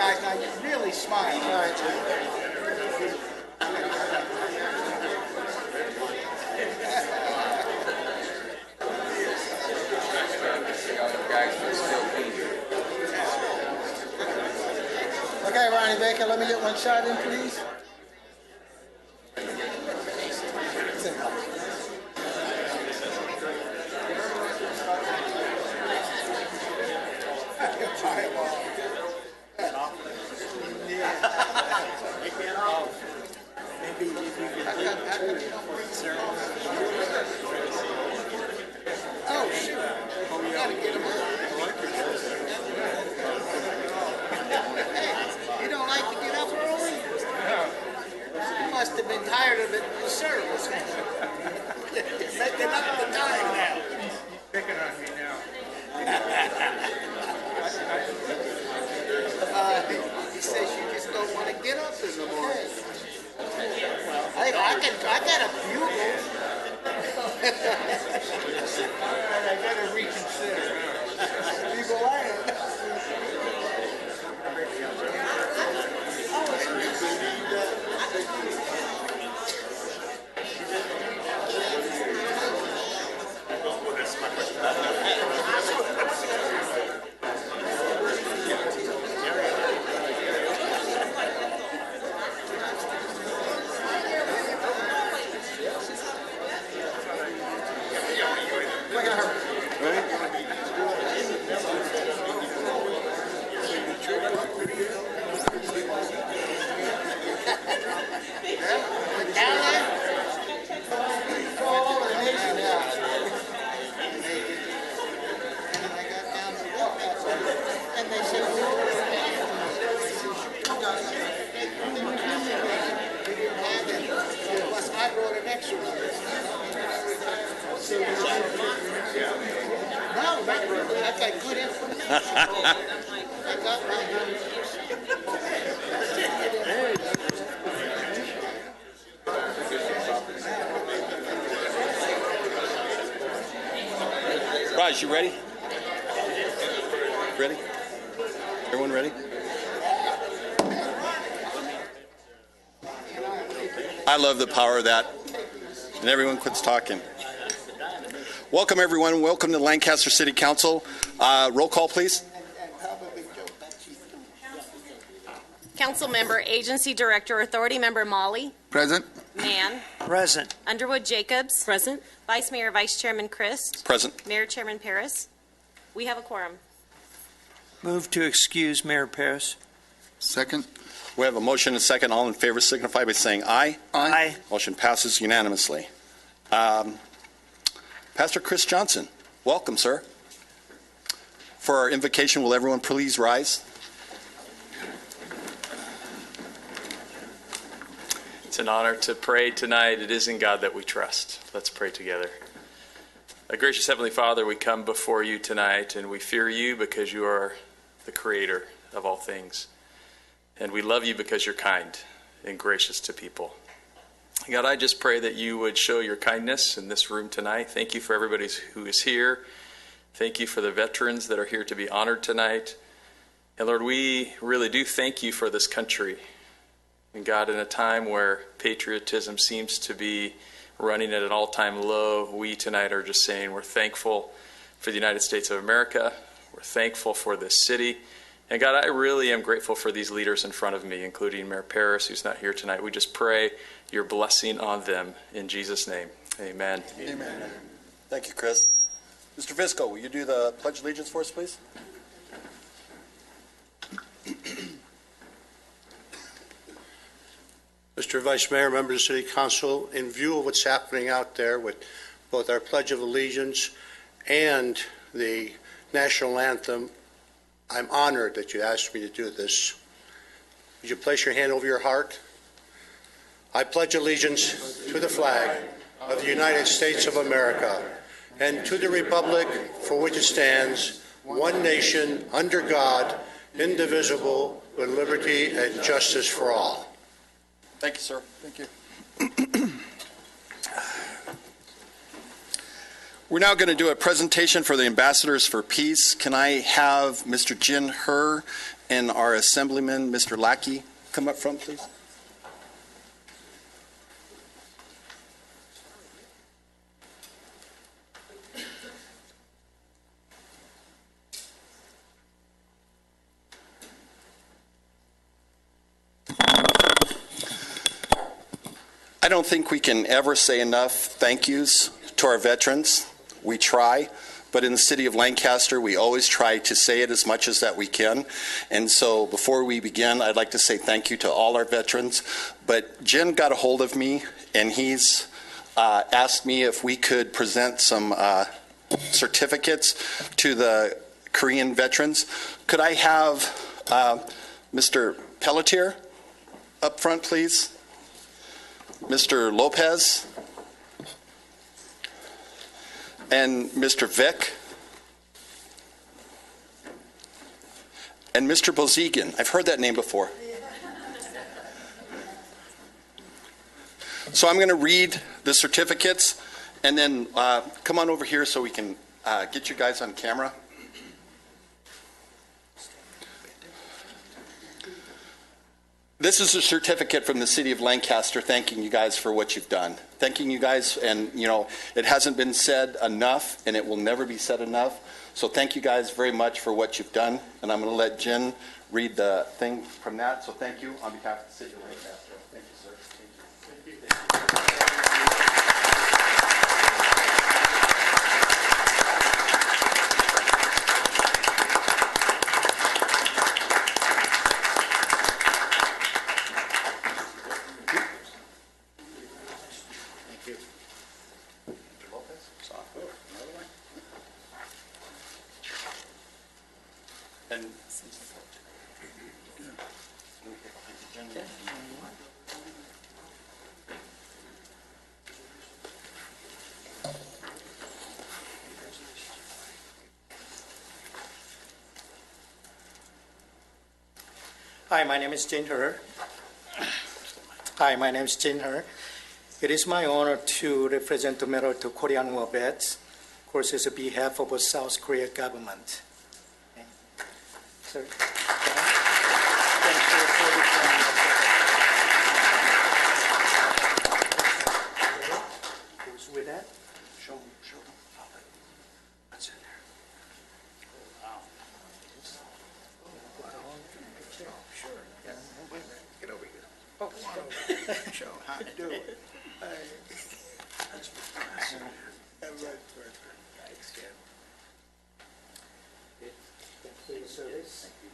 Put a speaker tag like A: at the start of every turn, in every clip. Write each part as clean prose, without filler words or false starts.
A: guys, now you really smile. All right. Okay, Ronnie Baker, let me get one shot in, please. Oh, shoot. We gotta get him out. You don't like to get up early? You must have been tired of it in the service. You're making up the time now.
B: He's picking on me now.
A: He says you just don't want to get up in the morning. I got a bugle.
B: All right, I better reconsider.
A: Bugle land. No, not really. I got good information. I got my
C: Raj, you ready? Ready? Everyone ready? I love the power of that. And everyone quits talking. Welcome, everyone. Welcome to Lancaster City Council. Roll call, please.
D: Council Member, Agency Director, Authority Member Molly.
A: Present.
D: Mann.
E: Present.
D: Underwood Jacobs.
F: Present.
D: Vice Mayor, Vice Chairman Christ.
C: Present.
D: Mayor Chairman Paris. We have a quorum.
E: Move to excuse Mayor Paris.
A: Second.
C: We have a motion and a second. All in favor signify by saying aye.
E: Aye.
C: Motion passes unanimously. Pastor Chris Johnson, welcome, sir. For our invocation, will everyone please rise?
G: It's an honor to pray tonight. It is in God that we trust. Let's pray together. Gracious Heavenly Father, we come before you tonight and we fear you because you are the creator of all things. And we love you because you're kind and gracious to people. God, I just pray that you would show your kindness in this room tonight. Thank you for everybody who is here. Thank you for the veterans that are here to be honored tonight. And Lord, we really do thank you for this country. And God, in a time where patriotism seems to be running at an all-time low, we tonight are just saying we're thankful for the United States of America. We're thankful for this city. And God, I really am grateful for these leaders in front of me, including Mayor Paris, who's not here tonight. We just pray your blessing on them in Jesus' name. Amen.
C: Amen. Thank you, Chris. Mr. Visco, will you do the Pledge of Allegiance for us, please?
H: Mr. Vice Mayor, members of the City Council, in view of what's happening out there with both our Pledge of Allegiance and the National Anthem, I'm honored that you asked me to do this. Would you place your hand over your heart? I pledge allegiance to the flag of the United States of America and to the republic for which it stands, one nation, under God, indivisible, with liberty and justice for all.
C: Thank you, sir.
A: Thank you.
C: We're now going to do a presentation for the Ambassadors for Peace. Can I have Mr. Jin He and our Assemblyman, Mr. Lackey, come up front, please. I don't think we can ever say enough thank yous to our veterans. We try, but in the city of Lancaster, we always try to say it as much as that we can. And so before we begin, I'd like to say thank you to all our veterans. But Jen got a hold of me, and he's asked me if we could present some certificates to the Korean veterans. Could I have Mr. Pelletier up front, please? Mr. Lopez and Mr. Vick and Mr. Bozigan. I've heard that name before. So I'm going to read the certificates, and then come on over here so we can get you guys on camera. This is a certificate from the city of Lancaster thanking you guys for what you've done. Thanking you guys, and it hasn't been said enough, and it will never be said enough. So thank you guys very much for what you've done, and I'm going to let Jen read the thing from that. So thank you on behalf of the city of Lancaster. Thank you, sir. Thank you. And
E: Hi, my name is Jin Her. Hi, my name is Jin Her. It is my honor to represent the medal to Korean War vets. Of course, it's on behalf of the South Korea government. Okay. Sir. Thank you for the Goes with that. Show them. What's in there? Wow. Sure. Yeah. Get over here. Oh, show how to do it. That's right. Thanks, Ken. Thank you for your service. Thank you.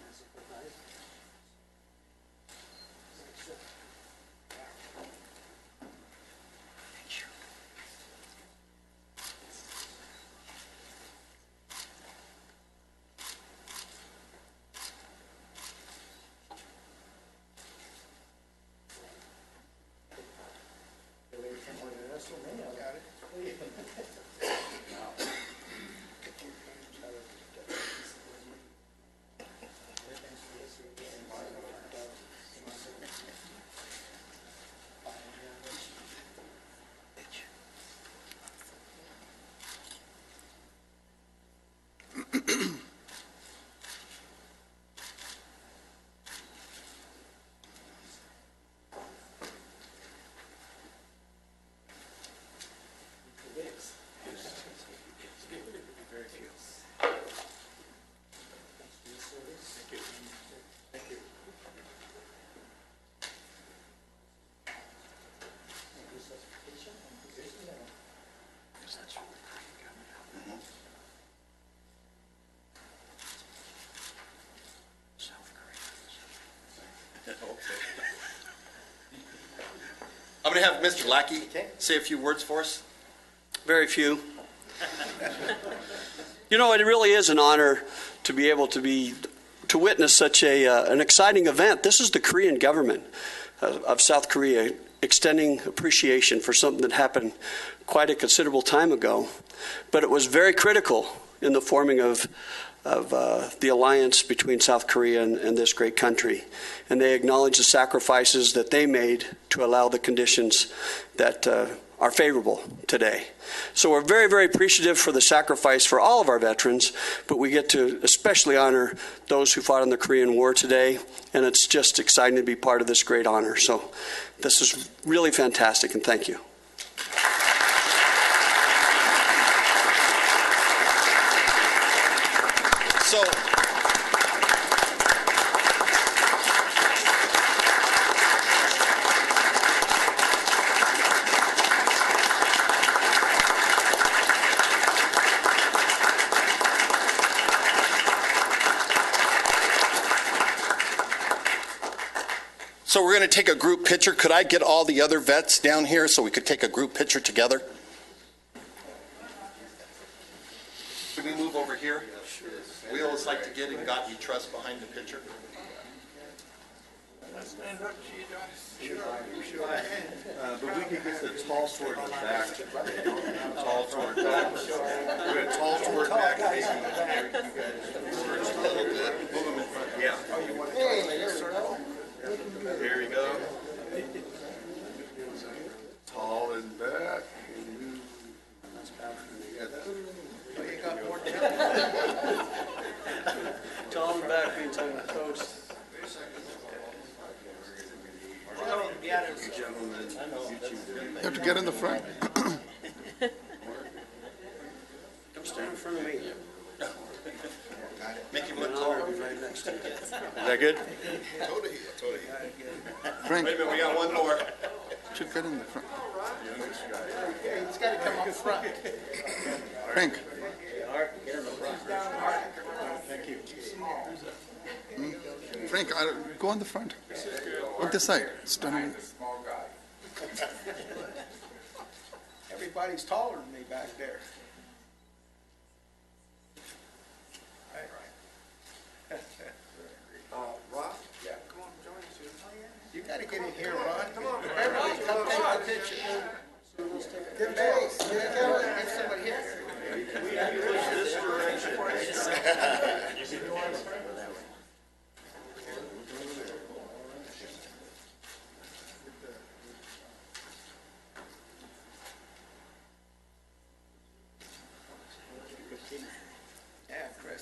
C: I'm going to have Mr. Lackey say a few words for us.
F: Very few. It really is an honor to be able to witness such an exciting event. This is the Korean government of South Korea extending appreciation for something that happened quite a considerable time ago. But it was very critical in the forming of the alliance between South Korea and this great country. And they acknowledge the sacrifices that they made to allow the conditions that are favorable today. So we're very, very appreciative for the sacrifice for all of our veterans, but we get to especially honor those who fought in the Korean War today, and it's just exciting to be part of this great honor. So this is really fantastic, and thank you.
C: So, we're going to take a group picture. Could I get all the other vets down here so we could take a group picture together? Could we move over here? We always like to get in God We Trust behind the picture.
B: Stand up, but we can get the tall sword in the back. Tall sword back. We're gonna tall sword back. Maybe just a little bit. Move them in front. Yeah. There you go. Tall and back. You got more down.
F: Tall and back means on the coast.
I: You have to get in the front.
F: Come stand in front of me.
C: Make him look taller.
F: Right next to you.
C: Is that good?
B: Totally.
I: Frank,
C: Wait a minute, we got one more.
I: should get in the front.
A: He's got to come up front.
I: Frank. Frank, go on the front. On this side. Stand.
B: Everybody's taller than me back there. Ron? Yeah, come on, join us. You gotta get in here, Ron. Come on, everybody, come take a picture. Get base. Get somebody here. Yeah, Chris.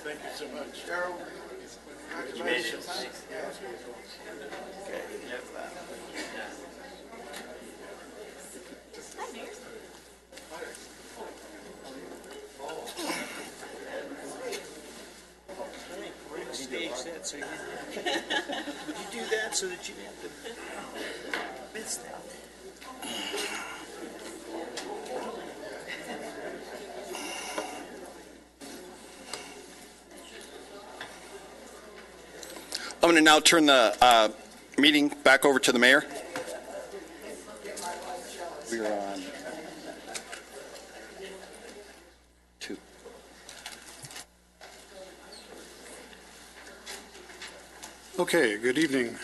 B: Thank you so much. Daryl, congratulations. Stage that so you do that so that you didn't have to miss that.
C: I'm going to now turn the meeting back over to the mayor. We're on 2.
I: Okay, good evening.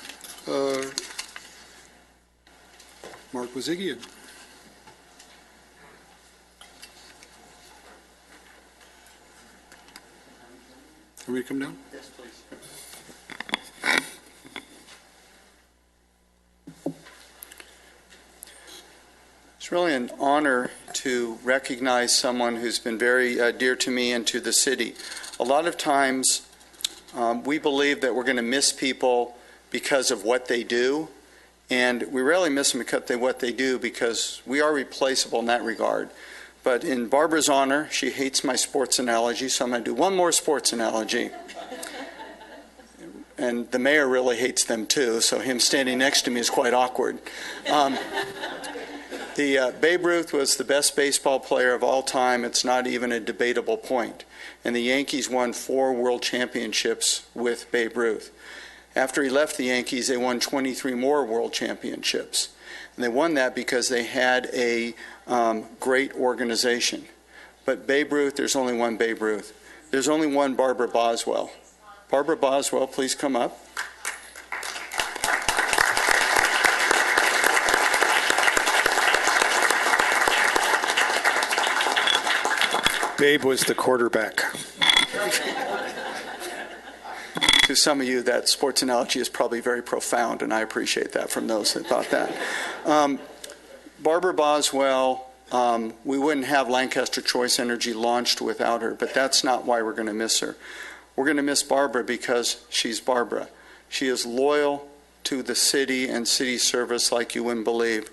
I: Mark Wazigian. Can we come down?
F: Yes, please.
J: It's really an honor to recognize someone who's been very dear to me and to the city. A lot of times we believe that we're going to miss people because of what they do, and we rarely miss them because of what they do because we are replaceable in that regard. But in Barbara's honor, she hates my sports analogy, so I'm going to do one more sports analogy. And the mayor really hates them too, so him standing next to me is quite awkward. Babe Ruth was the best baseball player of all time. It's not even a debatable point. And the Yankees won 4 world championships with Babe Ruth. After he left the Yankees, they won 23 more world championships. And they won that because they had a great organization. But Babe Ruth, there's only one Babe Ruth. There's only one Barbara Boswell. Barbara Boswell, please come up.
K: Babe was the quarterback.
J: To some of you, that sports analogy is probably very profound, and I appreciate that from those that thought that. Barbara Boswell, we wouldn't have Lancaster Choice Energy launched without her, but that's not why we're going to miss her. We're going to miss Barbara because she's Barbara. She is loyal to the city and city service like you wouldn't believe.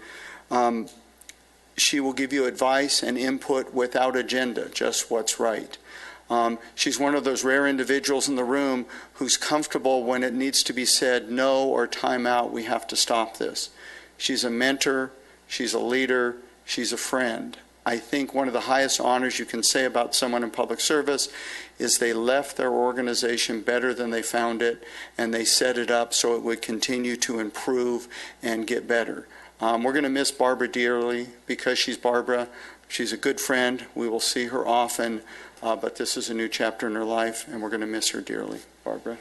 J: She will give you advice and input without agenda, just what's right. She's one of those rare individuals in the room who's comfortable when it needs to be said no or time out, we have to stop this. She's a mentor, she's a leader, she's a friend. I think one of the highest honors you can say about someone in public service is they left their organization better than they found it, and they set it up so it would continue to improve and get better. We're going to miss Barbara dearly because she's Barbara. She's a good friend. We will see her often, but this is a new chapter in her life, and we're going to miss her dearly. Barbara.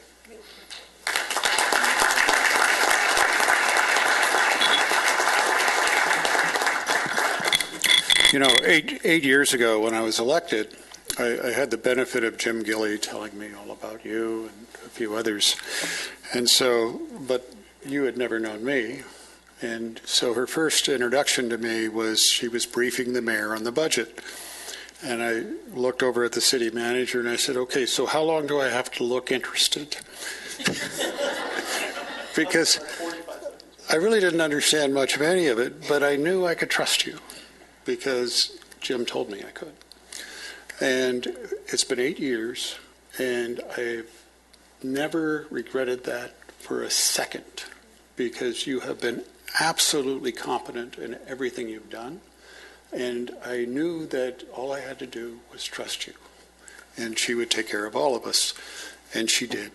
K: You know, eight years ago when I was elected, I had the benefit of Jim Gilley telling me all about you and a few others. And so, but you had never known me. And so her first introduction to me was she was briefing the mayor on the budget. And I looked over at the city manager and I said, okay, so how long do I have to look interested? Because I really didn't understand much of any of it, but I knew I could trust you because Jim told me I could. And it's been 8 years, and I've never regretted that for a second because you have been absolutely competent in everything you've done. And I knew that all I had to do was trust you. And she would take care of all of us. And she did.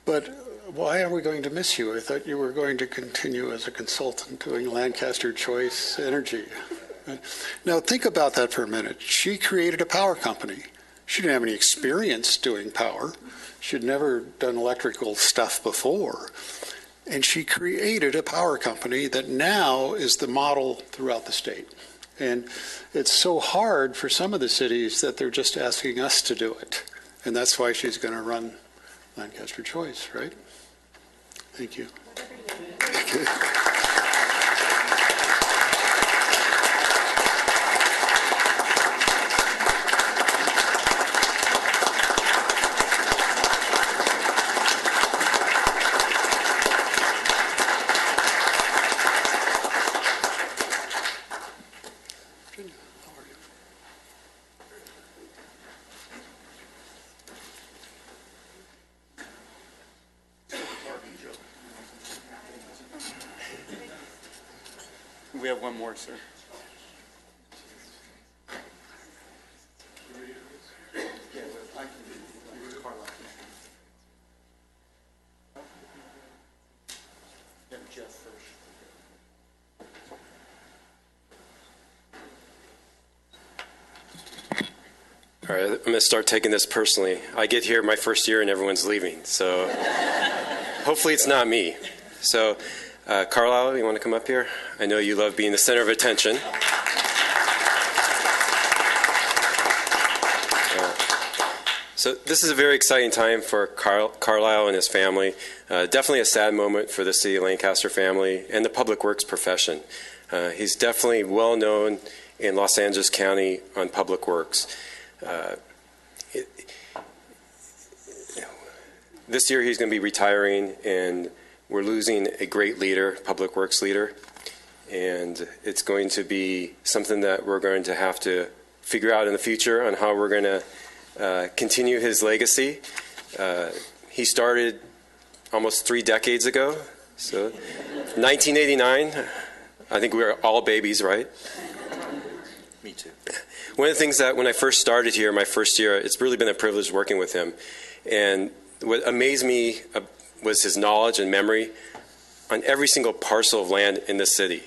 K: But why are we going to miss you? I thought you were going to continue as a consultant doing Lancaster Choice Energy. Now think about that for a minute. She created a power company. She didn't have any experience doing power. She'd never done electrical stuff before. And she created a power company that now is the model throughout the state. And it's so hard for some of the cities that they're just asking us to do it. And that's why she's going to run Lancaster Choice, right? Thank you.
J: We have one more, sir.
L: All right, I'm going to start taking this personally. I get here my first year and everyone's leaving, so hopefully it's not me. So, Carlisle, you want to come up here? I know you love being the center of attention. So this is a very exciting time for Carlisle and his family. Definitely a sad moment for the City of Lancaster family and the public works profession. He's definitely well known in Los Angeles County on public works. This year he's going to be retiring, and we're losing a great leader, public works leader, and it's going to be something that we're going to have to figure out in the future on how we're going to continue his legacy. He started almost 3 decades ago, so 1989. I think we were all babies, right?
C: Me too.
L: One of the things that when I first started here, my first year, it's really been a privilege working with him. And what amazed me was his knowledge and memory on every single parcel of land in the city.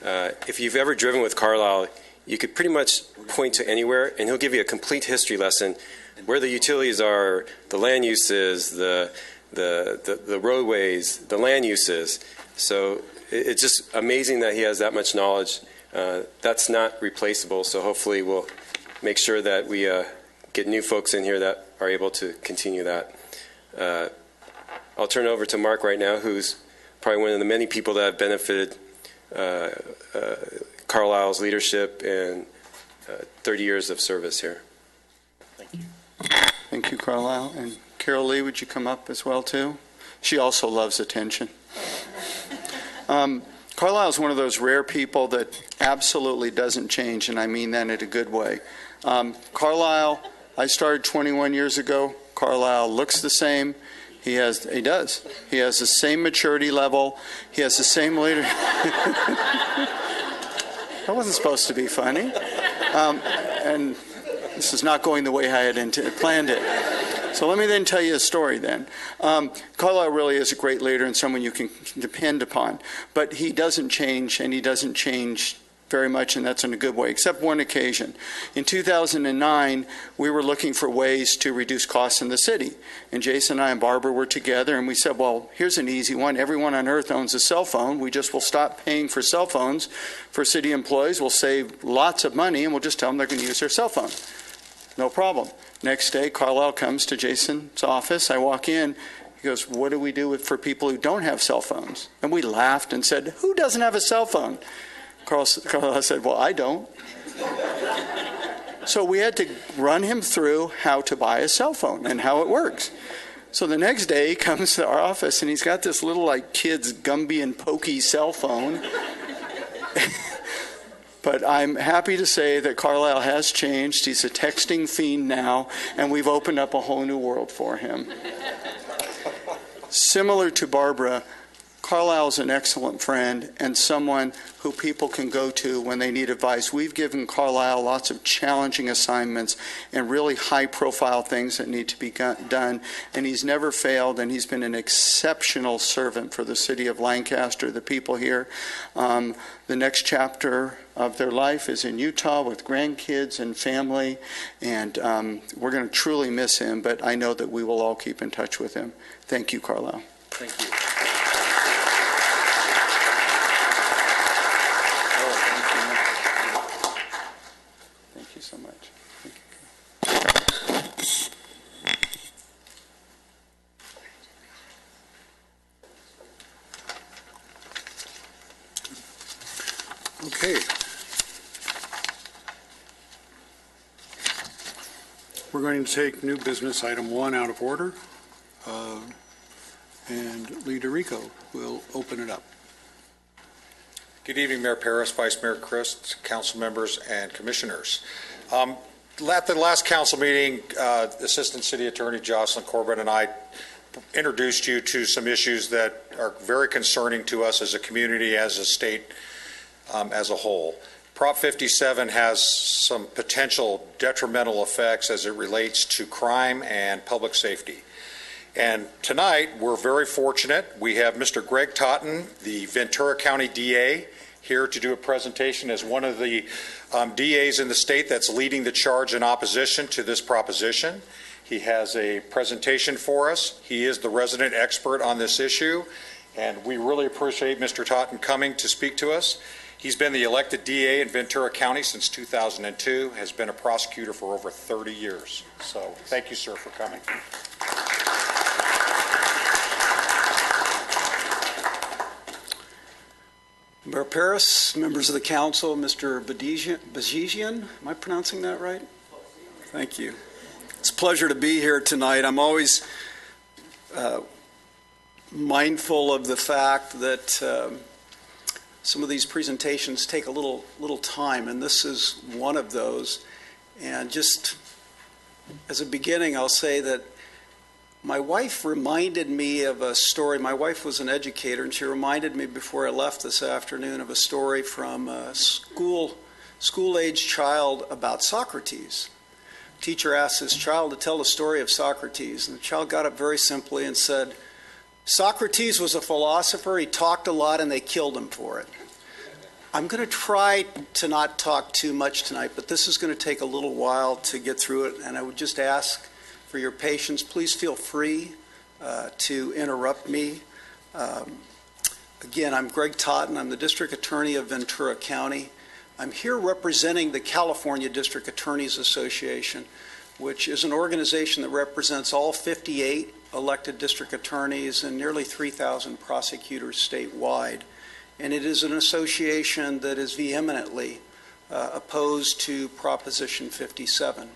L: If you've ever driven with Carlisle, you could pretty much point to anywhere, and he'll give you a complete history lesson where the utilities are, the land uses, the roadways, the land uses. So it's just amazing that he has that much knowledge. That's not replaceable, so hopefully we'll make sure that we get new folks in here that are able to continue that. I'll turn it over to Mark right now, who's probably one of the many people that have benefited Carlisle's leadership and 30 years of service here.
G: Thank you.
J: Thank you, Carlisle. And Carol Lee, would you come up as well, too? She also loves attention. Carlisle is one of those rare people that absolutely doesn't change, and I mean that in a good way. Carlisle, I started 21 years ago. Carlisle looks the same. He does. He has the same maturity level. He has the same leader. That wasn't supposed to be funny. And this is not going the way I had planned it. So let me then tell you a story then. Carlisle really is a great leader and someone you can depend upon. But he doesn't change, and he doesn't change very much, and that's in a good way, except one occasion. In 2009, we were looking for ways to reduce costs in the city. And Jason and I and Barbara were together, and we said, well, here's an easy one. Everyone on earth owns a cell phone. We just will stop paying for cell phones for city employees. We'll save lots of money, and we'll just tell them they're going to use their cell phone. No problem. Next day, Carlisle comes to Jason's office. I walk in. He goes, what do we do for people who don't have cell phones? And we laughed and said, who doesn't have a cell phone? Carlisle said, well, I don't. So we had to run him through how to buy a cell phone and how it works. So the next day he comes to our office and he's got this little like kid's Gumby and Pokey cell phone. But I'm happy to say that Carlisle has changed. He's a texting fiend now, and we've opened up a whole new world for him. Similar to Barbara, Carlisle is an excellent friend and someone who people can go to when they need advice. We've given Carlisle lots of challenging assignments and really high-profile things that need to be done, and he's never failed, and he's been an exceptional servant for the city of Lancaster, the people here. The next chapter of their life is in Utah with grandkids and family, and we're going to truly miss him, but I know that we will all keep in touch with him. Thank you, Carlisle.
G: Thank you.
J: Thank you so much.
K: Okay. We're going to take new business item 1 out of order, and Leader Rico will open it up.
M: Good evening, Mayor Paris, Vice Mayor Christ, council members, and commissioners. At the last council meeting, Assistant City Attorney Jocelyn Corbett and I introduced you to some issues that are very concerning to us as a community, as a state, as a whole. Prop 57 has some potential detrimental effects as it relates to crime and public safety. And tonight, we're very fortunate. We have Mr. Greg Totten, the Ventura County DA, here to do a presentation as one of the DAs in the state that's leading the charge in opposition to this proposition. He has a presentation for us. He is the resident expert on this issue, and we really appreciate Mr. Totten coming to speak to us. He's been the elected DA in Ventura County since 2002, has been a prosecutor for over 30 years. So thank you, sir, for coming.
N: Mayor Paris, members of the council, Mr. Bajigian, am I pronouncing that right? Thank you. It's a pleasure to be here tonight. I'm always mindful of the fact that some of these presentations take a little time, and this is one of those. And just as a beginning, I'll say that my wife reminded me of a story. My wife was an educator, and she reminded me before I left this afternoon of a story from a school-age child about Socrates. The teacher asked his child to tell the story of Socrates, and the child got up very simply and said, Socrates was a philosopher, he talked a lot, and they killed him for it. I'm going to try to not talk too much tonight, but this is going to take a little while to get through it, and I would just ask for your patience. Please feel free to interrupt me. Again, I'm Greg Totten. I'm the District Attorney of Ventura County. I'm here representing the California District Attorneys Association, which is an organization that represents all 58 elected district attorneys and nearly 3,000 prosecutors statewide. And it is an association that is vehemently opposed to Proposition 57.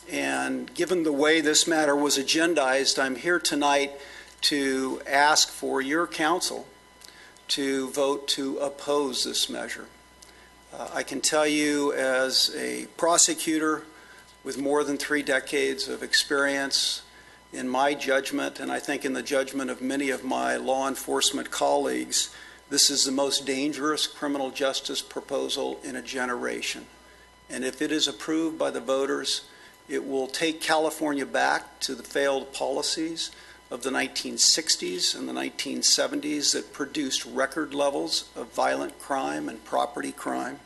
N: And given the way this matter was agendized, I'm here tonight to ask for your counsel to vote to oppose this measure. I can tell you, as a prosecutor with more than 3 decades of experience, in my judgment, and I think in the judgment of many of my law enforcement colleagues, this is the most dangerous criminal justice proposal in a generation. And if it is approved by the voters, it will take California back to the failed policies of the 1960s and the 1970s that produced record levels of violent crime and property crime.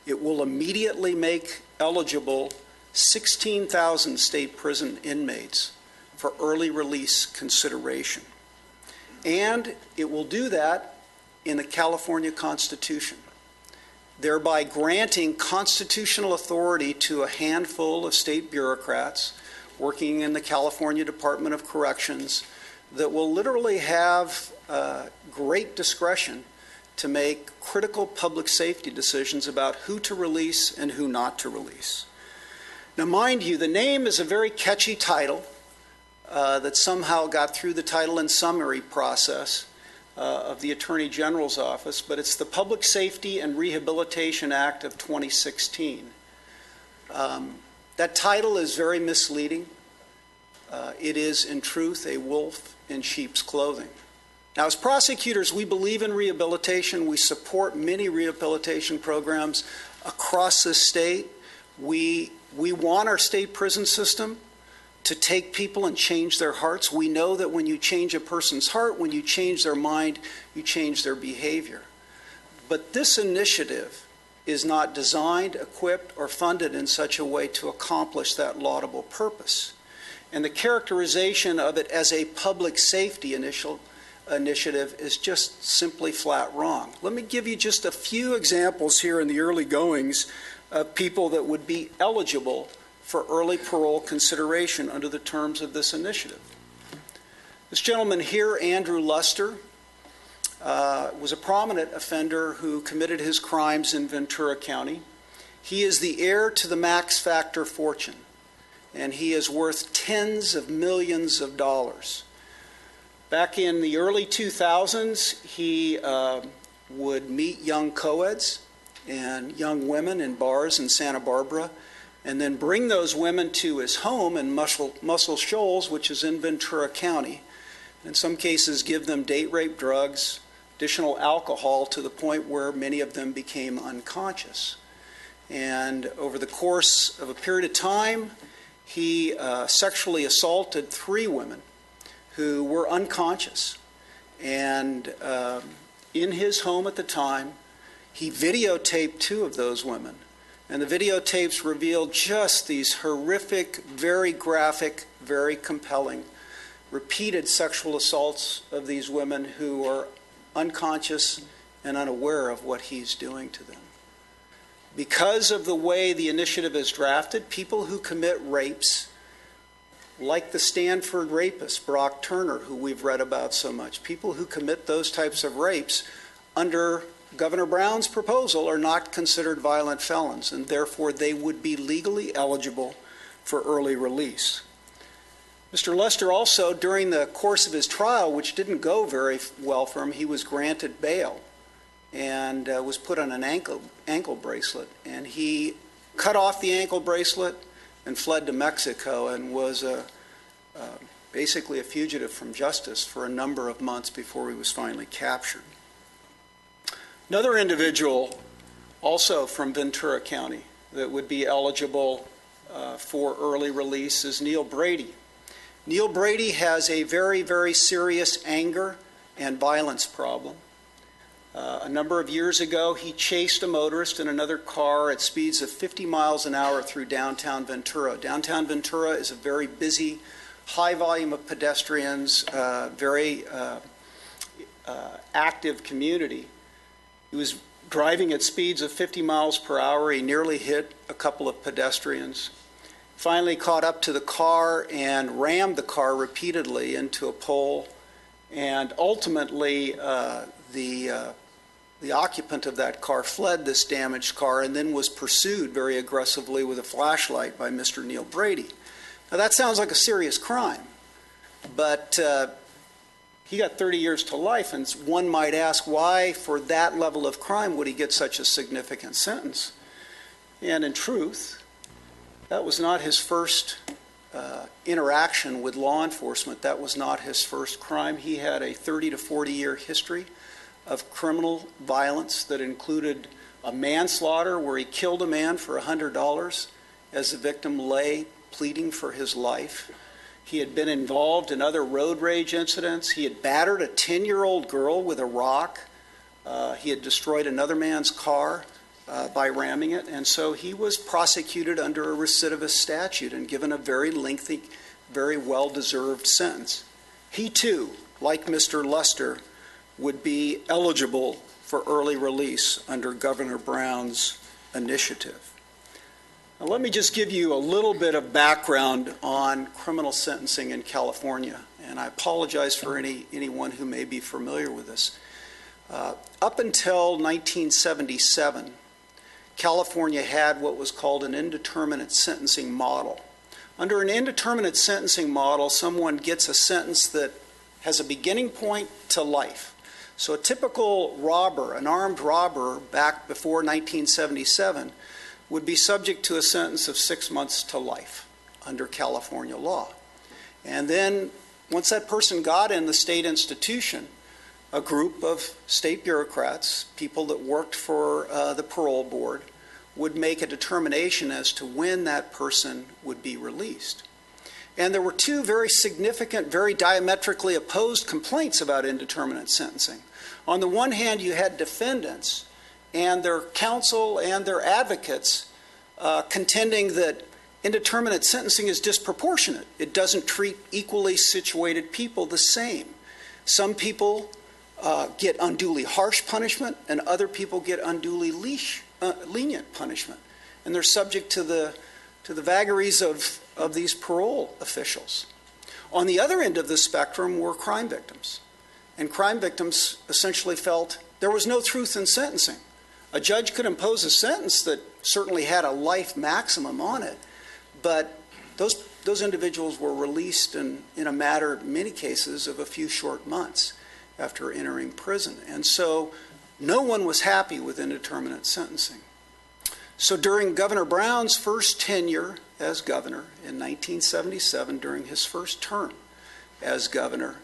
N: It will immediately make eligible 16,000 state prison inmates for early release consideration. And it will do that in the California Constitution, thereby granting constitutional authority to a handful of state bureaucrats working in the California Department of Corrections that will literally have great discretion to make critical public safety decisions about who to release and who not to release. Now, mind you, the name is a very catchy title that somehow got through the title and summary process of the Attorney General's office, but it's the Public Safety and Rehabilitation Act of 2016. That title is very misleading. It is, in truth, a wolf in sheep's clothing. Now, as prosecutors, we believe in rehabilitation. We support many rehabilitation programs across the state. We want our state prison system to take people and change their hearts. We know that when you change a person's heart, when you change their mind, you change their behavior. But this initiative is not designed, equipped, or funded in such a way to accomplish that laudable purpose. And the characterization of it as a public safety initiative is just simply flat wrong. Let me give you just a few examples here in the early goings of people that would be eligible for early parole consideration under the terms of this initiative. This gentleman here, Andrew Luster, was a prominent offender who committed his crimes in Ventura County. He is the heir to the Max Factor fortune, and he is worth tens of millions of dollars. Back in the early 2000s, he would meet young co-eds and young women in bars in Santa Barbara, and then bring those women to his home in Muscle Shoals, which is in Ventura County. In some cases, give them date rape drugs, additional alcohol, to the point where many of them became unconscious. And over the course of a period of time, he sexually assaulted 3 women who were unconscious. And in his home at the time, he videotaped 2 of those women. And the videotapes revealed just these horrific, very graphic, very compelling, repeated sexual assaults of these women who are unconscious and unaware of what he's doing to them. Because of the way the initiative is drafted, people who commit rapes, like the Stanford rapist, Brock Turner, who we've read about so much, people who commit those types of rapes under Governor Brown's proposal are not considered violent felons, and therefore they would be legally eligible for early release. Mr. Lester also, during the course of his trial, which didn't go very well for him, he was granted bail and was put on an ankle bracelet. And he cut off the ankle bracelet and fled to Mexico and was basically a fugitive from justice for a number of months before he was finally captured. Another individual, also from Ventura County, that would be eligible for early release is Neil Brady. Neil Brady has a very, very serious anger and violence problem. A number of years ago, he chased a motorist in another car at speeds of 50 miles an hour through downtown Ventura. Downtown Ventura is a very busy, high volume of pedestrians, very active community. He was driving at speeds of 50 miles per hour. He nearly hit a couple of pedestrians. Finally caught up to the car and rammed the car repeatedly into a pole. And ultimately, the occupant of that car fled this damaged car and then was pursued very aggressively with a flashlight by Mr. Neil Brady. Now, that sounds like a serious crime, but he got 30 years to life, and one might ask why, for that level of crime, would he get such a significant sentence? And in truth, that was not his first interaction with law enforcement. That was not his first crime. He had a 30 to 40 year history of criminal violence that included a manslaughter where he killed a man for $100 as the victim lay pleading for his life. He had been involved in other road rage incidents. He had battered a 10-year-old girl with a rock. He had destroyed another man's car by ramming it. And so he was prosecuted under a recidivist statute and given a very lengthy, very well-deserved sentence. He too, like Mr. Luster, would be eligible for early release under Governor Brown's initiative. Now, let me just give you a little bit of background on criminal sentencing in California, and I apologize for anyone who may be familiar with this. Up until 1977, California had what was called an indeterminate sentencing model. Under an indeterminate sentencing model, someone gets a sentence that has a beginning point to life. So a typical robber, an armed robber back before 1977, would be subject to a sentence of 6 months to life under California law. And then once that person got in the state institution, a group of state bureaucrats, people that worked for the parole board, would make a determination as to when that person would be released. And there were two very significant, very diametrically opposed complaints about indeterminate sentencing. On the one hand, you had defendants and their counsel and their advocates contending that indeterminate sentencing is disproportionate. It doesn't treat equally situated people the same. Some people get unduly harsh punishment, and other people get unduly lenient punishment. And they're subject to the vagaries of these parole officials. On the other end of the spectrum were crime victims. And crime victims essentially felt there was no truth in sentencing. A judge could impose a sentence that certainly had a life maximum on it, but those individuals were released in a matter, in many cases, of a few short months after entering prison. And so no one was happy with indeterminate sentencing. So during Governor Brown's first tenure as governor in 1977, during his first term as governor,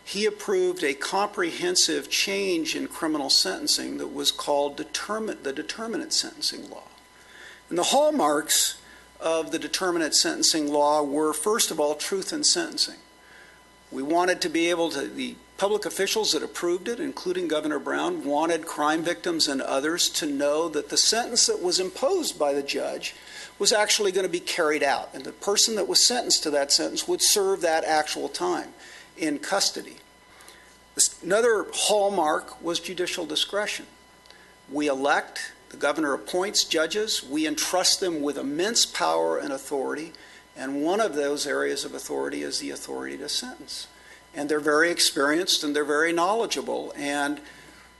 N: he approved a comprehensive change in criminal sentencing that was called the determinate sentencing law. And the hallmarks of the determinate sentencing law were, first of all, truth in sentencing. We wanted to be able to, the public officials that approved it, including Governor Brown, wanted crime victims and others to know that the sentence that was imposed by the judge was actually going to be carried out, and the person that was sentenced to that sentence would serve that actual time in custody. Another hallmark was judicial discretion. We elect, the governor appoints judges, we entrust them with immense power and authority, and one of those areas of authority is the authority to sentence. And they're very experienced and they're very knowledgeable, and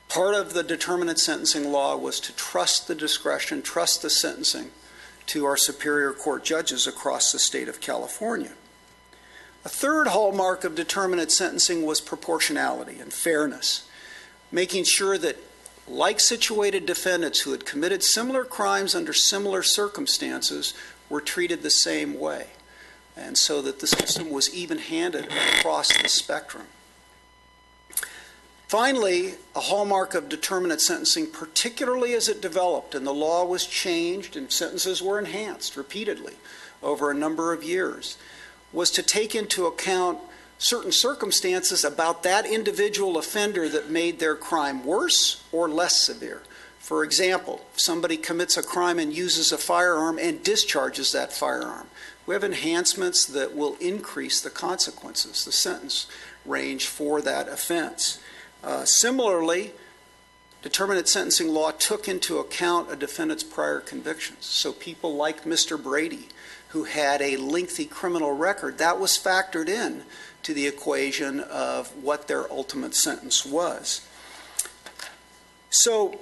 N: part of the determinate sentencing law was to trust the discretion, trust the sentencing to our superior court judges across the state of California. A third hallmark of determinate sentencing was proportionality and fairness, making sure that like-situated defendants who had committed similar crimes under similar circumstances were treated the same way, and so that the system was even-handed across the spectrum. Finally, a hallmark of determinate sentencing, particularly as it developed and the law was changed and sentences were enhanced repeatedly over a number of years, was to take into account certain circumstances about that individual offender that made their crime worse or less severe. For example, if somebody commits a crime and uses a firearm and discharges that firearm, we have enhancements that will increase the consequences, the sentence range for that offense. Similarly, determinate sentencing law took into account a defendant's prior convictions. So people like Mr. Brady, who had a lengthy criminal record, that was factored in to the equation of what their ultimate sentence was. So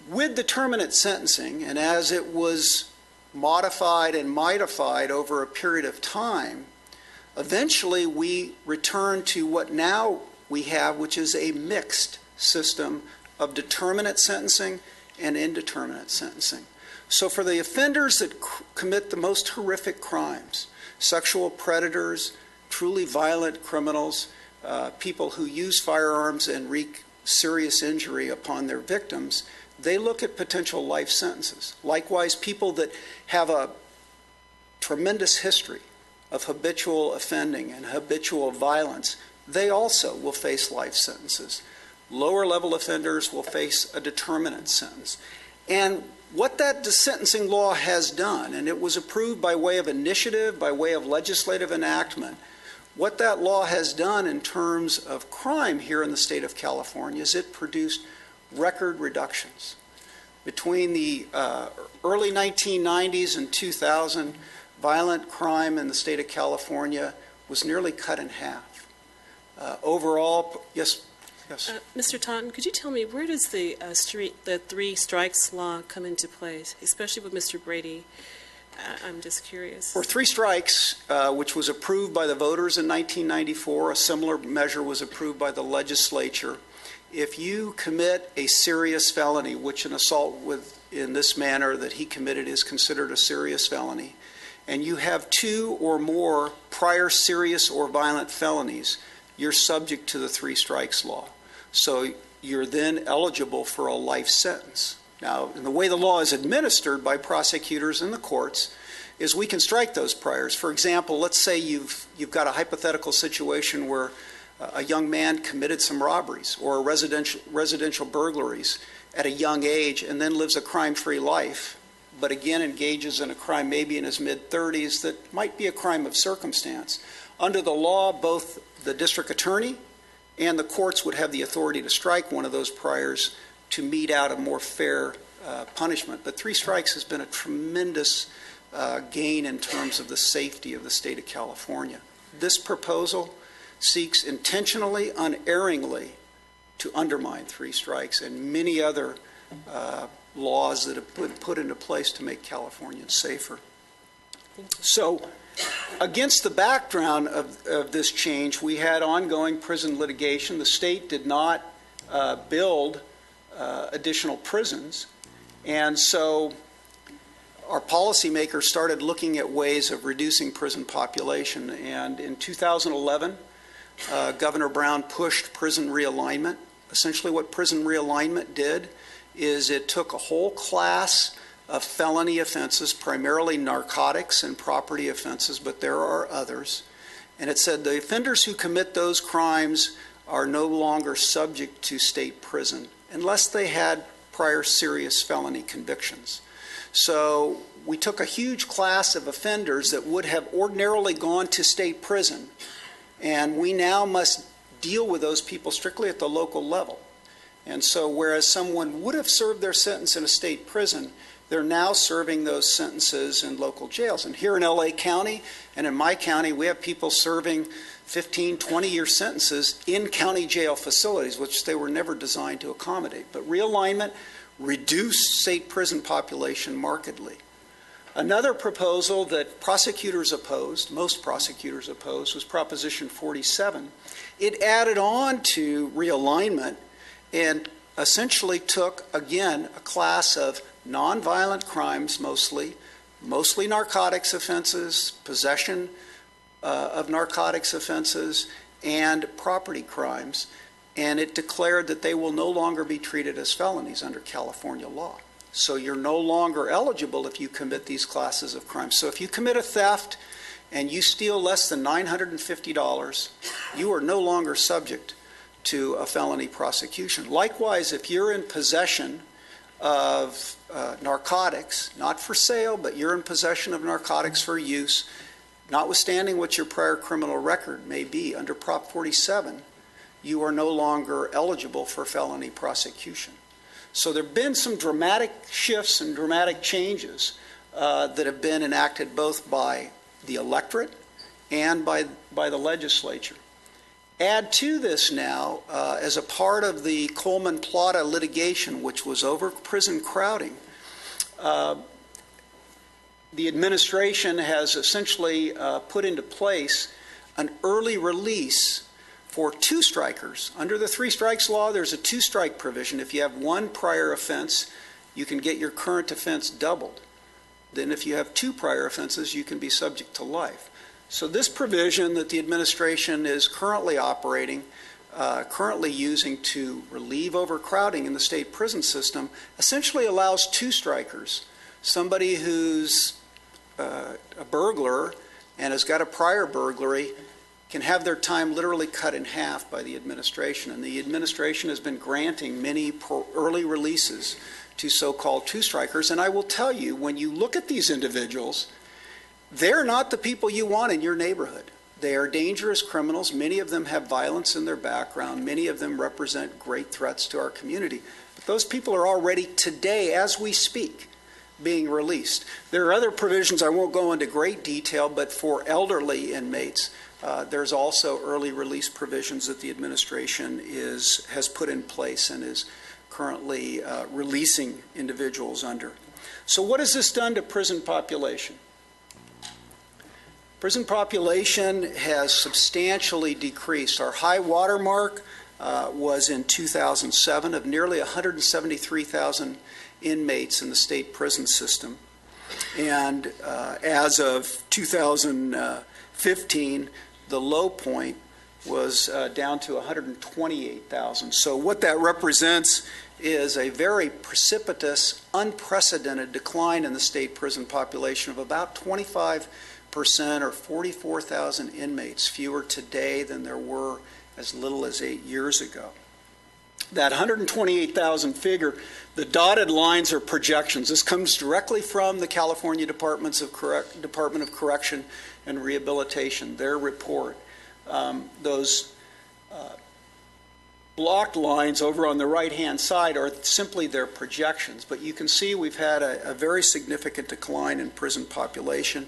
N: with determinate sentencing, and as it was modified and modified over a period of time, eventually we returned to what now we have, which is a mixed system of determinate sentencing and indeterminate sentencing. So for the offenders that commit the most horrific crimes, sexual predators, truly violent criminals, people who use firearms and wreak serious injury upon their victims, they look at potential life sentences. Likewise, people that have a tremendous history of habitual offending and habitual violence, they also will face life sentences. Lower level offenders will face a determinate sentence. And what that sentencing law has done, and it was approved by way of initiative, by way of legislative enactment, what that law has done in terms of crime here in the state of California is it produced record reductions. Between the early 1990s and 2000, violent crime in the state of California was nearly cut in half. Overall, yes.
O: Mr. Taunton, could you tell me where does the three strikes law come into place, especially with Mr. Brady? I'm just curious.
N: For three strikes, which was approved by the voters in 1994, a similar measure was approved by the legislature. If you commit a serious felony, which an assault in this manner that he committed is considered a serious felony, and you have 2 or more prior serious or violent felonies, you're subject to the three strikes law. So you're then eligible for a life sentence. Now, the way the law is administered by prosecutors in the courts is we can strike those priors. For example, let's say you've got a hypothetical situation where a young man committed some robberies or residential burglaries at a young age and then lives a crime-free life, but again engages in a crime maybe in his mid-30s that might be a crime of circumstance. Under the law, both the district attorney and the courts would have the authority to strike one of those priors to mete out a more fair punishment. But three strikes has been a tremendous gain in terms of the safety of the state of California. This proposal seeks intentionally, unerringly to undermine three strikes and many other laws that have been put into place to make Californians safer. So, against the background of this change, we had ongoing prison litigation. The state did not build additional prisons, and so our policymakers started looking at ways of reducing prison population. And in 2011, Governor Brown pushed prison realignment. Essentially what prison realignment did is it took a whole class of felony offenses, primarily narcotics and property offenses, but there are others. And it said the offenders who commit those crimes are no longer subject to state prison unless they had prior serious felony convictions. So we took a huge class of offenders that would have ordinarily gone to state prison, and we now must deal with those people strictly at the local level. And so whereas someone would have served their sentence in a state prison, they're now serving those sentences in local jails. And here in LA County and in my county, we have people serving 15, 20-year sentences in county jail facilities, which they were never designed to accommodate. But realignment reduced state prison population markedly. Another proposal that prosecutors opposed, most prosecutors opposed, was Proposition 47. It added on to realignment and essentially took, again, a class of nonviolent crimes mostly narcotics offenses, possession of narcotics offenses, and property crimes, and it declared that they will no longer be treated as felonies under California law. So you're no longer eligible if you commit these classes of crimes. So if you commit a theft and you steal less than $950 you are no longer subject to a felony prosecution. Likewise, if you're in possession of narcotics, not for sale, but you're in possession of narcotics for use, notwithstanding what your prior criminal record may be, under Prop 47, you are no longer eligible for felony prosecution. So there have been some dramatic shifts and dramatic changes that have been enacted both by the electorate and by the legislature. Add to this now, as a part of the Coleman-Plata litigation, which was over prison crowding, the administration has essentially put into place an early release for two strikers. Under the three strikes law, there's a two-strike provision. If you have one prior offense, you can get your current offense doubled. Then if you have two prior offenses, you can be subject to life. So this provision that the administration is currently operating, currently using to relieve overcrowding in the state prison system, essentially allows two strikers, somebody who's a burglar and has got a prior burglary, can have their time literally cut in half by the administration. And the administration has been granting many early releases to so-called two-strikers. And I will tell you, when you look at these individuals, they're not the people you want in your neighborhood. They are dangerous criminals. Many of them have violence in their background. Many of them represent great threats to our community. But those people are already today, as we speak, being released. There are other provisions, I won't go into great detail, but for elderly inmates, there's also early release provisions that the administration has put in place and is currently releasing individuals under. So what has this done to prison population? Prison population has substantially decreased. Our high water mark was in 2007 of nearly 173,000 inmates in the state prison system. And as of 2015, the low point was down to 128,000. So what that represents is a very precipitous, unprecedented decline in the state prison population of about 25% or 44,000 inmates fewer today than there were as little as 8 years ago. That 128,000 figure, the dotted lines are projections. This comes directly from the California Department of Correction and Rehabilitation, their report. Those blocked lines over on the right-hand side are simply their projections, but you can see we've had a very significant decline in prison population.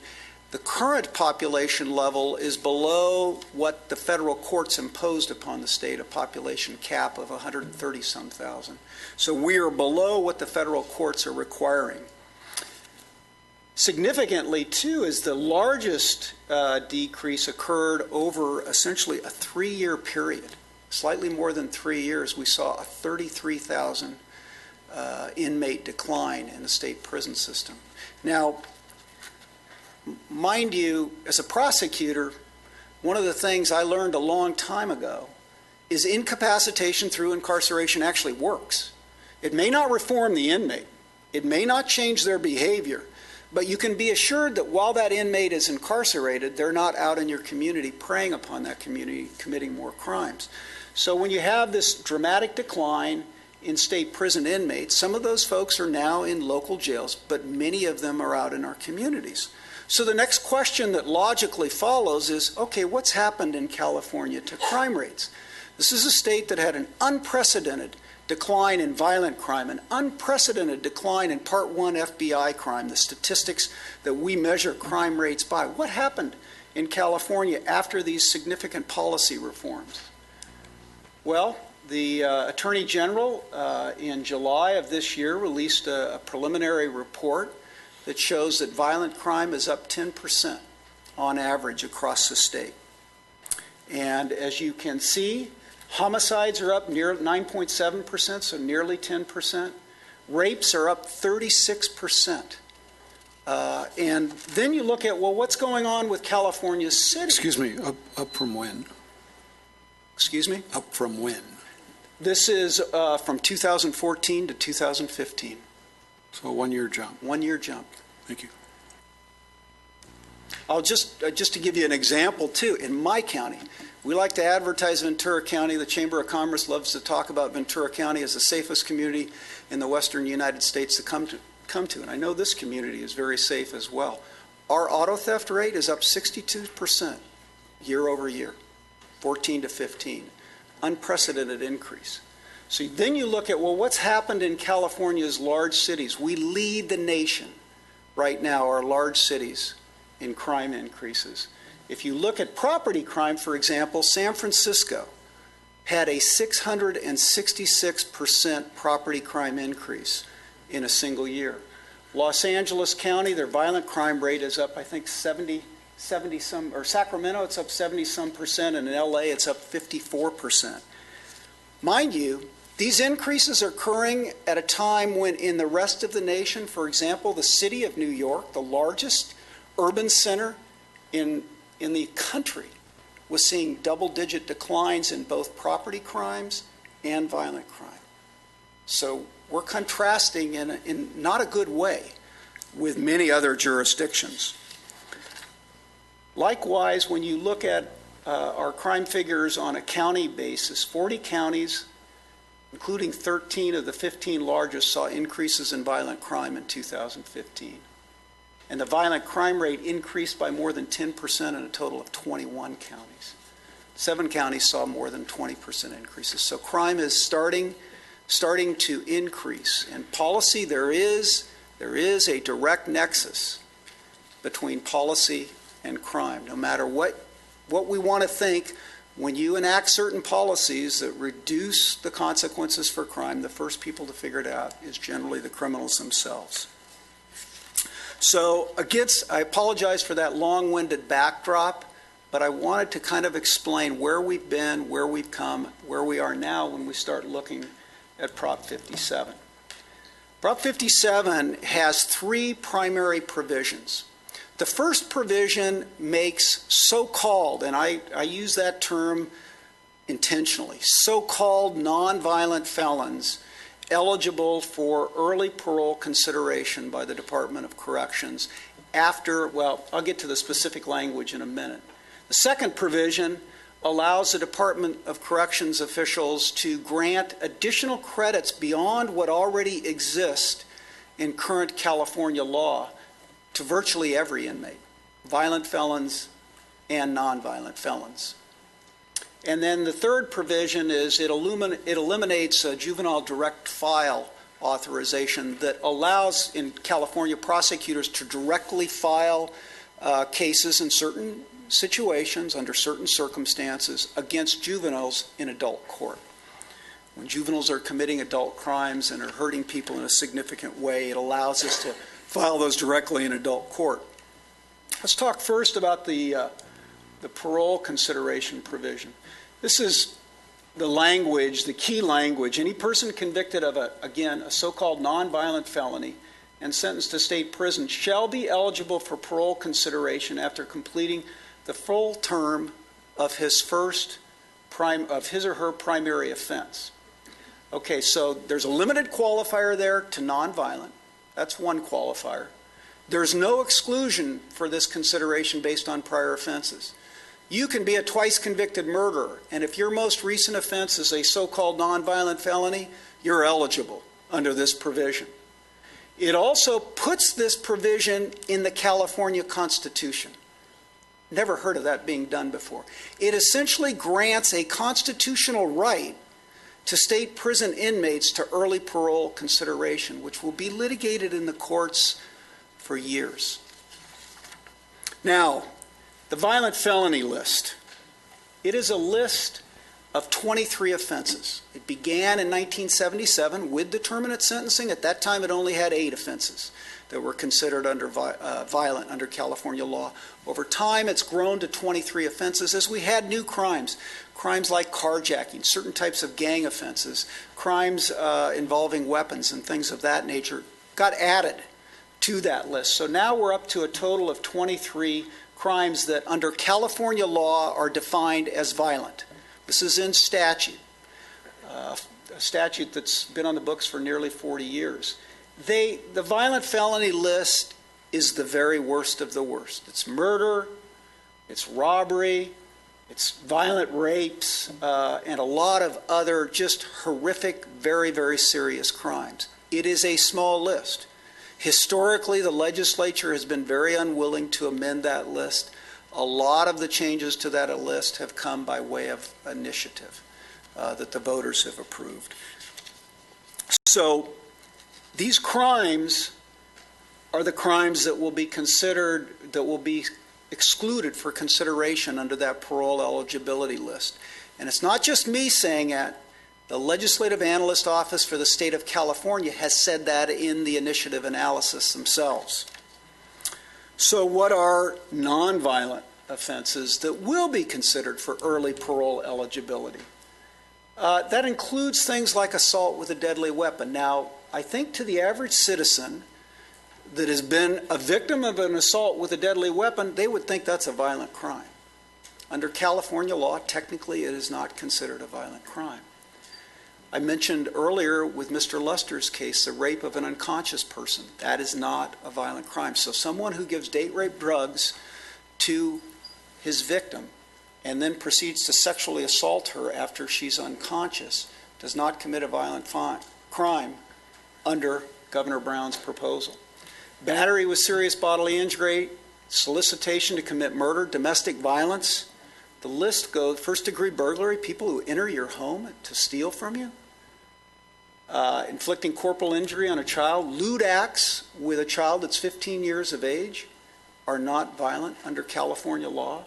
N: The current population level is below what the federal courts imposed upon the state, a population cap of 130-some thousand. So we are below what the federal courts are requiring. Significantly, too, is the largest decrease occurred over essentially a 3-year period. Slightly more than 3 years, we saw a 33,000 inmate decline in the state prison system. Now, mind you, as a prosecutor, one of the things I learned a long time ago is incapacitation through incarceration actually works. It may not reform the inmate. It may not change their behavior. But you can be assured that while that inmate is incarcerated, they're not out in your community preying upon that community, committing more crimes. So when you have this dramatic decline in state prison inmates, some of those folks are now in local jails, but many of them are out in our communities. So the next question that logically follows is, okay, what's happened in California to crime rates? This is a state that had an unprecedented decline in violent crime, an unprecedented decline in Part 1 FBI crime, the statistics that we measure crime rates by. What happened in California after these significant policy reforms? Well, the Attorney General in July of this year released a preliminary report that shows that violent crime is up 10% on average across the state. And as you can see, homicides are up near 9.7%, so nearly 10%. Rapes are up 36%. And then you look at, well, what's going on with California's city?
K: Excuse me, up from when?
N: Excuse me?
K: Up from when?
N: This is from 2014 to 2015.
K: So a 1-year jump.
N: 1-year jump.
K: Thank you.
N: I'll just to give you an example too, in my county, We like to advertise Ventura County. The Chamber of Commerce loves to talk about Ventura County as the safest community in the western United States to come to. And I know this community is very safe as well. Our auto theft rate is up 62% year over year, 14 to 15. Unprecedented increase. So then you look at, well, what's happened in California's large cities? We lead the nation right now, our large cities, in crime increases. If you look at property crime, for example, San Francisco had a 666% property crime increase in a single year. Los Angeles County, their violent crime rate is up, I think, 70 some, or Sacramento, it's up 70 some percent, and in LA, it's up 54%. Mind you, these increases are occurring at a time when in the rest of the nation, for example, the city of New York, the largest urban center in the country, was seeing double-digit declines in both property crimes and violent crime. So we're contrasting in not a good way with many other jurisdictions. Likewise, when you look at our crime figures on a county basis, 40 counties, including 13 of the 15 largest, saw increases in violent crime in 2015. And the violent crime rate increased by more than 10% in a total of 21 counties. 7 counties saw more than 20% increases. So crime is starting to increase. And policy, there is a direct nexus between policy and crime. No matter what we want to think, when you enact certain policies that reduce the consequences for crime, the first people to figure it out is generally the criminals themselves. So I apologize for that long-winded backdrop, but I wanted to kind of explain where we've been, where we've come, where we are now when we start looking at Prop 57. Prop 57 has 3 primary provisions. The first provision makes so-called, and I use that term intentionally, so-called nonviolent felons eligible for early parole consideration by the Department of Corrections after, well, I'll get to the specific language in a minute. The second provision allows the Department of Corrections officials to grant additional credits beyond what already exists in current California law to virtually every inmate, violent felons and nonviolent felons. And then the third provision is it eliminates a juvenile direct file authorization that allows in California prosecutors to directly file cases in certain situations under certain circumstances against juveniles in adult court. When juveniles are committing adult crimes and are hurting people in a significant way, it allows us to file those directly in adult court. Let's talk first about the parole consideration provision. This is the language, the key language. Any person convicted of, a so-called nonviolent felony and sentenced to state prison shall be eligible for parole consideration after completing the full term of his or her primary offense. Okay, so there's a limited qualifier there to nonviolent. That's one qualifier. There's no exclusion for this consideration based on prior offenses. You can be a twice convicted murderer, and if your most recent offense is a so-called nonviolent felony, you're eligible under this provision. It also puts this provision in the California Constitution. Never heard of that being done before. It essentially grants a constitutional right to state prison inmates to early parole consideration, which will be litigated in the courts for years. Now, the violent felony list. It is a list of 23 offenses. It began in 1977 with determinate sentencing. At that time, it only had 8 offenses that were considered under violent under California law. Over time, it's grown to 23 offenses as we had new crimes. Crimes like carjacking, certain types of gang offenses, crimes involving weapons and things of that nature got added to that list. So now we're up to a total of 23 crimes that under California law are defined as violent. This is in statute, a statute that's been on the books for nearly 40 years. The violent felony list is the very worst of the worst. It's murder, it's robbery, It's violent rapes and a lot of other just horrific, very, very serious crimes. It is a small list. Historically, the legislature has been very unwilling to amend that list. A lot of the changes to that list have come by way of initiative that the voters have approved. So these crimes are the crimes that will be considered, that will be excluded for consideration under that parole eligibility list. And it's not just me saying that. The Legislative Analyst Office for the state of California has said that in the initiative analysis themselves. So what are nonviolent offenses that will be considered for early parole eligibility? That includes things like assault with a deadly weapon. Now, I think to the average citizen that has been a victim of an assault with a deadly weapon, they would think that's a violent crime. Under California law, technically it is not considered a violent crime. I mentioned earlier with Mr. Luster's case, the rape of an unconscious person. That is not a violent crime. So someone who gives date rape drugs to his victim and then proceeds to sexually assault her after she's unconscious does not commit a violent crime under Governor Brown's proposal. Battery with serious bodily injury, solicitation to commit murder, domestic violence. The list goes, first-degree burglary, people who enter your home to steal from you, inflicting corporal injury on a child, lewd acts with a child that's 15 years of age are not violent under California law.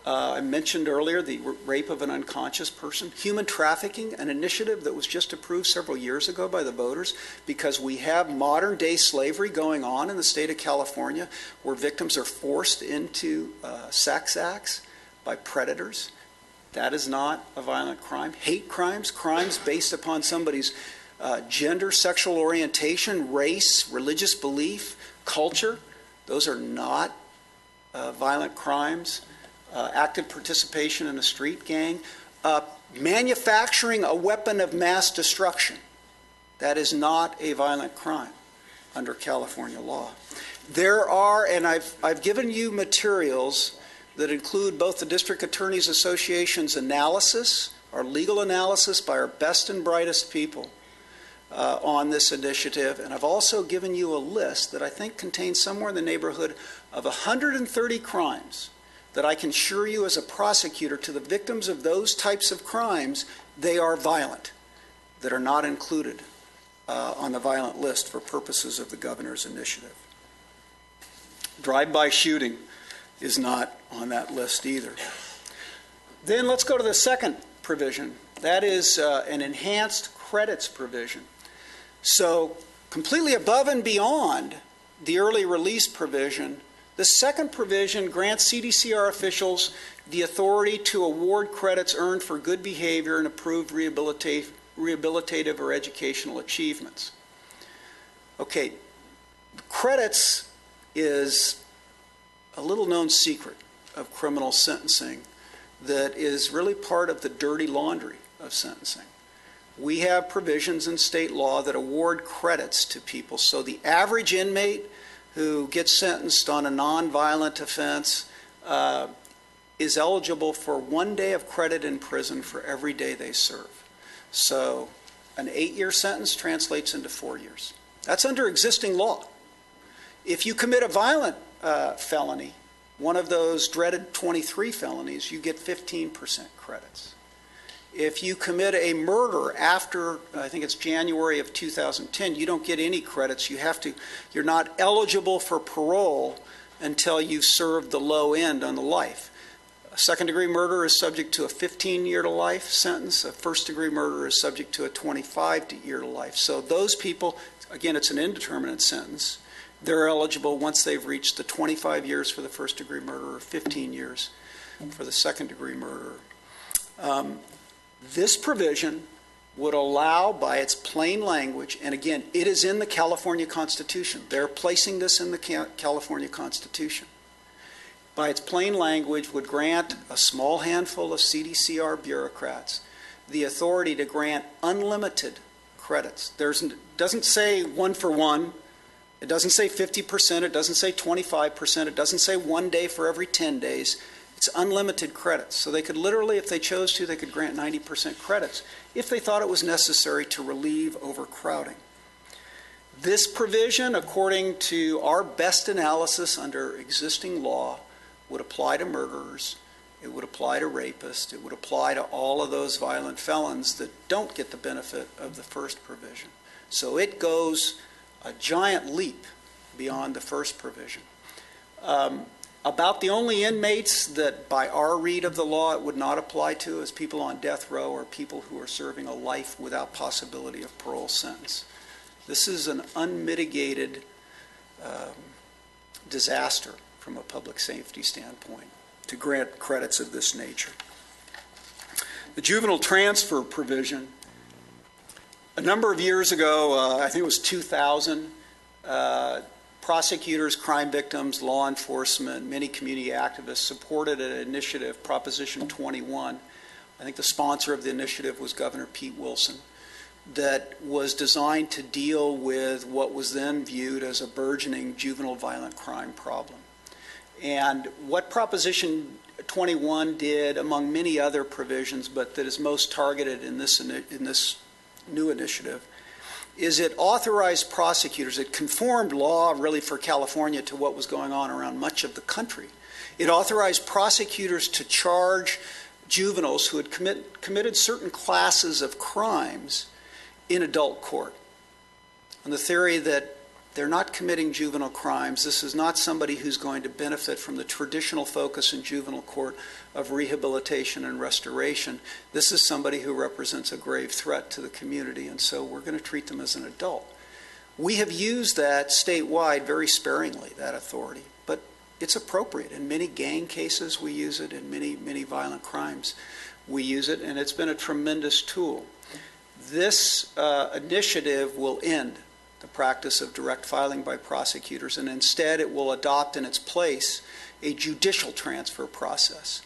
N: I mentioned earlier the rape of an unconscious person. Human trafficking, an initiative that was just approved several years ago by the voters because we have modern-day slavery going on in the state of California where victims are forced into sex acts by predators. That is not a violent crime. Hate crimes, crimes based upon somebody's gender, sexual orientation, race, religious belief, culture, those are not violent crimes. Active participation in a street gang. Manufacturing a weapon of mass destruction, that is not a violent crime under California law. There are, and I've given you materials that include both the District Attorneys Association's analysis, our legal analysis by our best and brightest people on this initiative, and I've also given you a list that I think contains somewhere in the neighborhood of 130 crimes that I can assure you as a prosecutor to the victims of those types of crimes, they are violent, that are not included on the violent list for purposes of the governor's initiative. Drive-by shooting is not on that list either. Then let's go to the second provision. That is an enhanced credits provision. So completely above and beyond the early release provision, the second provision grants CDCR officials the authority to award credits earned for good behavior and approved rehabilitative or educational achievements. Okay, credits is a little known secret of criminal sentencing that is really part of the dirty laundry of sentencing. We have provisions in state law that award credits to people. So the average inmate who gets sentenced on a nonviolent offense is eligible for 1 day of credit in prison for every day they serve. So an 8-year sentence translates into 4 years. That's under existing law. If you commit a violent felony, one of those dreaded 23 felonies, you get 15% credits. If you commit a murder after, I think it's January of 2010, you don't get any credits. You're not eligible for parole until you've served the low end on the life. A second-degree murder is subject to a 15-year-to-life sentence. A first-degree murder is subject to a 25-year-to-life. So those people, again, it's an indeterminate sentence. They're eligible once they've reached the 25 years for the first-degree murder or 15 years for the second-degree murder. This provision would allow, by its plain language, and again, it is in the California Constitution. They're placing this in the California Constitution. By its plain language, would grant a small handful of CDCR bureaucrats the authority to grant unlimited credits. It doesn't say 1 for 1. It doesn't say 50%. It doesn't say 25%. It doesn't say 1 day for every 10 days. It It's unlimited credits. So they could literally, if they chose to, they could grant 90% credits if they thought it was necessary to relieve overcrowding. This provision, according to our best analysis under existing law, would apply to murderers, it would apply to rapists, it would apply to all of those violent felons that don't get the benefit of the first provision. So it goes a giant leap beyond the first provision. About the only inmates that by our read of the law it would not apply to is people on death row or people who are serving a life without possibility of parole sentence. This is an unmitigated disaster from a public safety standpoint to grant credits of this nature. The juvenile transfer provision, a number of years ago, I think it was 2000, prosecutors, crime victims, law enforcement, many community activists supported an initiative, Proposition 21. I think the sponsor of the initiative was Governor Pete Wilson, that was designed to deal with what was then viewed as a burgeoning juvenile violent crime problem. And what Proposition 21 did, among many other provisions, but that is most targeted in this new initiative, is it authorized prosecutors, it conformed law really for California to what was going on around much of the country. It authorized prosecutors to charge juveniles who had committed certain classes of crimes in adult court, on the theory that they're not committing juvenile crimes. This is not somebody who's going to benefit from the traditional focus in juvenile court of rehabilitation and restoration. This is somebody who represents a grave threat to the community, and so we're going to treat them as an adult. We have used that statewide very sparingly, that authority, but it's appropriate. In many gang cases we use it, in many violent crimes we use it, and it's been a tremendous tool. This initiative will end the practice of direct filing by prosecutors, and instead it will adopt in its place a judicial transfer process.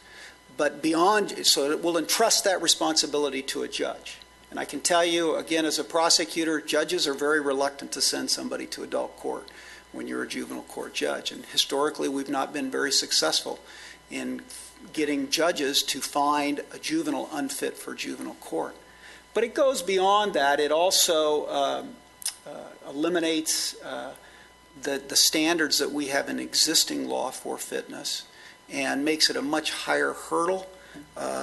N: But beyond, so it will entrust that responsibility to a judge. And I can tell you, again, as a prosecutor, judges are very reluctant to send somebody to adult court when you're a juvenile court judge. And historically, we've not been very successful in getting judges to find a juvenile unfit for juvenile court. But it goes beyond that. It also eliminates the standards that we have in existing law for fitness and makes it a much higher hurdle,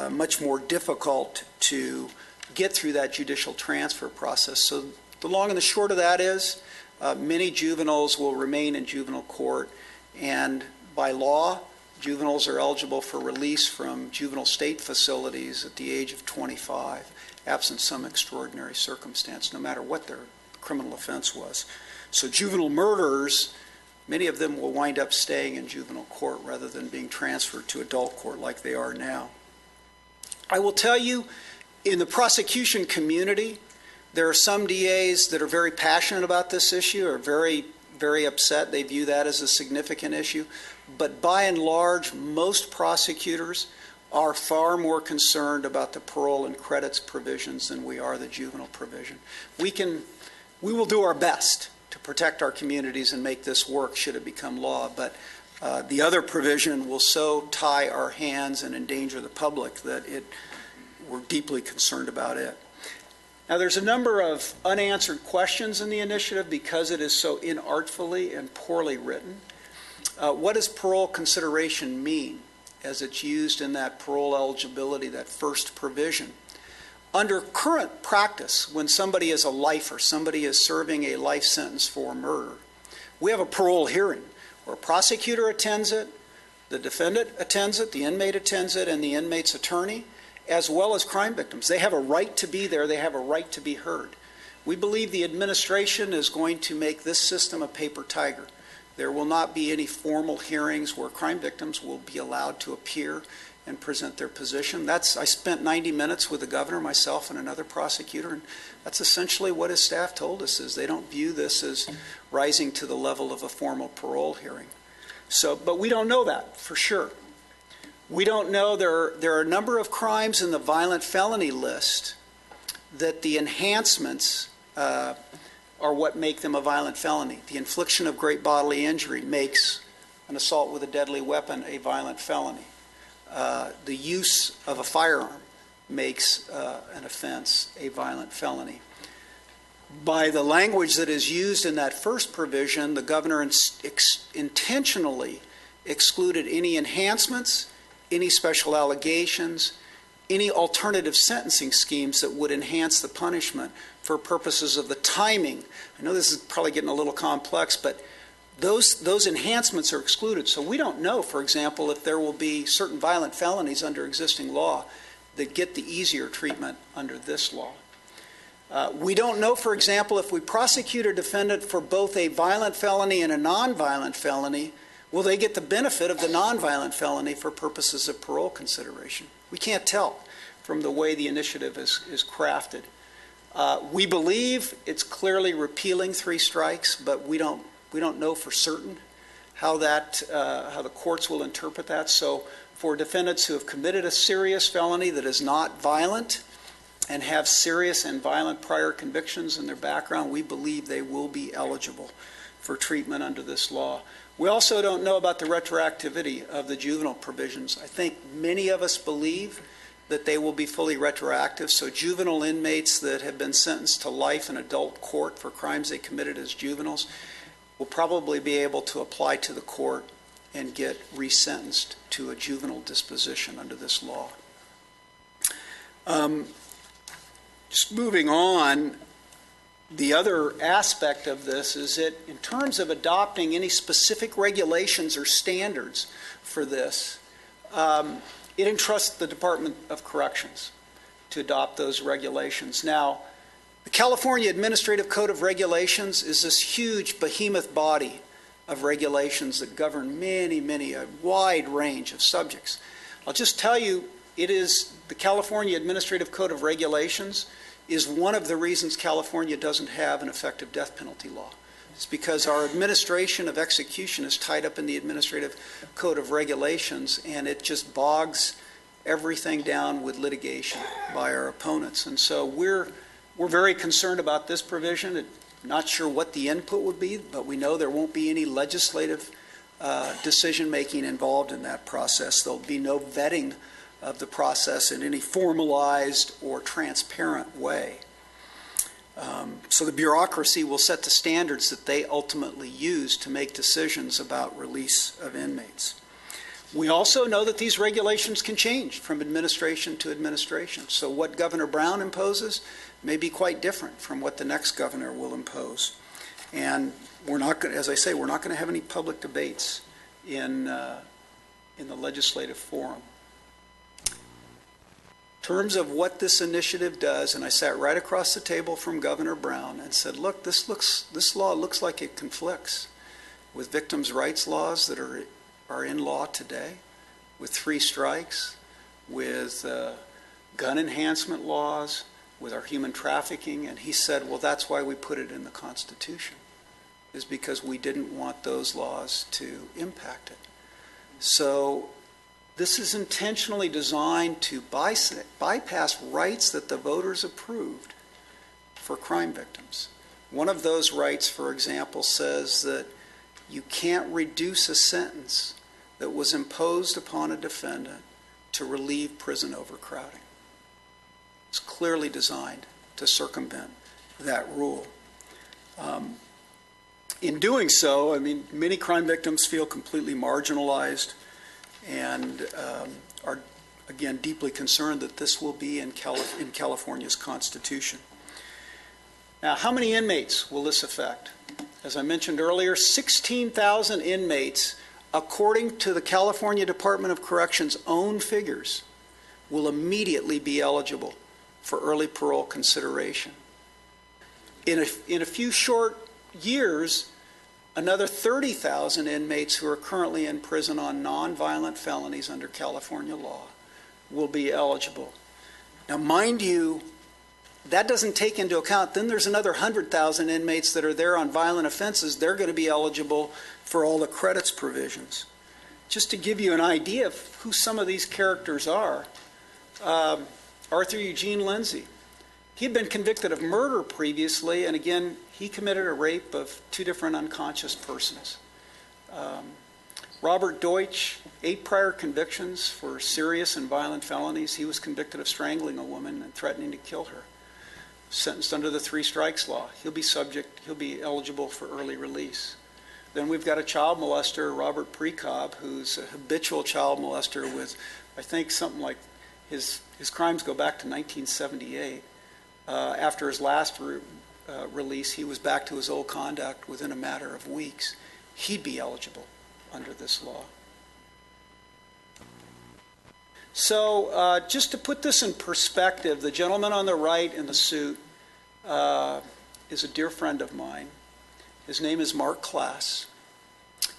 N: much more difficult to get through that judicial transfer process. So the long and the short of that is many juveniles will remain in juvenile court, and by law, juveniles are eligible for release from juvenile state facilities at the age of 25, absent some extraordinary circumstance, no matter what their criminal offense was. So juvenile murderers, many of them will wind up staying in juvenile court rather than being transferred to adult court like they are now. I will tell you, in the prosecution community, there are some DAs that are very passionate about this issue, are very, very upset. They view that as a significant issue. But by and large, most prosecutors are far more concerned about the parole and credits provisions than we are the juvenile provision. We will do our best to protect our communities and make this work should it become law, but the other provision will so tie our hands and endanger the public that we're deeply concerned about it. Now, there's a number of unanswered questions in the initiative because it is so inartfully and poorly written. What does parole consideration mean as it's used in that parole eligibility, that first provision? Under current practice, when somebody is a lifer, somebody is serving a life sentence for murder, we have a parole hearing where a prosecutor attends it, the defendant attends it, the inmate attends it, and the inmate's attorney, as well as crime victims. They have a right to be there. They have a right to be heard. We believe the administration is going to make this system a paper tiger. There will not be any formal hearings where crime victims will be allowed to appear and present their position. I spent 90 minutes with the governor, myself, and another prosecutor, and that's essentially what his staff told us, is they don't view this as rising to the level of a formal parole hearing. But we don't know that for sure. We don't know. There are a number of crimes in the violent felony list that the enhancements are what make them a violent felony. The infliction of great bodily injury makes an assault with a deadly weapon a violent felony. the use of a firearm makes an offense a violent felony. By the language that is used in that first provision, the governor intentionally excluded any enhancements, any special allegations, any alternative sentencing schemes that would enhance the punishment for purposes of the timing. I know this is probably getting a little complex, but those enhancements are excluded. So we don't know, for example, if there will be certain violent felonies under existing law that get the easier treatment under this law. We don't know, for example, if we prosecute a defendant for both a violent felony and a nonviolent felony, will they get the benefit of the nonviolent felony for purposes of parole consideration? We can't tell from the way the initiative is crafted. We believe it's clearly repealing 3 strikes, but we don't know for certain how the courts will interpret that. So for defendants who have committed a serious felony that is not violent and have serious and violent prior convictions in their background, we believe they will be eligible for treatment under this law. We also don't know about the retroactivity of the juvenile provisions. I think many of us believe that they will be fully retroactive, so juvenile inmates that have been sentenced to life in adult court for crimes they committed as juveniles will probably be able to apply to the court and get resentenced to a juvenile disposition under this law. Just moving on, the other aspect of this is that in terms of adopting any specific regulations or standards for this, it entrusts the Department of Corrections to adopt those regulations. Now, the California Administrative Code of Regulations is this huge behemoth body of regulations that govern a wide range of subjects. I'll just tell you, the California Administrative Code of Regulations is one of the reasons California doesn't have an effective death penalty law. It's because our administration of execution is tied up in the Administrative Code of Regulations, and it just bogs everything down with litigation by our opponents. And so we're very concerned about this provision. Not sure what the input would be, but we know there won't be any legislative decision-making involved in that process. There'll be no vetting of the process in any formalized or transparent way. So the bureaucracy will set the standards that they ultimately use to make decisions about release of inmates. We also know that these regulations can change from administration to administration. So what Governor Brown imposes may be quite different from what the next governor will impose. And we're not going, as I say, we're not going to have any public debates in the legislative forum. In terms of what this initiative does, and I sat right across the table from Governor Brown and said, look, this law looks like it conflicts with victims' rights laws that are in law today, with 3 strikes, with gun enhancement laws, with our human trafficking. And he said, well, that's why we put it in the Constitution, is because we didn't want those laws to impact it. So this is intentionally designed to bypass rights that the voters approved for crime victims. One of those rights, for example, says that you can't reduce a sentence that was imposed upon a defendant to relieve prison overcrowding. It's clearly designed to circumvent that rule. In doing so, I mean, many crime victims feel completely marginalized and are, again, deeply concerned that this will be in California's Constitution. Now, how many inmates will this affect? As I mentioned earlier, 16,000 inmates, according to the California Department of Corrections' own figures, will immediately be eligible for early parole consideration. In a few short years, another 30,000 inmates who are currently in prison on nonviolent felonies under California law will be eligible. Now, mind you, that doesn't take into account, then there's another 100,000 inmates that are there on violent offenses. They're going to be eligible for all the credits provisions. Just to give you an idea of who some of these characters are, Arthur Eugene Lindsay. He had been convicted of murder previously, and again, he committed a rape of 2 different unconscious persons. Robert Deutsch, 8 prior convictions for serious and violent felonies. He was convicted of strangling a woman and threatening to kill her. Sentenced under the 3 strikes law. He'll be eligible for early release. Then we've got a child molester, Robert Precob, who's a habitual child molester with, I think, something like his crimes go back to 1978. After his last release, he was back to his old conduct within a matter of weeks. He'd be eligible under this law. So just to put this in perspective, the gentleman on the right in the suit is a dear friend of mine. His name is Mark Klass.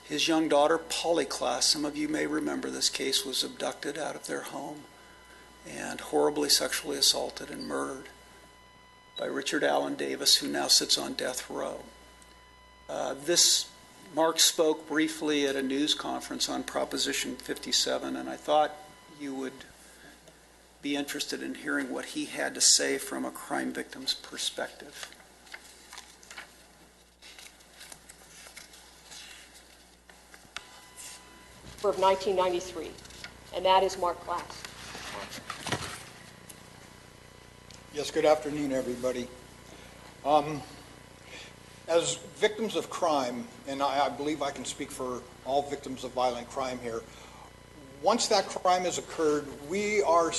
N: His young daughter, Polly Klass, some of you may remember this case, was abducted out of their home and horribly sexually assaulted and murdered by Richard Allen Davis, who now sits on death row. Mark spoke briefly at a news conference on Proposition 57, and I thought you would be interested in hearing what he had to say from a crime victim's perspective.
P: Of 1993, and that is Mark Klass.
Q: Yes, good afternoon, everybody. As victims of crime, and I believe I can speak for all victims of violent crime here, once that crime has occurred, we are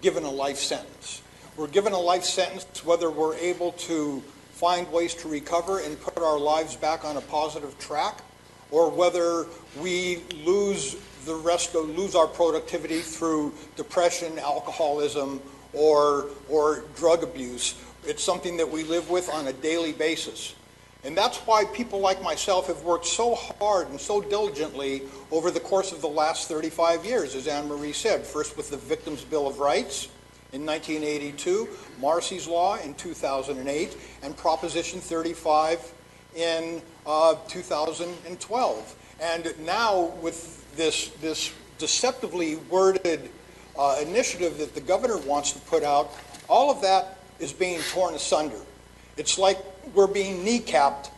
Q: given a life sentence. We're given a life sentence whether we're able to find ways to recover and put our lives back on a positive track, or whether we lose our productivity through depression, alcoholism, or drug abuse. It's something that we live with on a daily basis. And that's why people like myself have worked so hard and so diligently over the course of the last 35 years, as Anne Marie said, first with the Victims' Bill of Rights in 1982, Marcy's Law in 2008, and Proposition 35 in 2012. And now with this deceptively worded initiative that the governor wants to put out, all of that is being torn asunder. It's like we're being kneecapped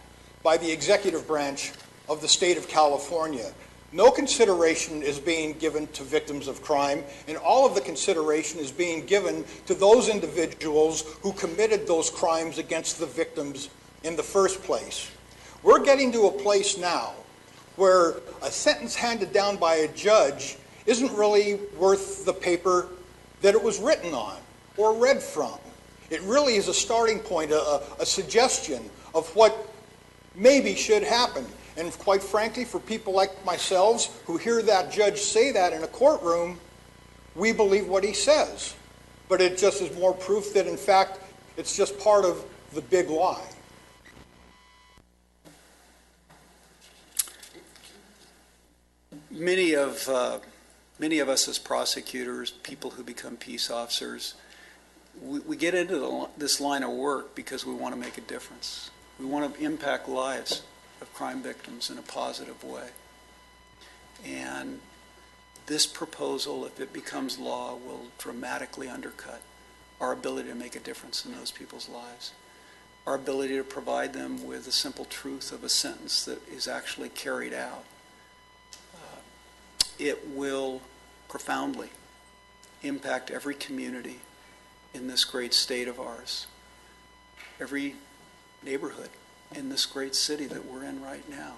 Q: by the executive branch of the state of California. No consideration is being given to victims of crime, and all of the consideration is being given to those individuals who committed those crimes against the victims in the first place. We're getting to a place now where a sentence handed down by a judge isn't really worth the paper that it was written on or read from. It really is a starting point, a suggestion of what maybe should happen. And quite frankly, for people like myself who hear that judge say that in a courtroom, we believe what he says. But it just is more proof that, in fact, it's just part of the big lie.
N: Many of us as prosecutors, people who become peace officers, we get into this line of work because we want to make a difference. We want to impact lives of crime victims in a positive way. And this proposal, if it becomes law, will dramatically undercut our ability to make a difference in those people's lives. Our ability to provide them with the simple truth of a sentence that is actually carried out. It will profoundly impact every community in this great state of ours, every neighborhood in this great city that we're in right now.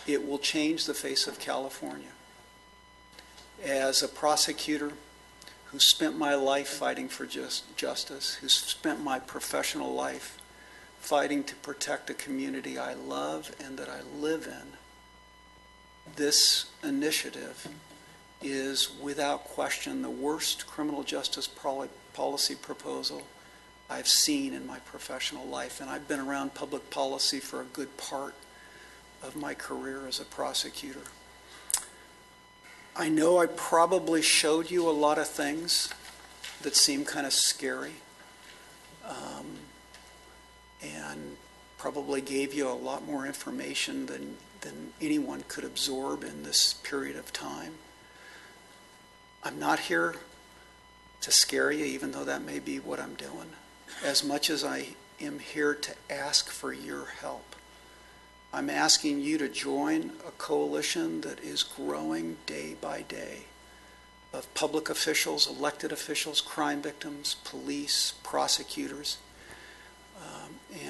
N: It will change the face of California. As a prosecutor who spent my life fighting for justice, who spent my professional life fighting to protect a community I love and that I live in, this initiative is without question the worst criminal justice policy proposal I've seen in my professional life. And I've been around public policy for a good part of my career as a prosecutor. I know I probably showed you a lot of things that seem kind of scary, and probably gave you a lot more information than anyone could absorb in this period of time. I'm not here to scare you, even though that may be what I'm doing, as much as I am here to ask for your help. I'm asking you to join a coalition that is growing day by day of public officials, elected officials, crime victims, police, prosecutors,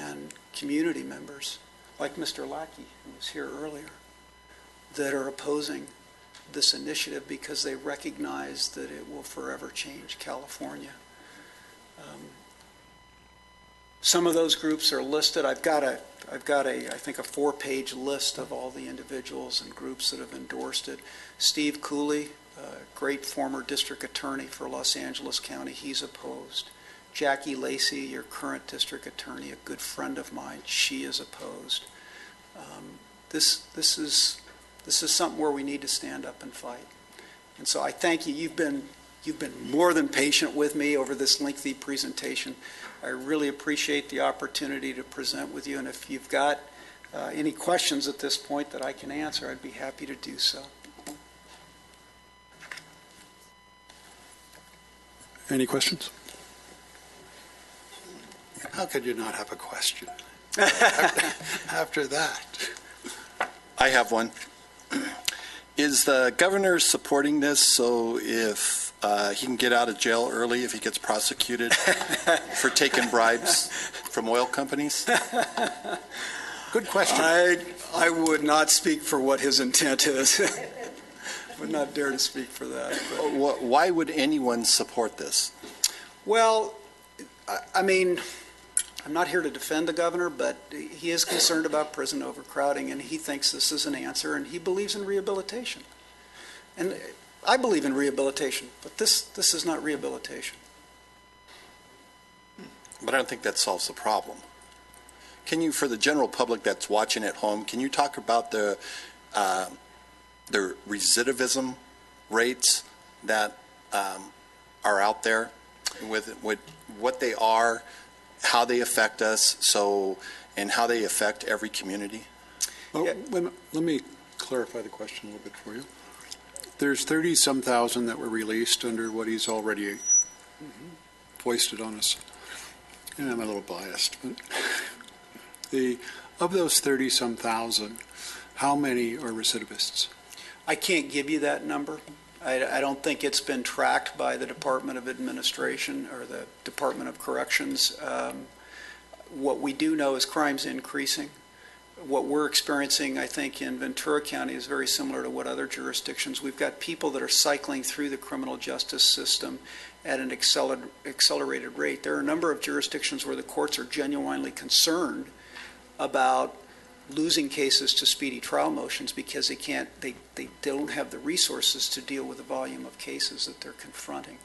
N: and community members, like Mr. Lackey, who was here earlier, that are opposing this initiative because they recognize that it will forever change California. Some of those groups are listed. I've got a I think a 4-page list of all the individuals and groups that have endorsed it. Steve Cooley, great former district attorney for Los Angeles County, he's opposed. Jackie Lacey, your current district attorney, a good friend of mine, she is opposed. This is something where we need to stand up and fight. And so I thank you. You've been more than patient with me over this lengthy presentation. I really appreciate the opportunity to present with you. And if you've got any questions at this point that I can answer, I'd be happy to do so.
K: Any questions? How could you not have a question after that?
C: I have one. Is the governor supporting this so if he can get out of jail early if he gets prosecuted for taking bribes from oil companies?
K: Good question.
N: I would not speak for what his intent is. Would not dare to speak for that.
C: Why would anyone support this?
N: Well, I mean, I'm not here to defend the governor, but he is concerned about prison overcrowding, and he thinks this is an answer, and he believes in rehabilitation. And I believe in rehabilitation, but this is not rehabilitation.
C: But I don't think that solves the problem. Can you, for the general public that's watching at home, can you talk about the recidivism rates that are out there, with what they are, how they affect us, and how they affect every community?
K: Well, let me clarify the question a little bit for you. There's 30-some thousand that were released under what he's already foisted on us. And I'm a little biased, but of those 30-some thousand, how many are recidivists?
N: I can't give you that number. I don't think it's been tracked by the Department of Administration or the Department of Corrections. What we do know is crime's increasing. What we're experiencing, I think, in Ventura County is very similar to what other jurisdictions. We've got people that are cycling through the criminal justice system at an accelerated rate. There are a number of jurisdictions where the courts are genuinely concerned about losing cases to speedy trial motions because they don't have the resources to deal with the volume of cases that they're confronting.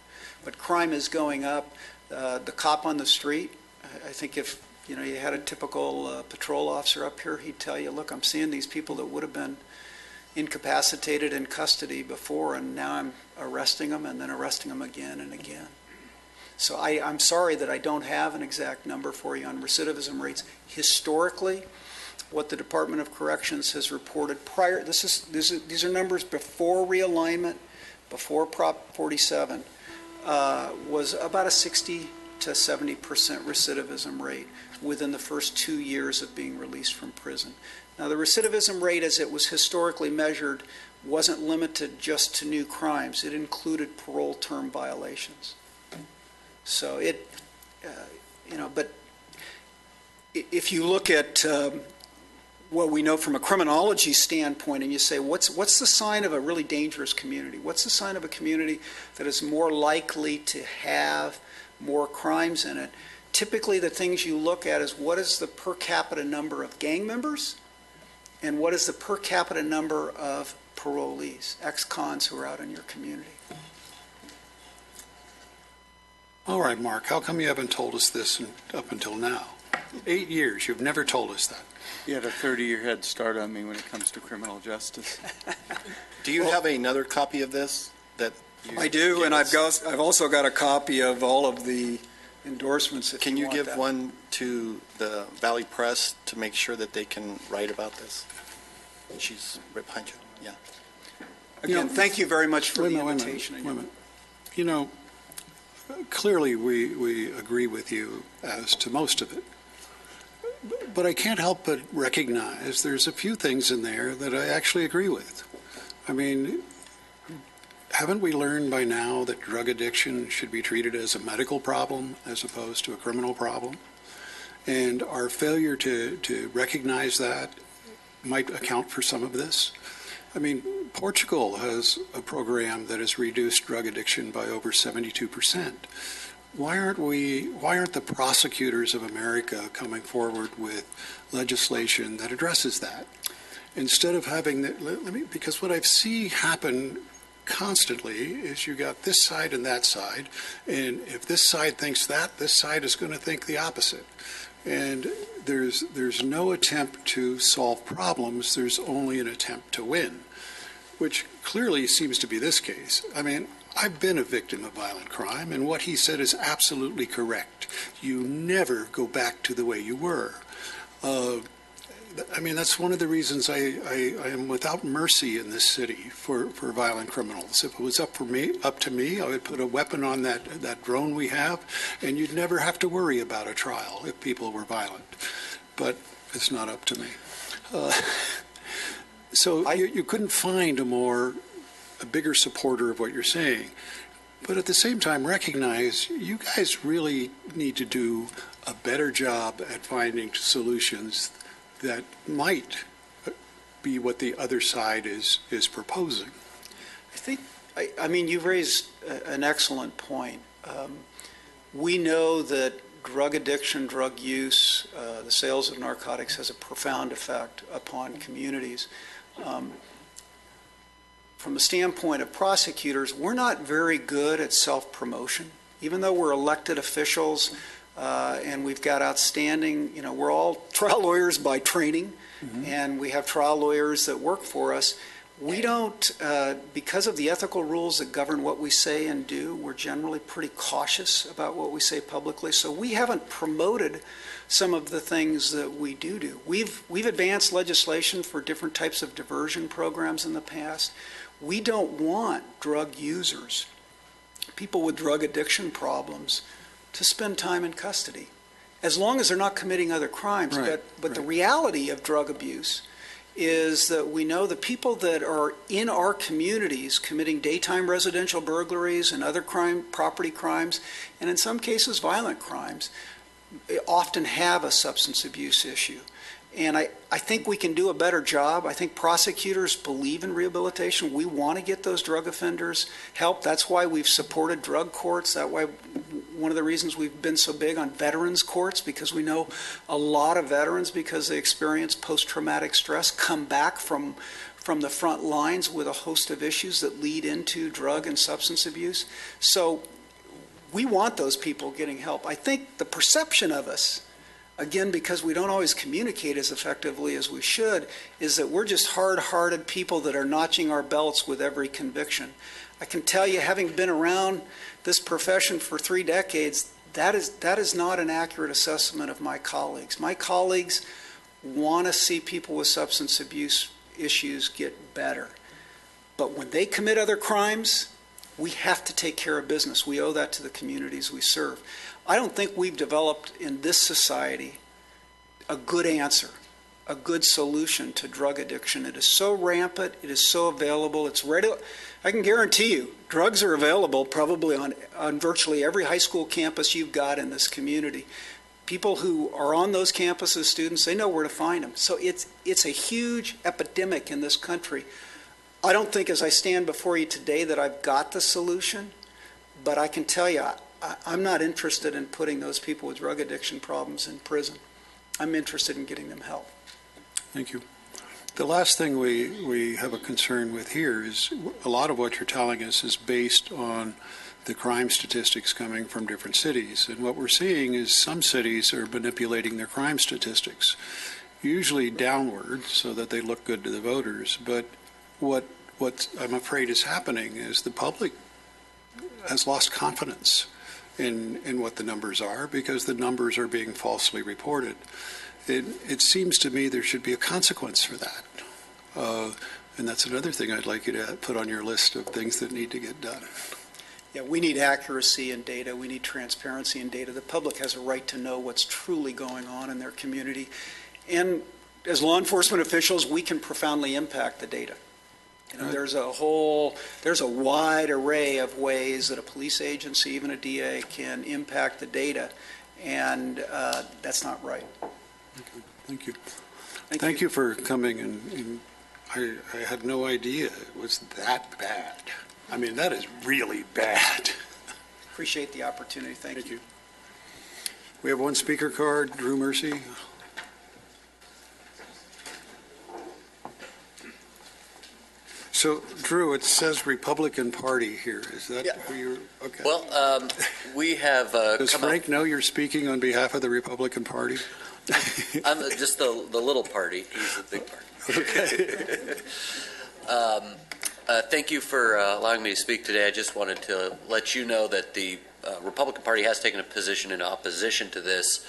N: But crime is going up. The cop on the street, I think if you had a typical patrol officer up here, he'd tell you, look, I'm seeing these people that would have been incapacitated in custody before, and now I'm arresting them and then arresting them again and again. So I'm sorry that I don't have an exact number for you on recidivism rates. Historically, what the Department of Corrections has reported prior, these are numbers before realignment, before Prop 47, was about a 60 to 70% recidivism rate within the first 2 years of being released from prison. Now, the recidivism rate as it was historically measured wasn't limited just to new crimes. It included parole term violations. So but if you look at what we know from a criminology standpoint and you say, what's the sign of a really dangerous community? What's the sign of a community that is more likely to have more crimes in it? Typically, the things you look at is what is the per capita number of gang members and what is the per capita number of parolees, ex-cons who are out in your community.
K: All right, Mark, how come you haven't told us this up until now? 8 years, you've never told us that.
J: You had a 30-year head start on me when it comes to criminal justice.
C: Do you have another copy of this?
N: I do, and I've also got a copy of all of the endorsements.
C: Can you give one to the Valley Press to make sure that they can write about this? She's right behind you. Yeah.
N: Again, thank you very much for the invitation.
K: Wait a minute. You know, clearly we agree with you as to most of it. But I can't help but recognize there's a few things in there that I actually agree with. I mean, haven't we learned by now that drug addiction should be treated as a medical problem as opposed to a criminal problem? And our failure to recognize that might account for some of this. I mean, Portugal has a program that has reduced drug addiction by over 72%. Why aren't the prosecutors of America coming forward with legislation that addresses that? Instead of having because what I see happen constantly is you got this side and that side, and if this side thinks that, this side is going to think the opposite. And there's no attempt to solve problems, there's only an attempt to win, which clearly seems to be this case. I mean, I've been a victim of violent crime, and what he said is absolutely correct. You never go back to the way you were. I mean, that's one of the reasons I am without mercy in this city for violent criminals. If it was up to me, I would put a weapon on that drone we have, and you'd never have to worry about a trial if people were violent. But it's not up to me. So you couldn't find a bigger supporter of what you're saying. But at the same time, recognize you guys really need to do a better job at finding solutions that might be what the other side is proposing.
N: I mean, you've raised an excellent point. We know that drug addiction, drug use, the sales of narcotics has a profound effect upon communities. From the standpoint of prosecutors, we're not very good at self-promotion. Even though we're elected officials and we've got outstanding, we're all trial lawyers by training, and we have trial lawyers that work for us. We don't, because of the ethical rules that govern what we say and do, we're generally pretty cautious about what we say publicly. So we haven't promoted some of the things that we do. We've advanced legislation for different types of diversion programs in the past. We don't want drug users, people with drug addiction problems, to spend time in custody, as long as they're not committing other crimes. But the reality of drug abuse is that we know the people that are in our communities committing daytime residential burglaries and other property crimes, and in some cases violent crimes, often have a substance abuse issue. And I think we can do a better job. I think prosecutors believe in rehabilitation. We want to get those drug offenders help. That's why we've supported drug courts. That's why one of the reasons we've been so big on veterans courts, because we know a lot of veterans, because they experience post-traumatic stress, come back from the front lines with a host of issues that lead into drug and substance abuse. So we want those people getting help. I think the perception of us, again, because we don't always communicate as effectively as we should, is that we're just hard-hearted people that are notching our belts with every conviction. I can tell you, having been around this profession for 3 decades, that is not an accurate assessment of my colleagues. My colleagues want to see people with substance abuse issues get better. But when they commit other crimes, we have to take care of business. We owe that to the communities we serve. I don't think we've developed in this society a good answer, a good solution to drug addiction. It is so rampant, it is so available, it's ready. I can guarantee you, drugs are available probably on virtually every high school campus you've got in this community. People who are on those campuses, students, they know where to find them. So it's a huge epidemic in this country. I don't think as I stand before you today that I've got the solution, but I can tell you, I'm not interested in putting those people with drug addiction problems in prison. I'm interested in getting them help.
K: Thank you. The last thing we have a concern with here is a lot of what you're telling us is based on the crime statistics coming from different cities. And what we're seeing is some cities are manipulating their crime statistics, usually downward so that they look good to the voters. But what I'm afraid is happening is the public has lost confidence in what the numbers are, because the numbers are being falsely reported. It seems to me there should be a consequence for that. And that's another thing I'd like you to put on your list of things that need to get done.
N: Yeah, we need accuracy in data. We need transparency in data. The public has a right to know what's truly going on in their community. And as law enforcement officials, we can profoundly impact the data. You know, there's a wide array of ways that a police agency, even a DA, can impact the data, and that's not right.
K: Okay, thank you. Thank you for coming, and I had no idea it was that bad. I mean, that is really bad.
N: Appreciate the opportunity. Thank you.
K: We have one speaker card, Drew Mercy. So, Drew, it says Republican Party here. Is that who you're, okay.
R: Well, we have
K: Does Frank know you're speaking on behalf of the Republican Party?
R: I'm just the little party. He's the big party.
K: Okay.
R: Thank you for allowing me to speak today. I just wanted to let you know that the Republican Party has taken a position in opposition to this.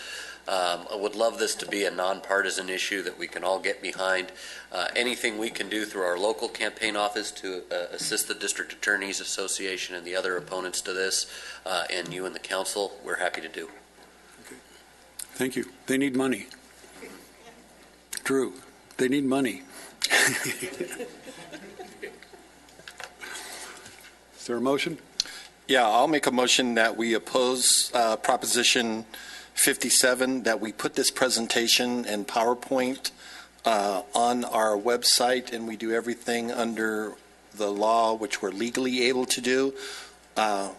R: I would love this to be a nonpartisan issue that we can all get behind. Anything we can do through our local campaign office to assist the District Attorneys Association and the other opponents to this, and you and the council, we're happy to do.
K: Okay. Thank you. They need money. Drew, they need money. Is there a motion?
C: Yeah, I'll make a motion that we oppose Proposition 57, that we put this presentation and PowerPoint on our website, and we do everything under the law, which we're legally able to do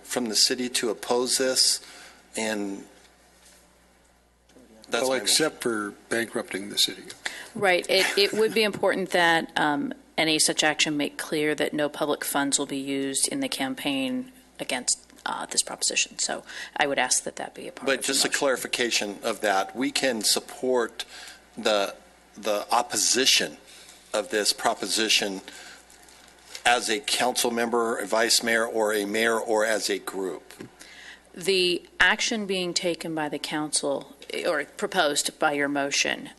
C: from the city to oppose this. And that's
K: well, except for bankrupting the city.
S: Right. It would be important that any such action make clear that no public funds will be used in the campaign against this proposition. So I would ask that that be a part of the
C: But just a
S: motion.
C: clarification of that, we can support the opposition of this proposition as a council member, a vice mayor, or a mayor, or as a group.
S: The action being taken by the council or proposed by your motion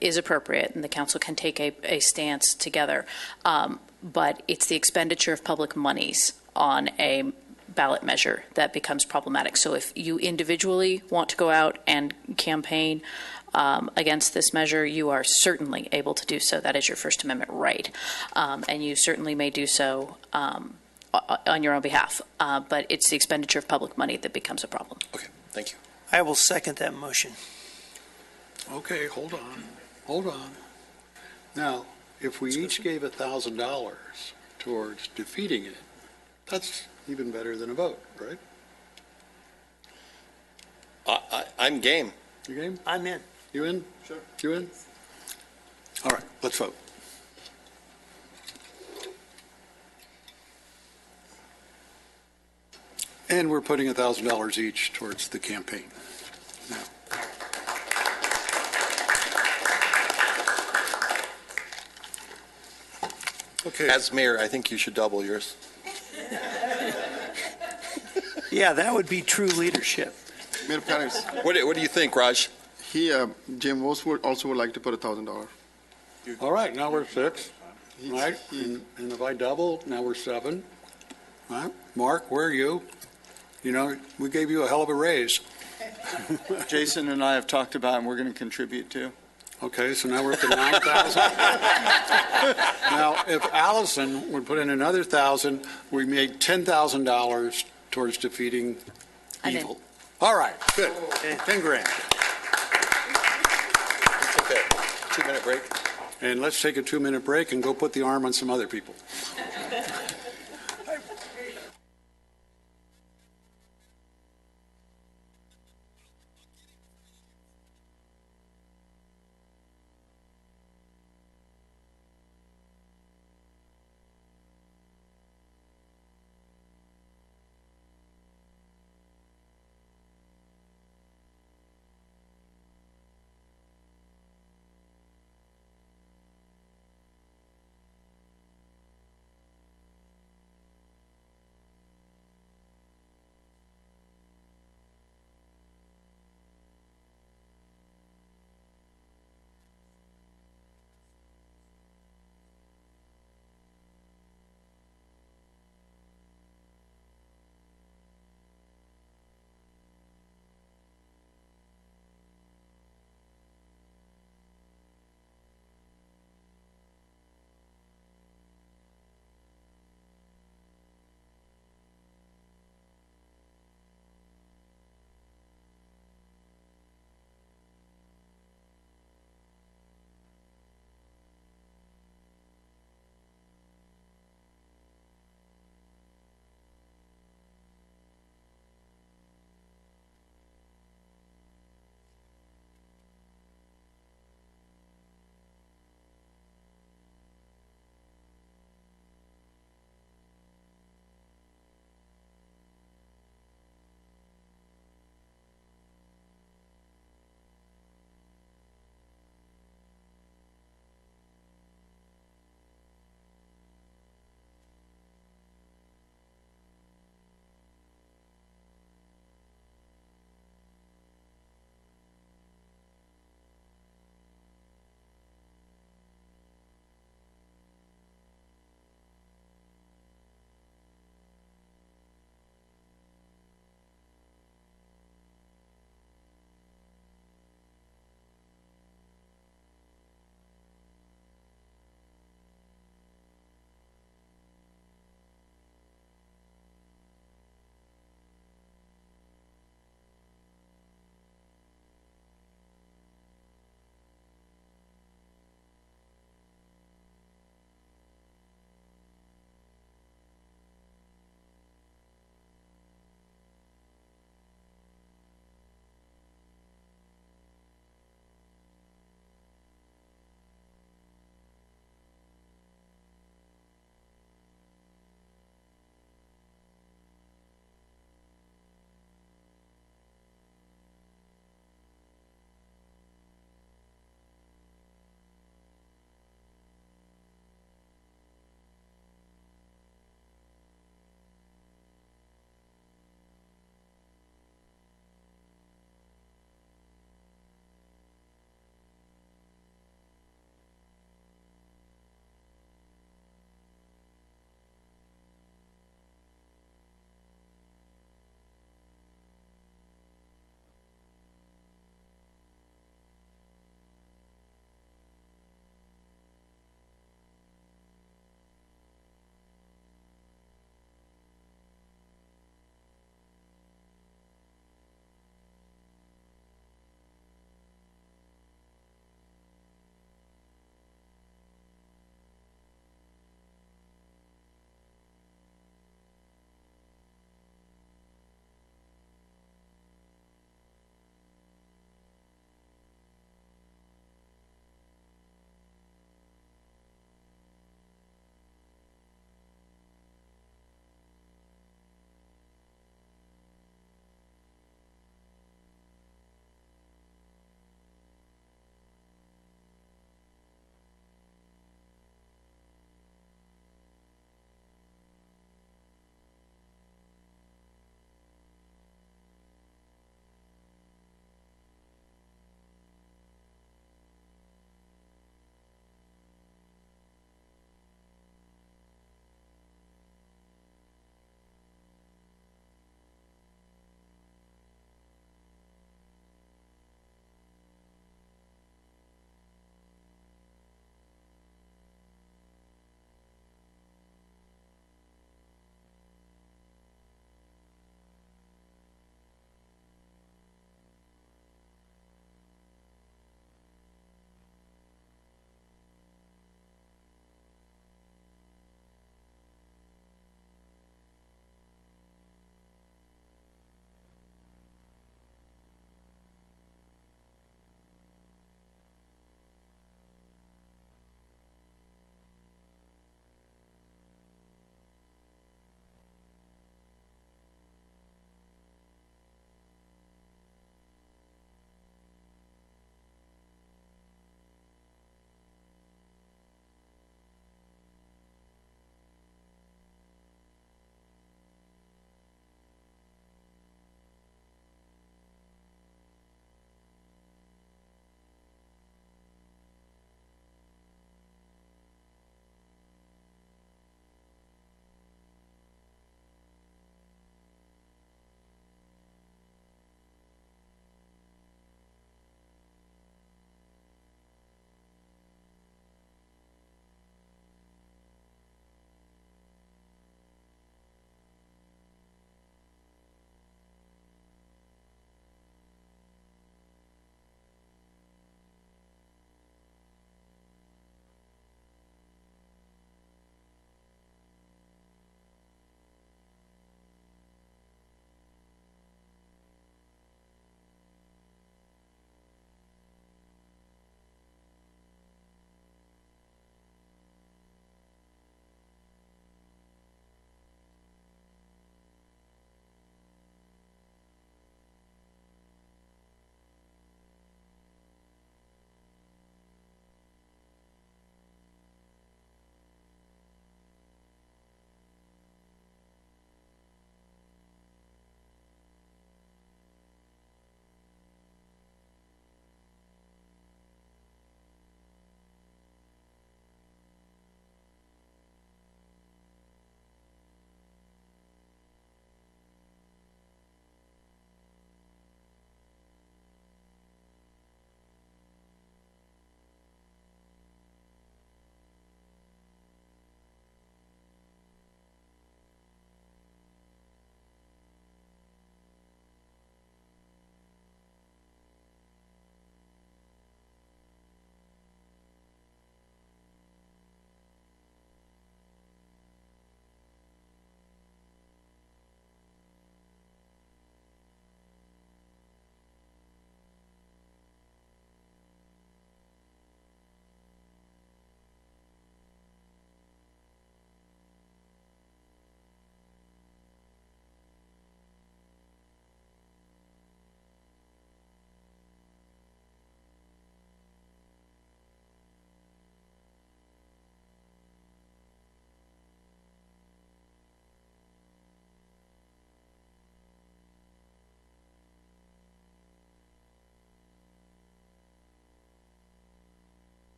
S: is appropriate, and the council can take a stance together. But it's the expenditure of public monies on a ballot measure that becomes problematic. So if you individually want to go out and campaign against this measure, you are certainly able to do so. That is your First Amendment right. And you certainly may do so on your own behalf. But it's the expenditure of public money that becomes a problem.
C: Okay, thank you.
T: I will second that motion.
K: Okay, hold on. Hold on. Now, if we each gave $1,000 towards defeating it, that's even better than a vote, right?
C: I'm game.
K: You game?
T: I'm in.
K: You in? Sure. You in? All right, let's vote. And we're putting $1,000 each towards the campaign. Now. Okay.
C: As mayor, I think you should double yours.
T: Yeah, that would be true leadership.
I: Mayor Paris.
C: What do you think, Raj?
I: Jim also would like to put $1,000.
K: All right, now we're 6. Right? And if I double, now we're 7. Right? Mark, where are you? You know, we gave you a hell of a raise.
J: Jason and I have talked about, and we're going to contribute too.
K: Okay, so now we're up to 9,000. Now, if Allison would put in another 1,000, we made $10,000 towards defeating evil. All right, good. Okay. 10 grand.
C: Okay, 2-minute break.
K: And let's take a 2-minute break and go put the arm on some other people.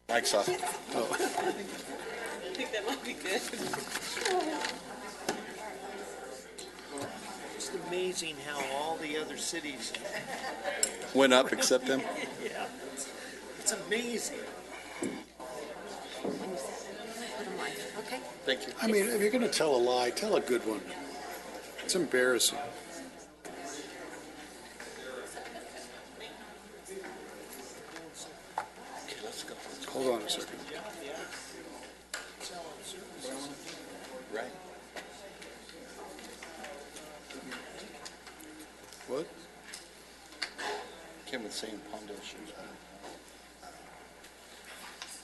C: Mike's off.
O: I think that might be good.
T: It's amazing how all the other cities.
C: Went up except him.
T: Yeah. It's amazing.
D: Okay.
C: Thank you.
K: I mean, if you're going to tell a lie, tell a good one. It's embarrassing.
C: Okay, let's go.
K: Hold on a second.
C: Right.
K: What?
C: Kim was saying Palmdale shoes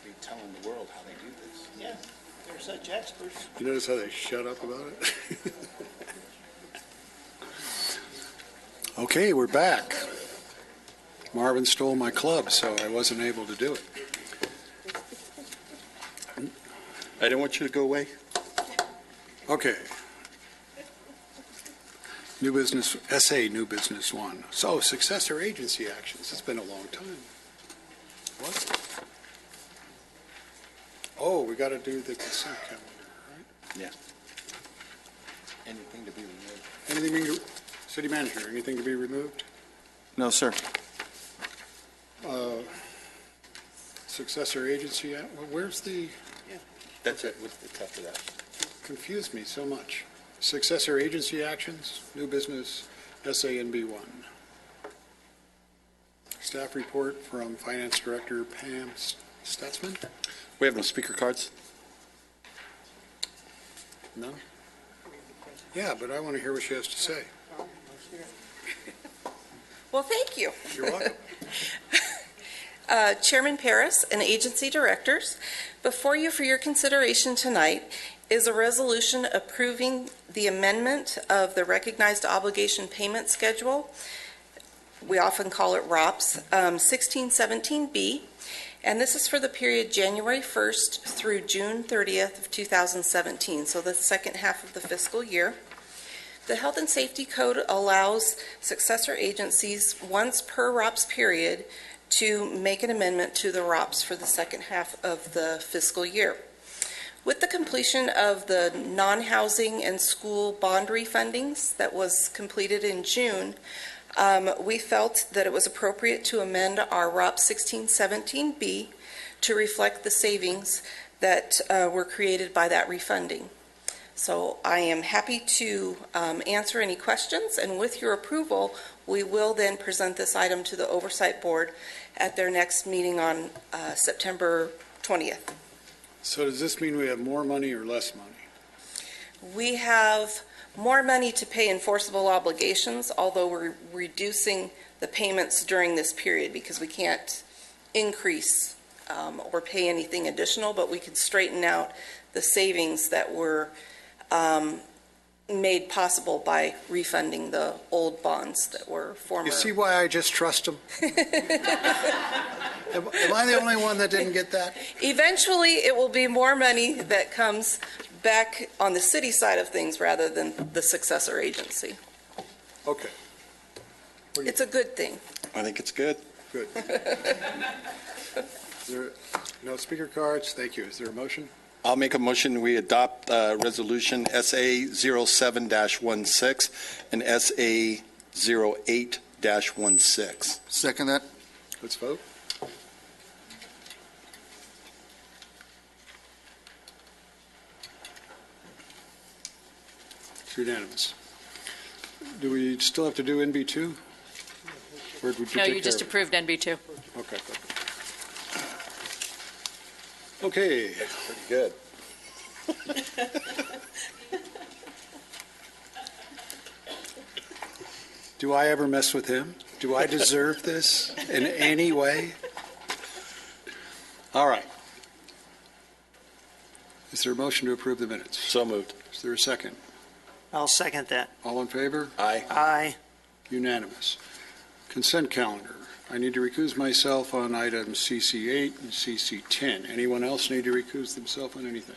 C: be telling the world how they do this.
T: Yeah, they're such experts.
K: You notice how they shut up about it? Okay, we're back. Marvin stole my club, so I wasn't able to do it.
C: I didn't want you to go away.
K: Okay. New business, SA, new business one. So, successor agency actions. It's been a long time. What? Oh, we got to do the consent calendar, right?
C: Yeah. Anything to be removed.
K: Anything, city manager, anything to be removed?
J: No, sir.
K: Successor agency, where's the,
C: That's it. It's after that.
K: confused me so much. Successor agency actions, new business, SANB1. Staff report from Finance Director Pam Stutzman?
C: We have no speaker cards.
K: No? Yeah, but I want to hear what she has to say.
U: Well, thank you.
K: You're welcome.
U: Chairman Paris and agency directors, before you for your consideration tonight is a resolution approving the amendment of the recognized obligation payment schedule. We often call it ROPS 1617B, and this is for the period January 1st through June 30th of 2017, so the second half of the fiscal year. The Health and Safety Code allows successor agencies once per ROPS period to make an amendment to the ROPS for the second half of the fiscal year. With the completion of the non-housing and school bond refundings that was completed in June, we felt that it was appropriate to amend our ROPS 1617B to reflect the savings that were created by that refunding. So I am happy to answer any questions, and with your approval, we will then present this item to the Oversight Board at their next meeting on September 20th.
K: So does this mean we have more money or less money?
U: We have more money to pay enforceable obligations, although we're reducing the payments during this period because we can't increase or pay anything additional, but we can straighten out the savings that were made possible by refunding the old bonds that were former.
K: You see why I just trust them? Am I the only one that didn't get that?
U: Eventually, it will be more money that comes back on the city side of things rather than the successor agency.
K: Okay.
U: It's a good thing.
C: I think it's good.
K: Good. Is there no speaker cards? Thank you. Is there a motion?
C: I'll make a motion we adopt resolution SA 07-16 and SA 08-16.
I: Second that.
K: Let's vote. It's unanimous. Do we still have to do NB2? Or would you
S: No,
K: take
S: you
K: care
S: just
K: of it?
S: approved NB2.
K: Okay. Okay.
C: Pretty good.
K: Do I ever mess with him? Do I deserve this in any way? All right. Is there a motion to approve the minutes?
C: So moved.
K: Is there a second?
T: I'll second that.
K: All in favor?
C: Aye.
T: Aye.
K: Unanimous. Consent calendar. I need to recuse myself on items CC8 and CC10. Anyone else need to recuse themselves on anything?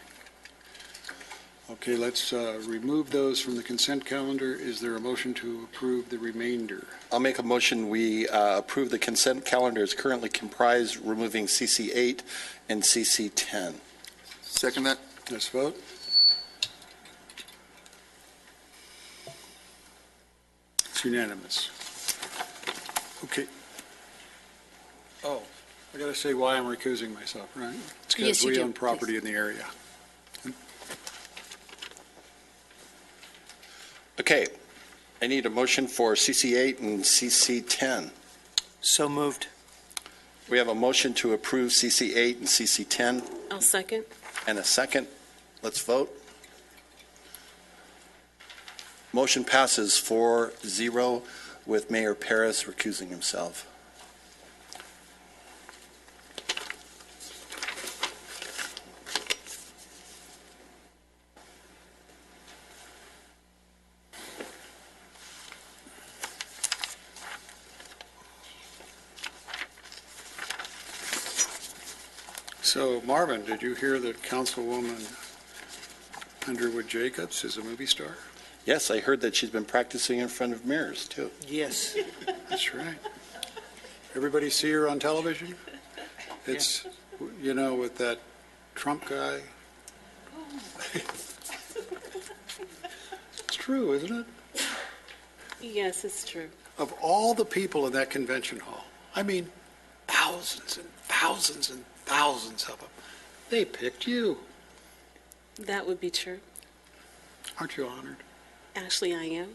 K: Okay, let's remove those from the consent calendar. Is there a motion to approve the remainder?
C: I'll make a motion, we approve the consent calendar as currently comprised, removing CC8 and CC10.
I: Second that.
K: Let's vote. It's unanimous. Okay. Oh, I got to say why I'm recusing myself, right? It's because
S: Yes, you
K: we
S: do.
K: own property in the area.
C: Okay, I need a motion for CC8 and CC10.
T: So moved.
C: We have a motion to approve CC8 and CC10
O: I'll second.
C: and a second. Let's vote. Motion passes 4-0 with Mayor Paris recusing himself.
K: So, Marvin, did you hear that Councilwoman Underwood Jacobs is a movie star?
C: Yes, I heard that she's been practicing in front of mirrors, too.
T: Yes.
K: That's right. Everybody see her on television? It's, you know, with that Trump guy. It's true, isn't it?
O: Yes, it's true.
K: Of all the people in that convention hall, I mean, thousands and thousands and thousands of them, they picked you.
O: That would be true.
K: Aren't you honored?
O: Actually, I am.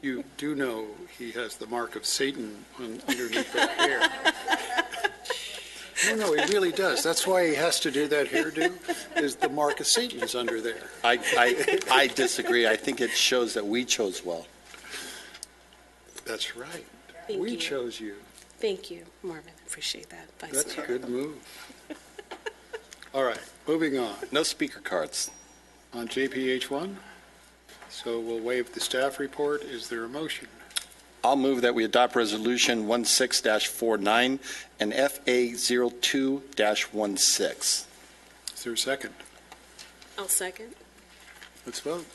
K: You do know he has the mark of Satan underneath that hair. No, he really does. That's why he has to do that hairdo, is the mark of Satan is under there.
C: I disagree. I think it shows that we chose well.
K: That's right.
O: Thank
K: We
O: you.
K: chose you.
O: Thank you, Marvin. Appreciate that. Vice
K: That's a
O: Mayor.
K: good move. All right, moving on.
C: No speaker cards.
K: On JPH1, so we'll waive the staff report. Is there a motion?
C: I'll move that we adopt Resolution 16-49 and FA02-16.
K: Is there a second?
O: I'll second.
K: Let's vote.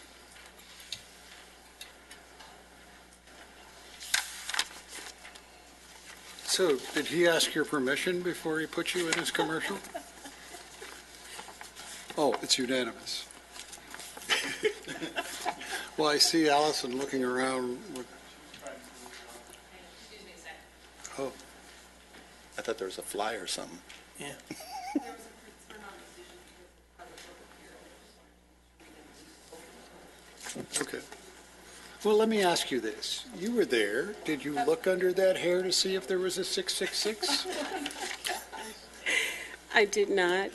K: So, did he ask your permission before he put you in his commercial? Oh, it's unanimous. Well, I see Allison looking around with, oh,
C: I thought there was a fly or something.
T: Yeah.
K: okay. Well, let me ask you this. You were there. Did you look under that hair to see if there was a 666?
O: I did not.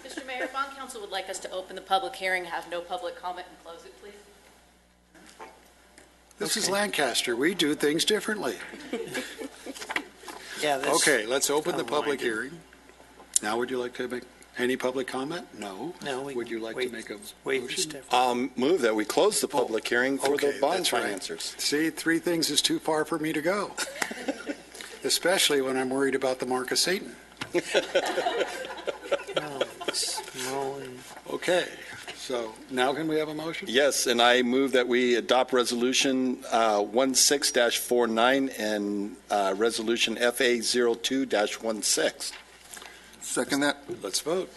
S: Mr. Mayor, bond council would like us to open the public hearing, have no public comment, and close it, please.
K: This is Lancaster. We do things differently.
T: Yeah. That's,
K: Okay, let's open the
T: Oh,
K: public
T: my
K: hearing. Now, would you like to make any public comment? No.
T: No, we
K: Would you like
T: wait-
K: to make a
T: wait,
K: motion?
T: Mr.
C: Move that we close the public hearing for the
K: Okay,
C: bond
K: that's right.
C: financiers.
K: See, three things is too far for me to go, especially when I'm worried about the mark of Satan. Okay, so now can we have a motion?
C: Yes, and I move that we adopt Resolution 16-49 and Resolution FA02-16.
I: Second that.
K: Let's vote.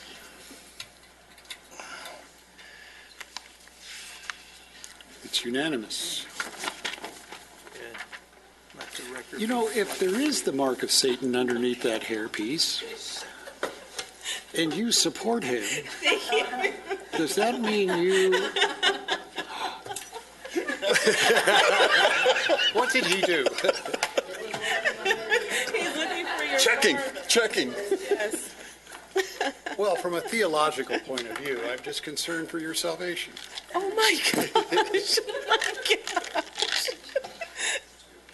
K: It's unanimous.
T: Let the record
K: You know, if there is the mark of Satan underneath that hairpiece, and you support him, does that mean you... What did he do?
O: He's looking for your
C: Checking.
O: Yes.
K: Well, from a theological point of view, I'm just concerned for your salvation.
O: Oh, my gosh. Oh, my gosh.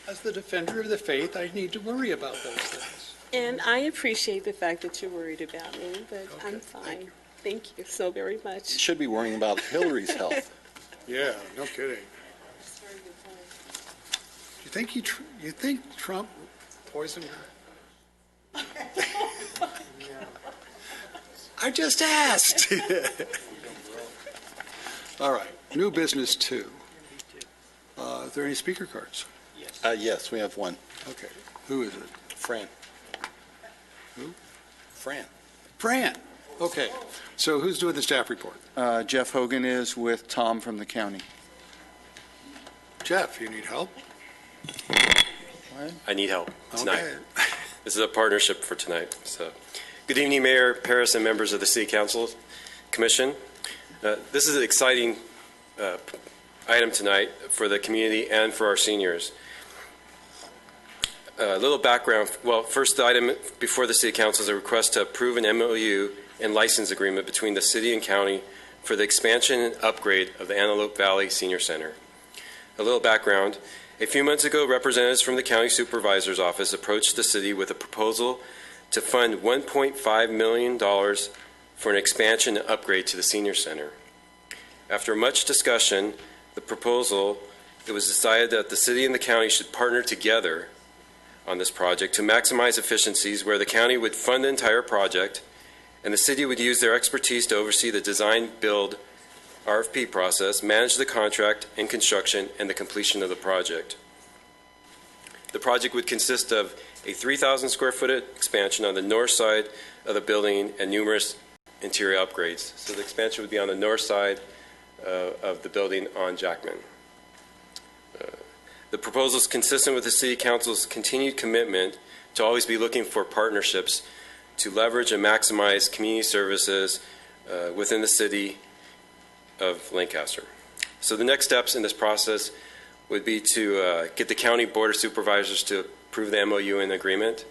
K: As the defender of the faith, I need to worry about those things.
O: And I appreciate the fact that you're worried about me, but I'm fine. Thank you so very much.
C: You should be worrying about Hillary's health.
K: Yeah, no kidding. You think Trump poisoned her? I just asked. All right, new business 2. Are there any speaker cards?
C: Yes, we have one.
K: Okay, who is it?
C: Fran.
K: Who?
C: Fran.
K: Fran. Okay, so who's doing the staff report?
J: Jeff Hogan is with Tom from the county.
K: Jeff, you need help?
L: I need help tonight.
K: Okay.
L: This is a partnership for tonight. So, good evening, Mayor Paris and members of the City Council Commission. This is an exciting item tonight for the community and for our seniors. A little background. Well, first, the item before the City Council is a request to approve an MOU and license agreement between the City and County for the expansion and upgrade of the Antelope Valley Senior Center. A little background. A few months ago, representatives from the County Supervisor's Office approached the City with a proposal to fund $1.5 million for an expansion and upgrade to the Senior Center. After much discussion, it was decided that the City and the County should partner together on this project to maximize efficiencies, where the County would fund the entire project and the City would use their expertise to oversee the design, build, RFP process, manage the contract and construction, and the completion of the project. The project would consist of a 3,000 square foot expansion on the north side of the building and numerous interior upgrades. So the expansion would be on the north side of the building on Jackman. The proposal is consistent with the City Council's continued commitment to always be looking for partnerships to leverage and maximize community services within the City of Lancaster. So the next steps in this process would be to get the County Board of Supervisors to approve the MOU and agreement,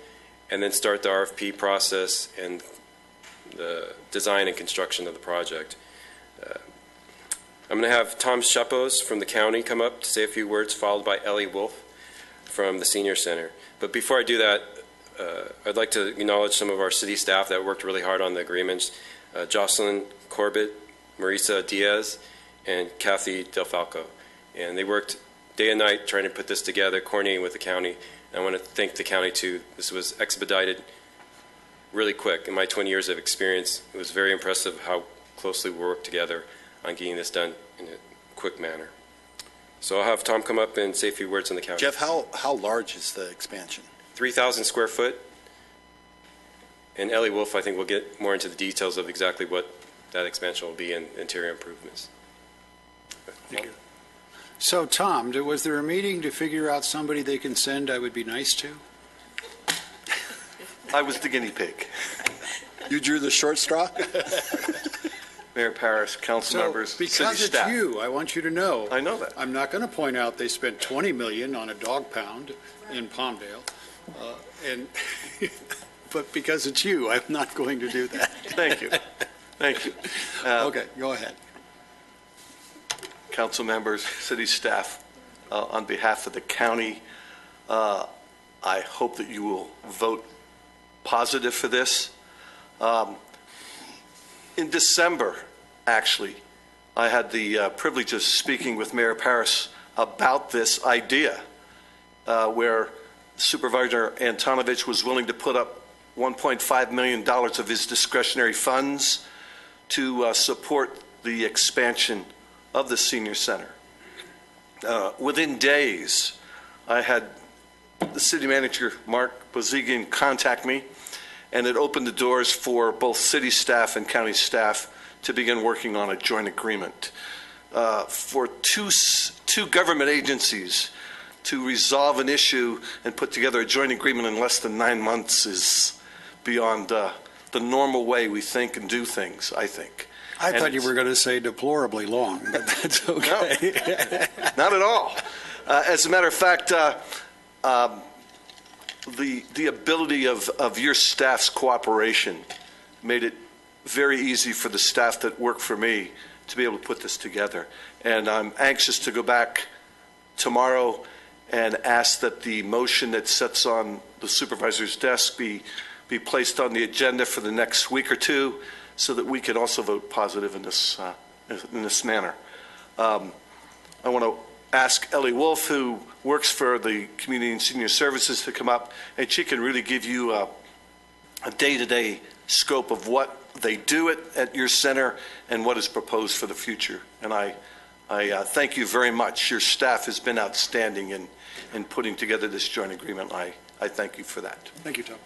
L: and then start the RFP process and the design and construction of the project. I'm going to have Tom Shepos from the county come up to say a few words, followed by Ellie Wolf from the Senior Center. But before I do that, I'd like to acknowledge some of our city staff that worked really hard on the agreements. Jocelyn Corbett, Marisa Diaz, and Kathy Del Falco. And they worked day and night trying to put this together, coordinating with the county. And I want to thank the county too. This was expedited really quick. In my 20 years of experience, it was very impressive how closely we worked together on getting this done in a quick manner. So I'll have Tom come up and say a few words on the county.
C: Jeff, how large is the expansion?
L: 3,000 square foot. And Ellie Wolf, I think, will get more into the details of exactly what that expansion will be in interior improvements.
K: Thank you. So, Tom, was there a meeting to figure out somebody they can send I would be nice to?
H: I was the guinea pig.
C: You drew the short straw?
H: Mayor Paris, council members, city
K: because it's
H: staff.
K: you, I want you to know.
H: I know that.
K: I'm not going to point out they spent $20 million on a dog pound in Palmdale, but because it's you, I'm not going to do that.
H: Thank you. Thank you.
K: Okay, go ahead.
H: Council members, city staff, on behalf of the county, I hope that you will vote positive for this. In December, actually, I had the privilege of speaking with Mayor Paris about this idea, where Supervisor Antonovich was willing to put up $1.5 million of his discretionary funds to support the expansion of the senior center. Within days, I had the city manager, Mark Bozigian, contact me, and it opened the doors for both city staff and county staff to begin working on a joint agreement. For two government agencies to resolve an issue and put together a joint agreement in less than 9 months is beyond the normal way we think and do things, I think.
K: I thought you were going to say deplorably long, but that's okay.
H: No, not at all. As a matter of fact, the ability of your staff's cooperation made it very easy for the staff that work for me to be able to put this together. And I'm anxious to go back tomorrow and ask that the motion that sits on the supervisor's desk be placed on the agenda for the next week or two, so that we can also vote positive in this manner. I want to ask Ellie Wolf, who works for the Community and Senior Services, to come up, and she can really give you a day-to-day scope of what they do it at your center and what is proposed for the future. And I thank you very much. Your staff has been outstanding in putting together this joint agreement. I thank you for that.
K: Thank you, Tom.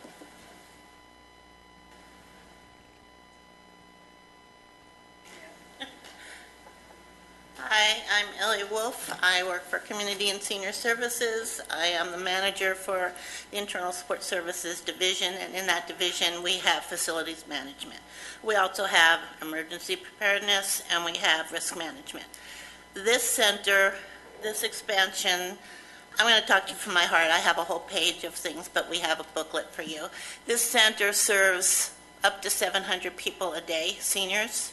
E: Hi, I'm Ellie Wolf. I work for Community and Senior Services. I am the manager for the Internal Support Services Division, and in that division, we have facilities management. We also have emergency preparedness, and we have risk management. This center, this expansion, I'm going to talk to you from my heart. I have a whole page of things, but we have a booklet for you. This center serves up to 700 people a day, seniors,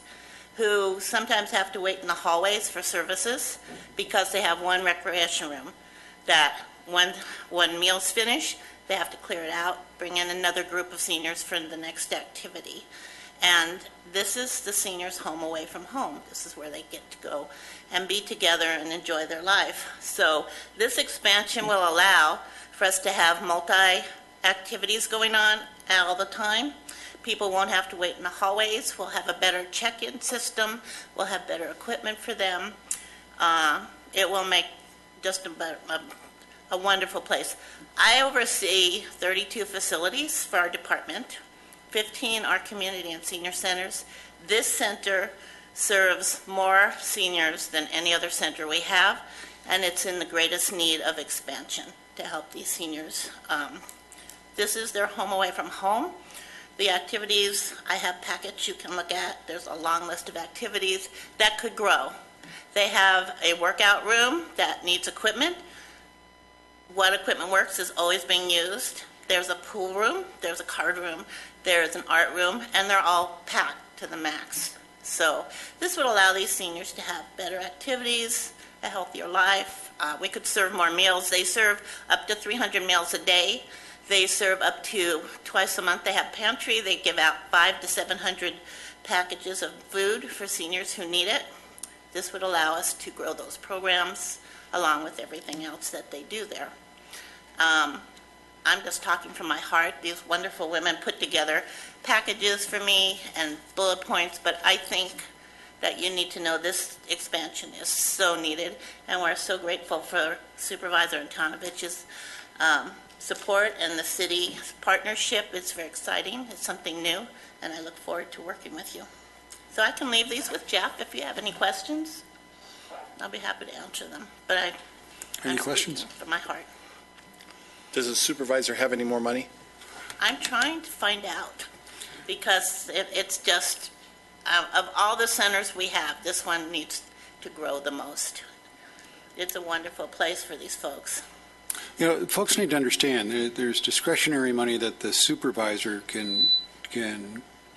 E: who sometimes have to wait in the hallways for services because they have one recreation room that when meals finish, they have to clear it out, bring in another group of seniors for the next activity. And this is the seniors' home away from home. This is where they get to go and be together and enjoy their life. So this expansion will allow for us to have multi-activities going on all the time. People won't have to wait in the hallways. We'll have a better check-in system. We'll have better equipment for them. It will make just a wonderful place. I oversee 32 facilities for our department. 15 are community and senior centers. This center serves more seniors than any other center we have, and it's in the greatest need of expansion to help these seniors. This is their home away from home. The activities, I have packets you can look at. There's a long list of activities that could grow. They have a workout room that needs equipment. What equipment works is always being used. There's a pool room, there's a card room, there's an art room, and they're all packed to the max. So this would allow these seniors to have better activities, a healthier life. We could serve more meals. They serve up to 300 meals a day. They serve up to twice a month. They have pantry. They give out 500 to 700 packages of food for seniors who need it. This would allow us to grow those programs along with everything else that they do there. I'm just talking from my heart. These wonderful women put together packages for me and bullet points, but I think that you need to know this expansion is so needed, and we're so grateful for Supervisor Antonivich's support and the city partnership. It's very exciting. It's something new, and I look forward to working with you. So I can leave these with Jeff if you have any questions. I'll be happy to answer them. But
K: Any questions?
E: From my heart.
C: Does the supervisor have any more money?
E: I'm trying to find out because it's just, of all the centers we have, this one needs to grow the most. It's a wonderful place for these folks.
K: You know, folks need to understand there's discretionary money that the supervisor can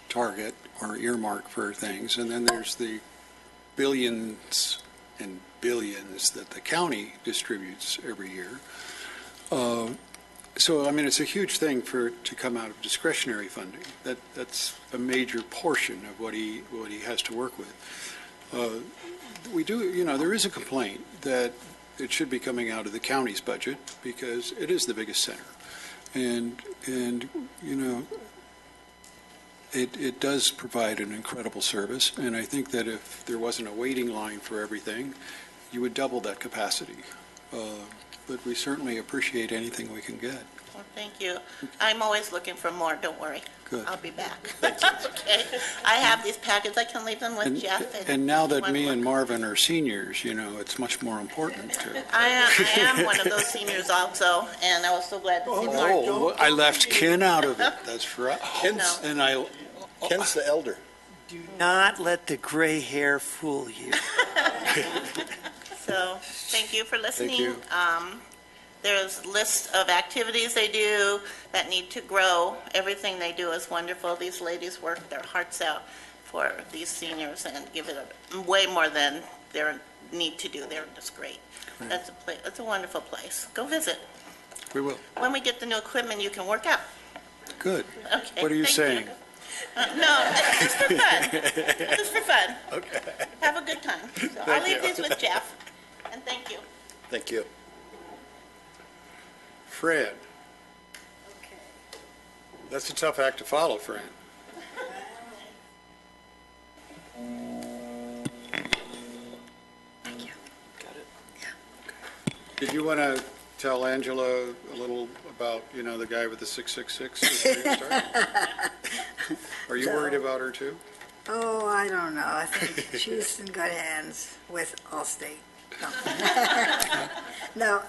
K: target or earmark for things, and then there's the billions and billions that the county distributes every year. So, I mean, it's a huge thing to come out of discretionary funding. That's a major portion of what he has to work with. We do, you know, there is a complaint that it should be coming out of the county's budget because it is the biggest center, and you know, it does provide an incredible service. And I think that if there wasn't a waiting line for everything, you would double that capacity. But we certainly appreciate anything we can get.
E: Well, thank you. I'm always looking for more. Don't worry.
K: Good.
E: I'll be back. Okay. I have these packets. I can leave them with Jeff.
K: And now that me and Marvin are seniors, you know, it's much more important to.
E: I am one of those seniors also, and I was so glad to see Mark.
K: Oh, I left Ken out of it. That's right. Ken's
C: the elder.
T: Do not let the gray hair fool you.
E: So, thank you for listening.
K: Thank you.
E: There's lists of activities they do that need to grow. Everything they do is wonderful. These ladies work their hearts out for these seniors and give it way more than they need to do. They're just great. That's a wonderful place. Go visit.
K: We will.
E: When we get the new equipment, you can work out.
K: Good.
E: Okay.
K: What are you saying?
E: No, just for fun. Just for fun.
C: Okay.
E: Have a good time. So I'll leave these with Jeff. And thank you.
C: Thank you.
K: Fred. That's a tough act to follow, Fran. Did you want to tell Angela a little about, the guy with the 666? Before you start? Are you worried about her too?
A: Oh, I don't know. I think she's in good hands with Allstate. No,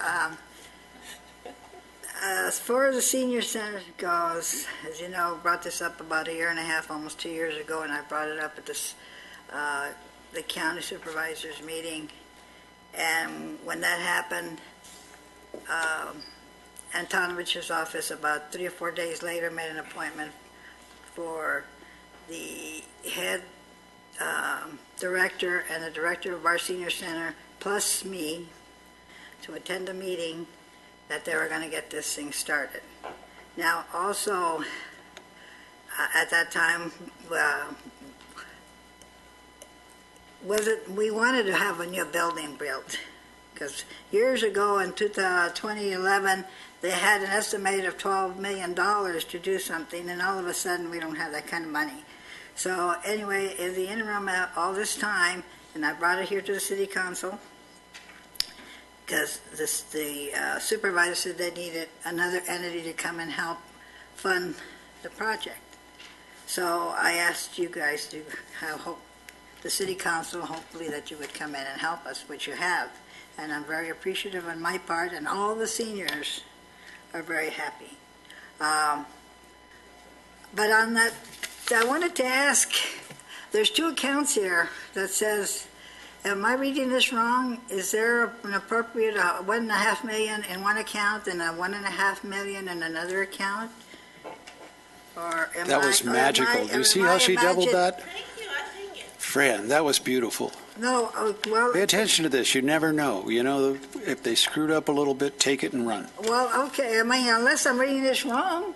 A: as far as the senior center goes, as you know, I brought this up about a year and a half, almost 2 years ago, and I brought it up at this, the county supervisors meeting. And when that happened, Antonovich's office about 3 or 4 days later made an appointment for the head director and the director of our senior center, plus me, to attend a meeting that they were going to get this thing started. Now, also, at that time, we wanted to have a new building built, because years ago in 2011, they had an estimate of $12 million to do something, and all of a sudden we don't have that kind of money. So anyway, in the interim, all this time, and I brought it here to the city council, because the supervisor said they needed another entity to come and help fund the project. So I asked you guys to hope the city council, hopefully that you would come in and help us, which you have. And I'm very appreciative on my part, and all the seniors are very happy. But on that, I wanted to ask, there's 2 accounts here that says, am I reading this wrong? Is there an appropriate $1.5 million in one account and $1.5 million in another account? Or am
K: That was magical. Do you see how she doubled that? Fran, that was beautiful.
A: No, well...
K: Pay attention to this. You never know. If they screwed up a little bit, take it and run.
A: Well, okay. I mean, unless I'm reading this wrong.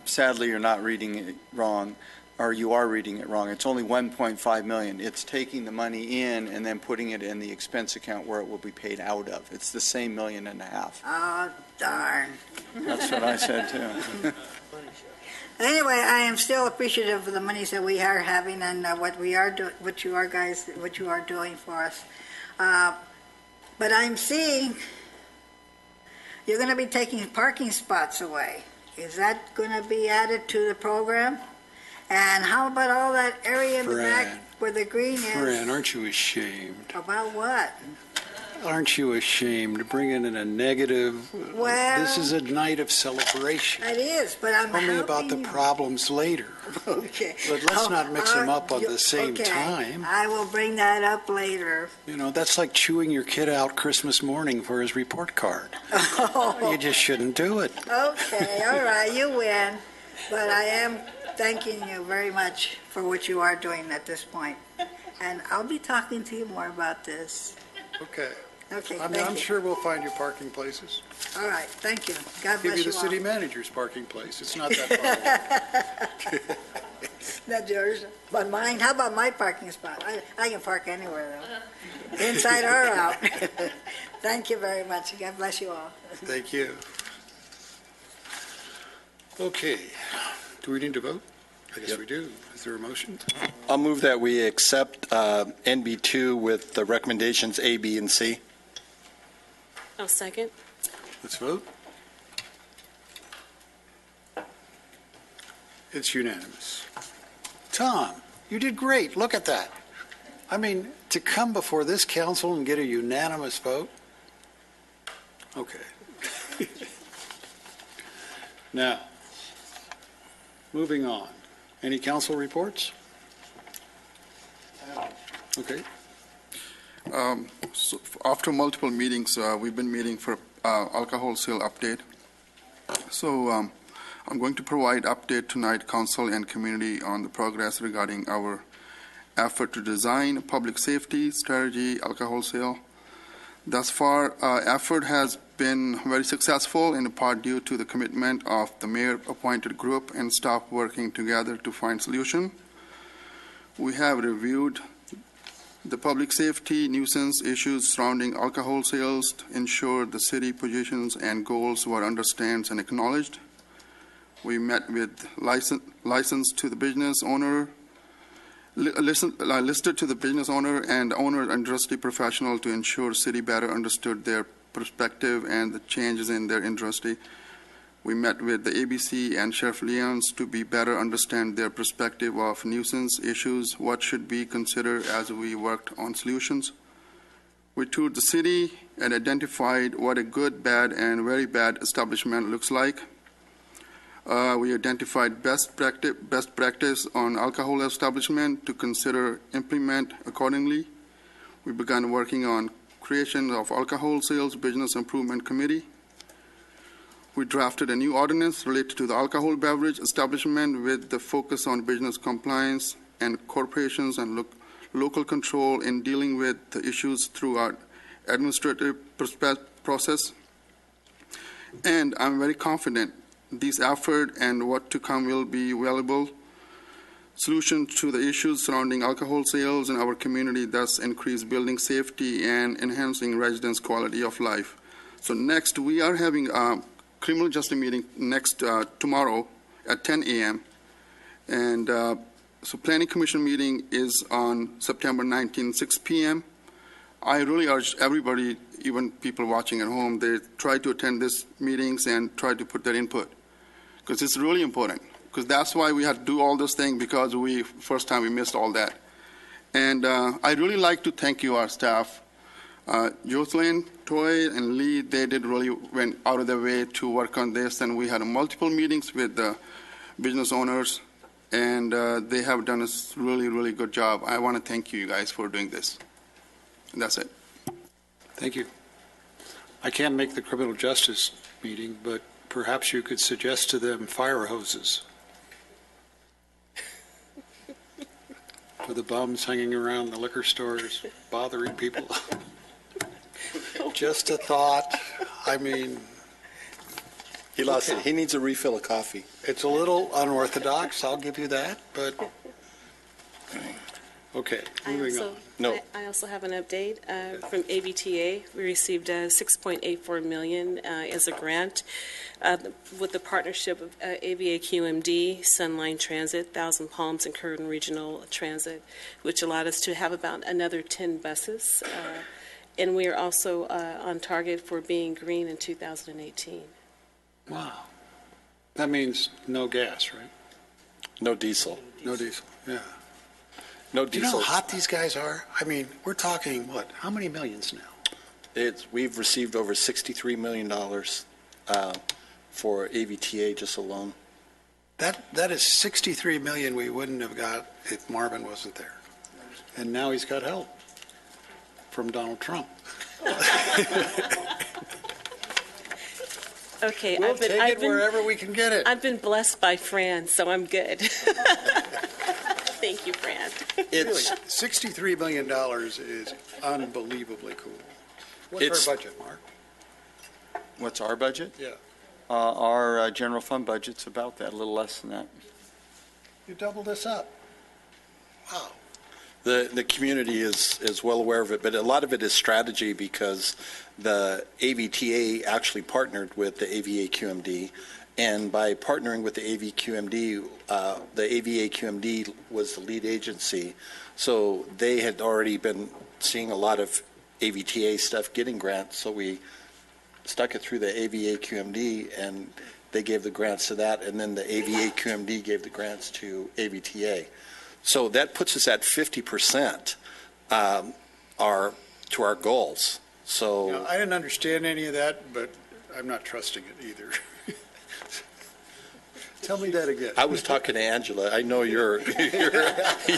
J: Sadly, you're not reading it wrong, or you are reading it wrong. It's only $1.5 million. It's taking the money in and then putting it in the expense account where it will be paid out of. It's the same $1.5 million.
A: Oh, darn.
J: That's what I said, too.
A: Anyway, I am still appreciative of the monies that we are having and what you are doing for us. But I'm seeing you're going to be taking parking spots away. Is that going to be added to the program? And how about all that area in the back where the green is?
K: Fran, aren't you ashamed?
A: About what?
K: Aren't you ashamed to bring in a negative?
A: Well,
K: this is a night of celebration.
A: It is, but I'm
K: Tell me about the problems later.
A: Okay.
K: But let's not mix them up at the same
A: okay.
K: time.
A: I will bring that up later.
K: That's like chewing your kid out Christmas morning for his report card. You just shouldn't do it.
A: Okay, all right, you win. But I am thanking you very much for what you are doing at this point. And I'll be talking to you more about this.
K: Okay.
A: Okay,
K: I'm sure we'll find you parking places.
A: All right, thank you. God bless you
K: Give you the
A: all.
K: city manager's parking place. It's not that far.
A: Not yours, but mine. How about my parking spot? I can park anywhere, though, inside or out. Thank you very much. God bless you all.
K: Thank you. Okay. Do we need to vote? I guess we do. Is there a motion?
C: I'll move that we accept NB2 with the recommendations A, B, and C.
O: I'll second.
K: Let's vote. It's unanimous. Tom, you did great. Look at that. I mean, to come before this council and get a unanimous vote? Okay. Now, moving on. Any council reports? Okay.
I: So after multiple meetings, we've been meeting for alcohol sale update. So I'm going to provide update tonight, council and community, on the progress regarding our effort to design a public safety strategy alcohol sale. Thus far, effort has been very successful, in part due to the commitment of the mayor-appointed group and staff working together to find solution. We have reviewed the public safety nuisance issues surrounding alcohol sales to ensure the city positions and goals were understood and acknowledged. We met with license to the business owner listed to the business owner and industry professional to ensure city better understood their perspective and the changes in their industry. We met with the ABC and Sheriff Leons to be better understand their perspective of nuisance issues, what should be considered as we worked on solutions. We toured the city and identified what a good, bad, and very bad establishment looks like. We identified best practice on alcohol establishment to consider implement accordingly. We began working on creation of alcohol sales business improvement committee. We drafted a new ordinance related to the alcohol beverage establishment with the focus on business compliance and corporations and local control in dealing with the issues through our administrative process. And I'm very confident these efforts and what to come will be valuable solutions to the issues surrounding alcohol sales in our community, thus increase building safety and enhancing residents' quality of life. So next, we are having a criminal justice meeting tomorrow at 10 a.m. And so Planning Commission meeting is on September 19, 6 p.m. I really urge everybody, even people watching at home, they try to attend these meetings and try to put their input, because it's really important. Because that's why we had to do all this thing, because first time we missed all that. And I'd really like to thank you, our staff. Jocelyn, Troy, and Lee, they went out of their way to work on this, and we had multiple meetings with the business owners, and they have done a really, really good job. I want to thank you guys for doing this. And that's it.
K: Thank you. I can't make the criminal justice meeting, but perhaps you could suggest to them fire hoses for the bums hanging around the liquor stores, bothering people. Just a thought. I mean,
C: He lost it. He needs a refill of coffee.
K: It's a little unorthodox, I'll give you that, but okay, moving on.
C: No.
O: I also have an update from ABTA. We received $6.84 million as a grant with the partnership of ABA QMD, Sunline Transit, Thousand Palms, and Curtin Regional Transit, which allowed us to have about another 10 buses. And we are also on target for being green in 2018.
K: Wow. That means no gas, right?
C: No diesel.
K: No diesel, yeah.
C: No
K: Do you know
C: diesel.
K: how hot these guys are? I mean, we're talking, what, how many millions now?
C: We've received over $63 million for AVTA just alone.
K: That is $63 million we wouldn't have got if Marvin wasn't there. And now he's got help from Donald Trump.
O: Okay,
K: We'll take it wherever we can get it.
O: I've been blessed by Fran, so I'm good. Thank you, Fran.
K: Really, $63 million is unbelievably cool. What's our budget, Mark?
B: What's our budget?
K: Yeah.
B: Our general fund budget's about that, a little less than that.
K: You doubled this up. Wow.
C: The community is well aware of it, but a lot of it is strategy, because the AVTA actually partnered with the AVA QMD, and by partnering with the AVA QMD, the AVA QMD was the lead agency, so they had already been seeing a lot of AVTA stuff getting grants, so we stuck it through the AVA QMD, and they gave the grants to that, and then the AVA QMD gave the grants to AVTA. So that puts us at 50% to our goals. So
K: Now, I didn't understand any of that, but I'm not trusting it either. Tell me that again.
C: I was talking to Angela. I know you're deaf.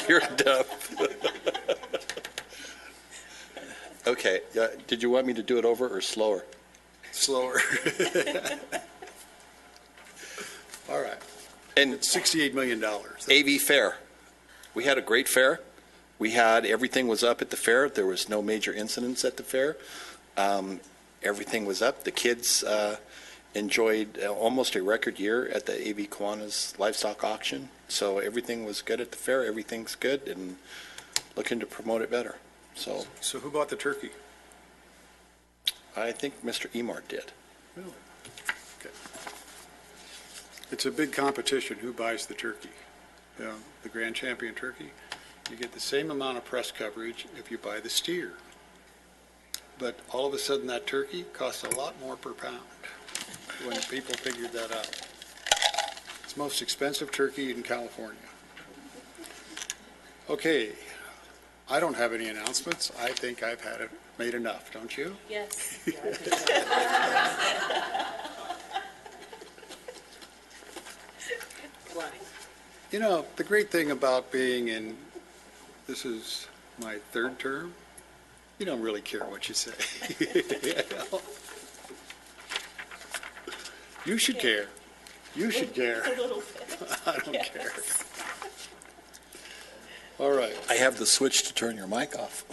C: Okay. Did you want me to do it over or slower?
K: Slower. All right.
C: And
K: it's $68 million.
C: AV Fair. We had a great fair. Everything was up at the fair. There was no major incidents at the fair. Everything was up. The kids enjoyed almost a record year at the AV Kiwanis livestock auction. So everything was good at the fair. Everything's good, and looking to promote it better. So
K: who bought the turkey?
C: I think Mr. Emart did.
K: Really? Okay. It's a big competition. Who buys the turkey? The grand champion turkey? You get the same amount of press coverage if you buy the steer. But all of a sudden, that turkey costs a lot more per pound when people figured that out. It's the most expensive turkey in California. Okay, I don't have any announcements. I think I've made enough, don't you?
O: Yes.
K: You know, the great thing about being this is my third term, you don't really care what you say. You should care. You should care.
O: A little bit.
K: I don't care. All right.
F: I have the switch to turn your mic off.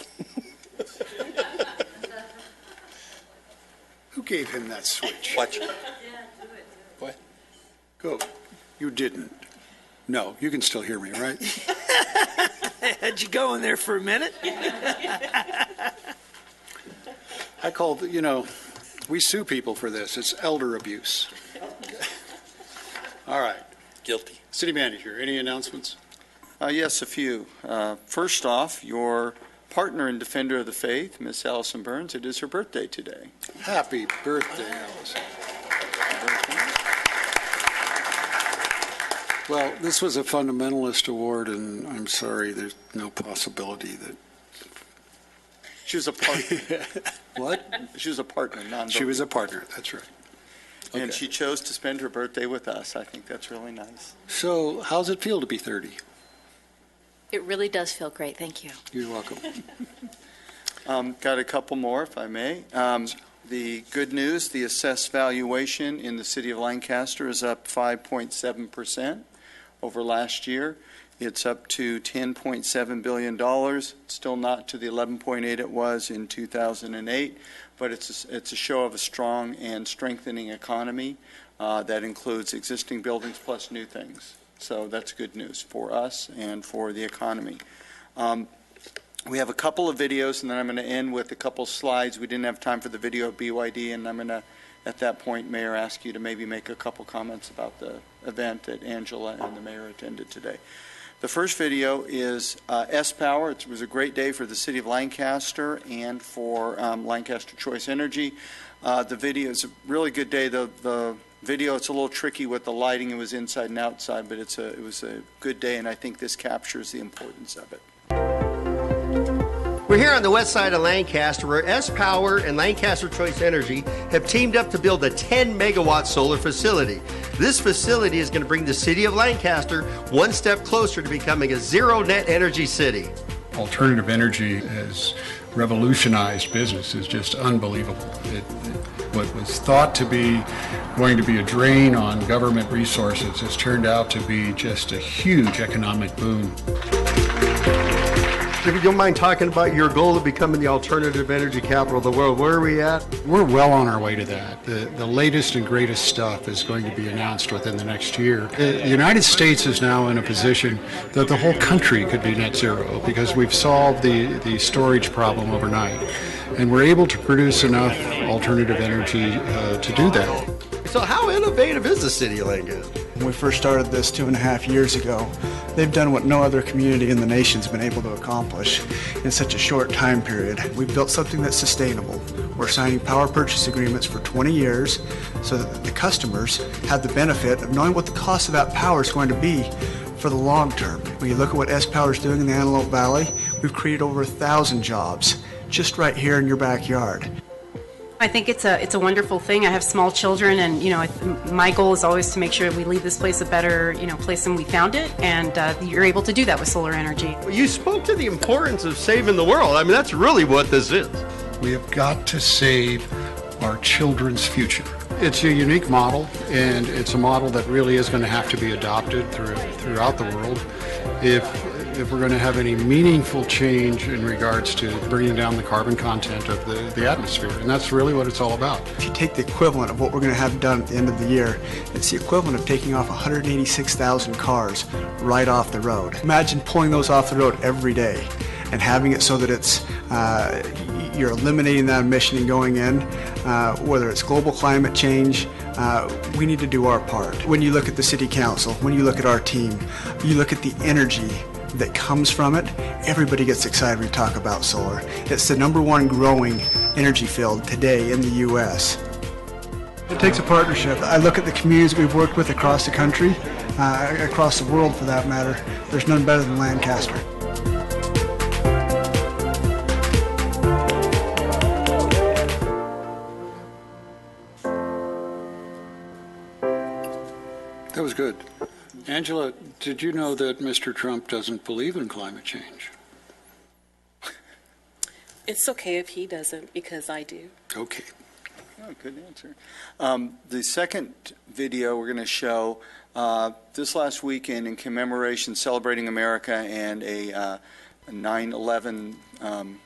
K: Who gave him that switch?
F: Watch.
K: What? Go. You didn't. No, you can still hear me, right?
T: Had you go in there for a minute?
K: I called, we sue people for this. It's elder abuse. All right.
F: Guilty.
K: City Manager, any announcements?
B: Yes, a few. First off, your partner and defender of the faith, Miss Allison Burns, it is her birthday today.
K: Happy birthday, Allison. Well, this was a fundamentalist award, and I'm sorry, there's no possibility that...
B: She was a partner.
K: What?
B: She was a partner, non-voting.
K: She was a partner, that's right.
B: And
K: Okay.
B: she chose to spend her birthday with us. I think that's really nice.
K: So how's it feel to be 30?
S: It really does feel great. Thank you.
K: You're welcome.
B: Got a couple more, if I may. The good news, the assessed valuation in the city of Lancaster is up 5.7% over last year. It's up to $10.7 billion. Still not to the 11.8 it was in 2008, but it's a show of a strong and strengthening economy that includes existing buildings plus new things. So that's good news for us and for the economy. We have a couple of videos, and then I'm going to end with a couple slides. We didn't have time for the video of BYD, and I'm going to, at that point, Mayor, ask you to maybe make a couple comments about the event that Angela and the mayor attended today. The first video is S-Power. It was a great day for the city of Lancaster and for Lancaster Choice Energy. The video is a really good day. The video, it's a little tricky with the lighting. It was inside and outside, but it was a good day, and I think this captures the importance of it.
V: We're here on the west side of Lancaster where S-Power and Lancaster Choice Energy have teamed up to build a 10-megawatt solar facility. This facility is going to bring the city of Lancaster one step closer to becoming a zero-net energy city.
K: Alternative energy has revolutionized business. Is just unbelievable. What was thought to be going to be a drain on government resources has turned out to be just a huge economic boom.
V: If you don't mind talking about your goal of becoming the alternative energy capital of the world, where are we at?
K: We're well on our way to that. The latest and greatest stuff is going to be announced within the next year. The United States is now in a position that the whole country could be net zero because we've solved the storage problem overnight. And we're able to produce enough alternative energy to do that.
V: So how innovative is the city of Lancaster?
W: When we first started this 2.5 years ago, they've done what no other community in the nation's been able to accomplish in such a short time period. We've built something that's sustainable. We're signing power purchase agreements for 20 years so that the customers have the benefit of knowing what the cost of that power is going to be for the long term. When you look at what S-Power is doing in the Antelope Valley, we've created over 1,000 jobs just right here in your backyard.
X: I think it's a wonderful thing. I have small children, and my goal is always to make sure we leave this place a better place than we found it, and you're able to do that with solar energy.
V: You spoke to the importance of saving the world. I mean, that's really what this is.
K: We have got to save our children's future. It's a unique model, and it's a model that really is going to have to be adopted throughout the world if we're going to have any meaningful change in regards to bringing down the carbon content of the atmosphere. And that's really what it's all about.
W: If you take the equivalent of what we're going to have done at the end of the year, it's the equivalent of taking off 186,000 cars right off the road. Imagine pulling those off the road every day and having it so that it's you're eliminating that emission and going in, whether it's global climate change, we need to do our part. When you look at the city council, when you look at our team, you look at the energy that comes from it, everybody gets excited when we talk about solar. It's the #1 growing energy field today in the U.S. It takes a partnership. I look at the communities we've worked with across the country, across the world for that matter. There's none better than Lancaster.
K: That was good. Angela, did you know that Mr. Trump doesn't believe in climate change?
O: It's okay if he doesn't, because I do.
K: Okay.
B: Oh, good answer. The second video we're going to show this last weekend in commemoration, celebrating America, and a 9/11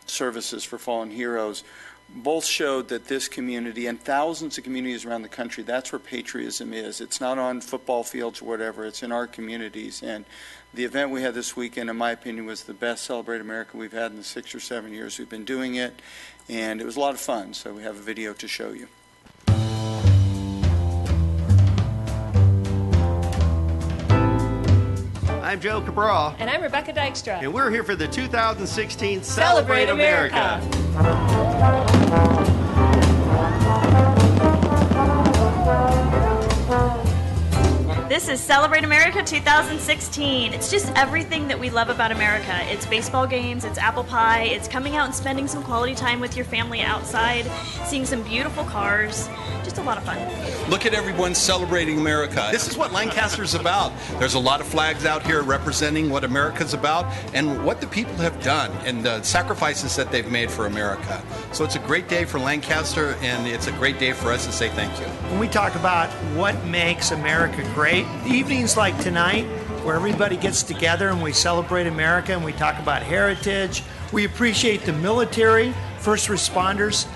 B: services for fallen heroes, both showed that this community and thousands of communities around the country, that's where patriotism is. It's not on football fields or whatever. It's in our communities. And the event we had this weekend, in my opinion, was the best Celebrate America we've had in the 6 or 7 years we've been doing it. And it was a lot of fun. So we have a video to show you.
V: I'm Joe Cabral.
G: And I'm Rebecca Dykstra.
V: And we're here for the 2016
G: Celebrate America. This is Celebrate America 2016. It's just everything that we love about America. It's baseball games, it's apple pie, it's coming out and spending some quality time with your family outside, seeing some beautiful cars. Just a lot of fun.
M: Look at everyone celebrating America. This is what Lancaster's about. There's a lot of flags out here representing what America's about and what the people have done and the sacrifices that they've made for America. So it's a great day for Lancaster, and it's a great day for us to say thank you.
T: When we talk about what makes America great, evenings like tonight, where everybody gets together and we celebrate America and we talk about heritage, we appreciate the military, first responders.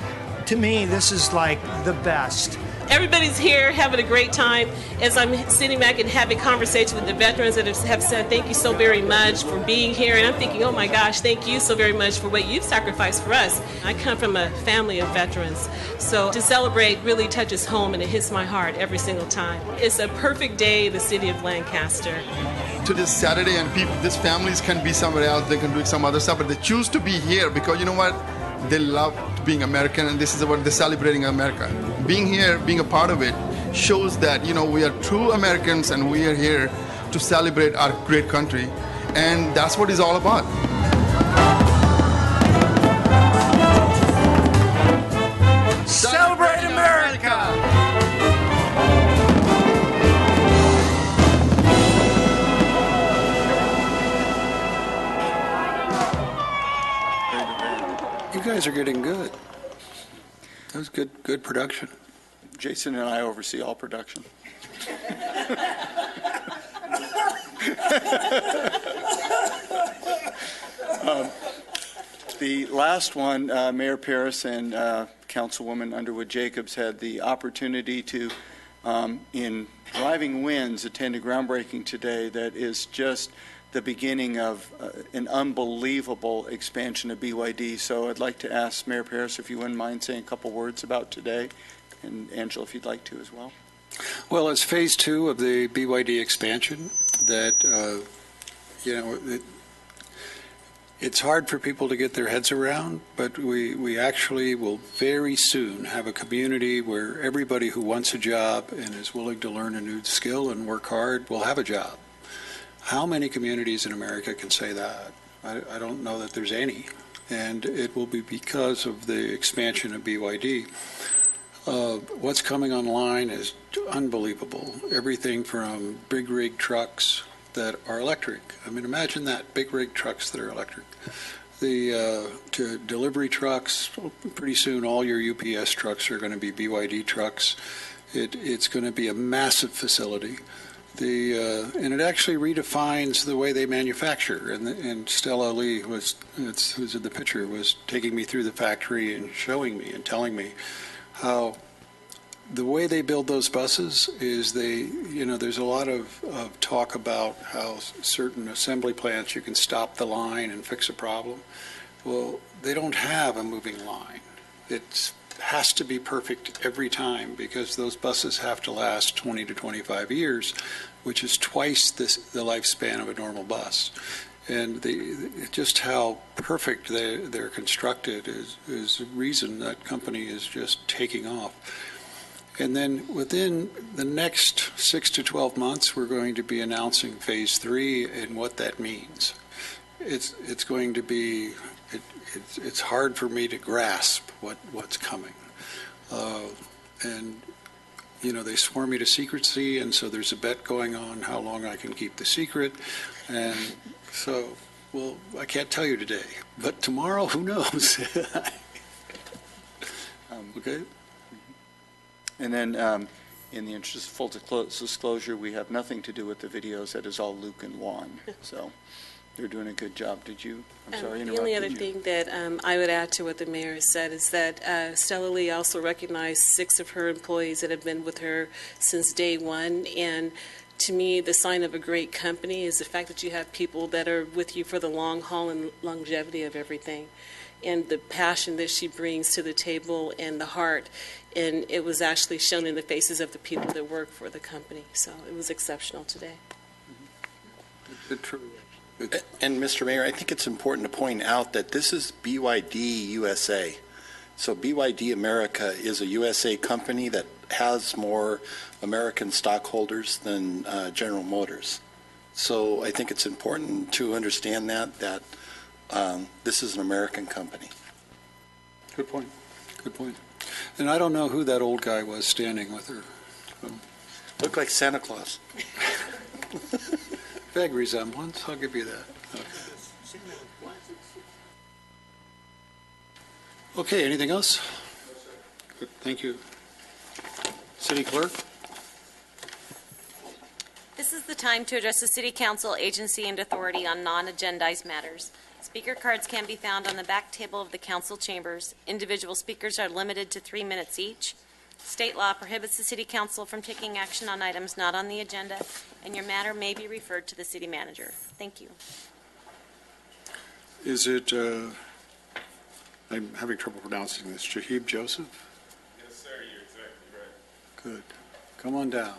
T: To me, this is like the best.
O: Everybody's here having a great time as I'm sitting back and having conversations with the veterans that have said thank you so very much for being here. And I'm thinking, oh my gosh, thank you so very much for what you've sacrificed for us. I come from a family of veterans, so to celebrate really touches home and it hits my heart every single time. It's a perfect day in the city of Lancaster.
I: To this Saturday, and these families can be somewhere else, they can do some other stuff, but they choose to be here because you know what? They love being American, and this is what they're celebrating America. Being here, being a part of it, shows that, you know, we are true Americans and we are here to celebrate our great country, and that's what it's all about.
T: Celebrate America!
K: You guys are getting good. That was good production.
B: Jason and I oversee all production. The last one, Mayor Paris and Councilwoman Underwood Jacobs had the opportunity to, in driving winds, attend a groundbreaking today that is just the beginning of an unbelievable expansion of BYD. So I'd like to ask Mayor Paris if you wouldn't mind saying a couple words about today, and Angela, if you'd like to as well.
K: Well, it's phase 2 of the BYD expansion that, it's hard for people to get their heads around, but we actually will very soon have a community where everybody who wants a job and is willing to learn a new skill and work hard will have a job. How many communities in America can say that? I don't know that there's any, and it will be because of the expansion of BYD. What's coming online is unbelievable. Everything from big rig trucks that are electric. I mean, imagine that, big rig trucks that are electric. To delivery trucks, pretty soon all your UPS trucks are going to be BYD trucks. It's going to be a massive facility. And it actually redefines the way they manufacture. And Stella Lee, who's in the picture, was taking me through the factory and showing me and telling me how the way they build those buses is there's a lot of talk about how certain assembly plants you can stop the line and fix a problem. Well, they don't have a moving line. It has to be perfect every time because those buses have to last 20 to 25 years, which is twice the lifespan of a normal bus. And just how perfect they're constructed is the reason that company is just taking off. And then within the next 6 to 12 months, we're going to be announcing phase 3 and what that means. It's going to be, it's hard for me to grasp what's coming. And, you know, they swore me to secrecy, and so there's a bet going on how long I can keep the secret. And so, well, I can't tell you today, but tomorrow, who knows? Okay?
B: And then, in the interest of full disclosure, we have nothing to do with the videos. That is all Luke and Juan. So they're doing a good job. Did you? I'm sorry,
O: The only other
B: interrupted you.
O: thing that I would add to what the mayor has said is that Stella Lee also recognized 6 of her employees that have been with her since day one. And to me, the sign of a great company is the fact that you have people that are with you for the long haul and longevity of everything, and the passion that she brings to the table and the heart. And it was actually shown in the faces of the people that work for the company. So it was exceptional today.
C: And Mr. Mayor, I think it's important to point out that this is BYD USA. So BYD America is a USA company that has more American stockholders than General Motors. So I think it's important to understand that this is an American company.
K: Good point. Good point. And I don't know who that old guy was standing with her.
C: Looked like Santa Claus.
K: Vague resemblance, I'll give you that. Okay, anything else? Good, thank you. City Clerk?
D: This is the time to address the City Council, agency, and authority on non-agendized matters. Speaker cards can be found on the back table of the council chambers. Individual speakers are limited to 3 minutes each. State law prohibits the City Council from taking action on items not on the agenda, and your matter may be referred to the City Manager. Thank you.
K: Is it, I'm having trouble pronouncing this, Shahib Joseph?
N: Yes, sir, you're exactly right.
K: Good. Come on down.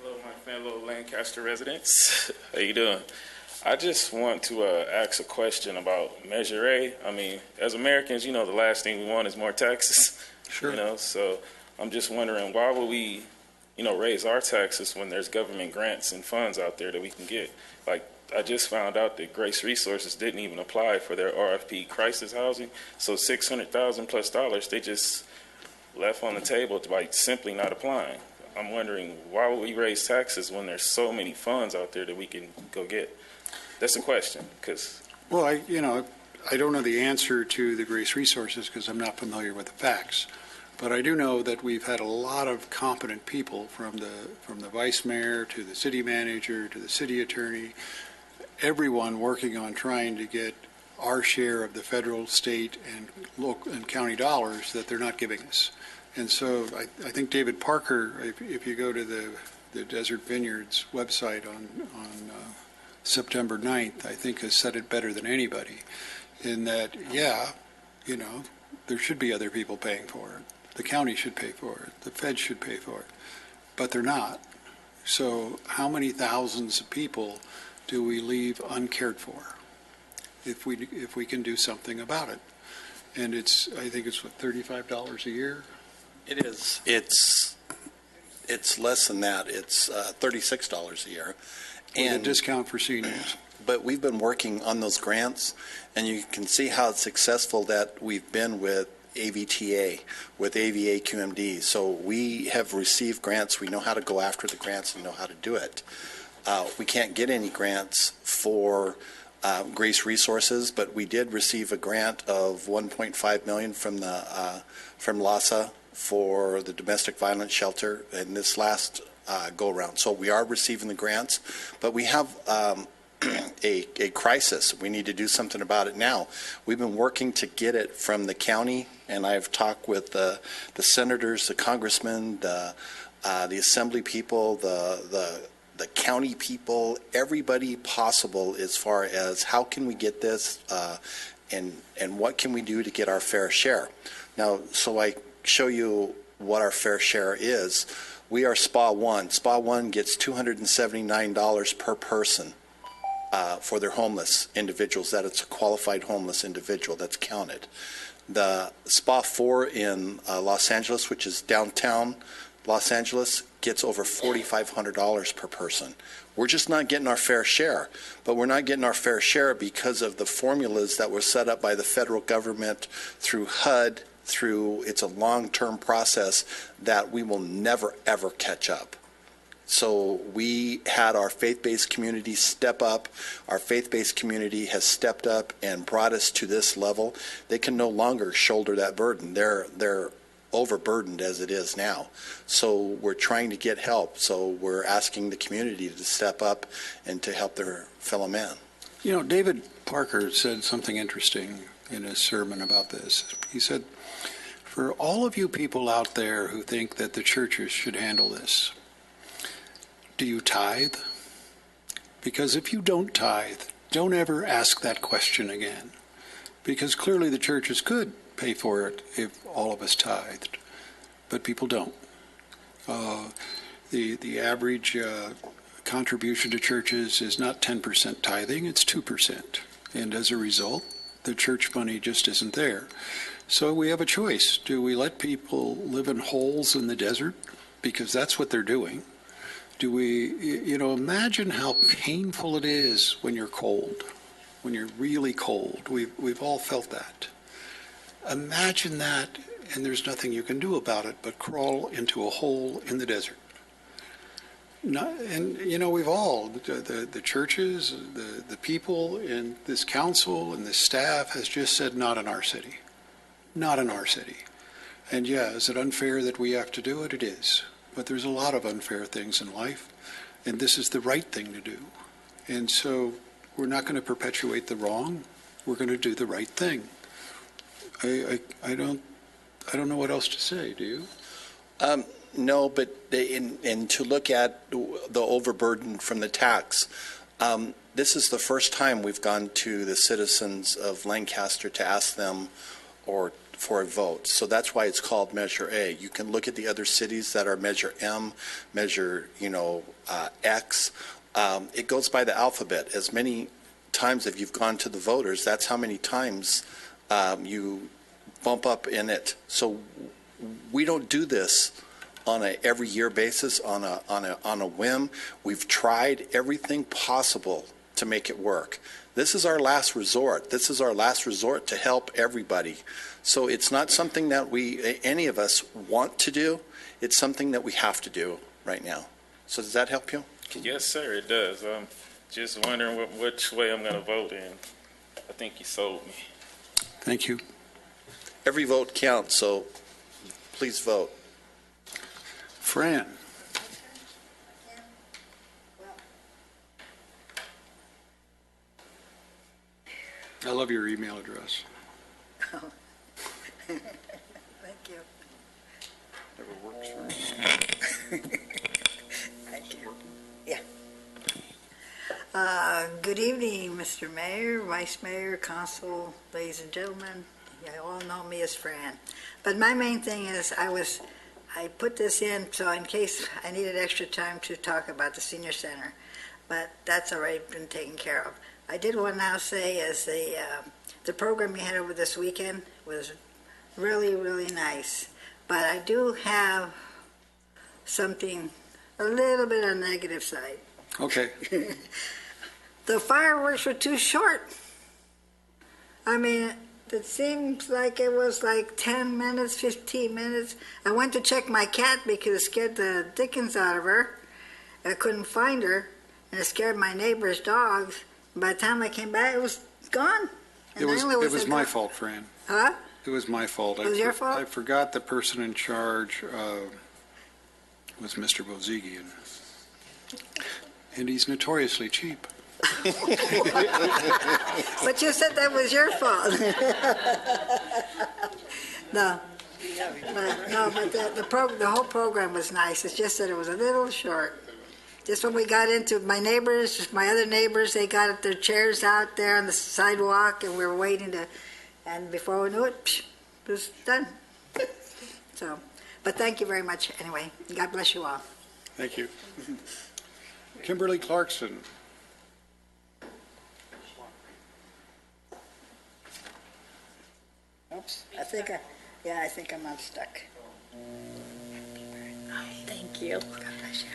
N: Hello, my fellow Lancaster residents. How you doing? I just want to ask a question about Measure A. I mean, as Americans, you know, the last thing we want is more taxes.
K: Sure.
N: You know, so I'm just wondering, why would we, you know, raise our taxes when there's government grants and funds out there that we can get? Like, I just found out that Grace Resources didn't even apply for their RFP crisis housing, so $600,000+ they just left on the table by simply not applying. I'm wondering, why would we raise taxes when there's so many funds out there that we can go get? That's a question, because...
K: Well, I don't know the answer to the Grace Resources because I'm not familiar with the facts. But I do know that we've had a lot of competent people from the vice mayor to the city manager to the city attorney, everyone working on trying to get our share of the federal, state, and local and county dollars that they're not giving us. And so I think David Parker, if you go to the Desert Vineyards website on September 9th, I think has said it better than anybody in that, yeah, you know, there should be other people paying for it. The county should pay for it. The feds should pay for it. But they're not. So how many thousands of people do we leave uncared for if we can do something about it? And I think it's what, $35 a year?
C: It is. It's less than that. It's $36 a year.
K: With a discount for seniors.
C: But we've been working on those grants, and you can see how successful that we've been with AVTA, with AVA QMD. So we have received grants. We know how to go after the grants and know how to do it. We can't get any grants for Grace Resources, but we did receive a grant of $1.5 million from LASA for the domestic violence shelter in this last go around. So we are receiving the grants, but we have a crisis. We need to do something about it now. We've been working to get it from the county, and I've talked with the senators, the congressmen, the assembly people, the county people, everybody possible as far as how can we get this and what can we do to get our fair share. Now, so I show you what our fair share is. We are SPA 1. SPA 1 gets $279 per person for their homeless individuals, that it's a qualified homeless individual that's counted. The SPA 4 in Los Angeles, which is downtown Los Angeles, gets over $4,500 per person. We're just not getting our fair share, but we're not getting our fair share because of the formulas that were set up by the federal government through HUD, it's a long-term process that we will never, ever catch up. So we had our faith-based community step up. Our faith-based community has stepped up and brought us to this level. They can no longer shoulder that burden. They're overburdened as it is now. So we're trying to get help. So we're asking the community to step up and to help their fellow man.
K: You know, David Parker said something interesting in his sermon about this. He said, for all of you people out there who think that the churches should handle this, do you tithe? Because if you don't tithe, don't ever ask that question again. Because clearly the churches could pay for it if all of us tithed, but people don't. The average contribution to churches is not 10% tithing, it's 2%. And as a result, the church money just isn't there. So we have a choice. Do we let people live in holes in the desert? Because that's what they're doing. Do we, imagine how painful it is when you're cold, when you're really cold. We've all felt that. Imagine that, and there's nothing you can do about it but crawl into a hole in the desert. We've all, the churches, the people in this council and this staff has just said, not in our city. Not in our city. And yeah, is it unfair that we have to do it? It is. But there's a lot of unfair things in life, and this is the right thing to do. And so we're not going to perpetuate the wrong. We're going to do the right thing. I don't know what else to say. Do you?
C: No, but and to look at the overburden from the tax, this is the first time we've gone to the citizens of Lancaster to ask them for a vote. So that's why it's called Measure A. You can look at the other cities that are Measure M, Measure X. It goes by the alphabet. As many times if you've gone to the voters, that's how many times you bump up in it. So we don't do this on a every year basis, on a whim. We've tried everything possible to make it work. This is our last resort. This is our last resort to help everybody. So it's not something that any of us want to do. It's something that we have to do right now. So does that help you?
N: Yes, sir, it does. I'm just wondering which way I'm going to vote in. I think you sold me.
K: Thank you.
C: Every vote counts, so please vote.
K: Fran. I love your email address.
A: Oh. Thank you.
B: Never works for me.
A: Thank you. Yeah. Good evening, Mr. Mayor, Vice Mayor, Council, ladies and gentlemen. You all know me as Fran. But my main thing is I put this in so in case I needed extra time to talk about the senior center, but that's already been taken care of. I did want to now say is the program we had over this weekend was really, really nice. But I do have something a little bit on the negative side.
K: Okay.
A: The fireworks were too short. I mean, it seems like it was like 10 minutes, 15 minutes. I went to check my cat because it scared the dickens out of her. I couldn't find her, and it scared my neighbor's dogs. By the time I came back, it was gone.
K: It was my fault, Fran.
A: Huh?
K: It was my fault.
A: It was your fault?
K: I forgot the person in charge was Mr. Bozigian. And he's notoriously cheap.
A: But you said that was your fault. No. But the whole program was nice. It's just that it was a little short. Just when we got into my other neighbors, they got their chairs out there on the sidewalk, and we were waiting and before we knew it, it was done. So, But thank you very much anyway. God bless you all.
K: Thank you. Kimberly Clarkson.
A: Oops, I think I'm unstuck.
S: Thank you.
A: God bless you.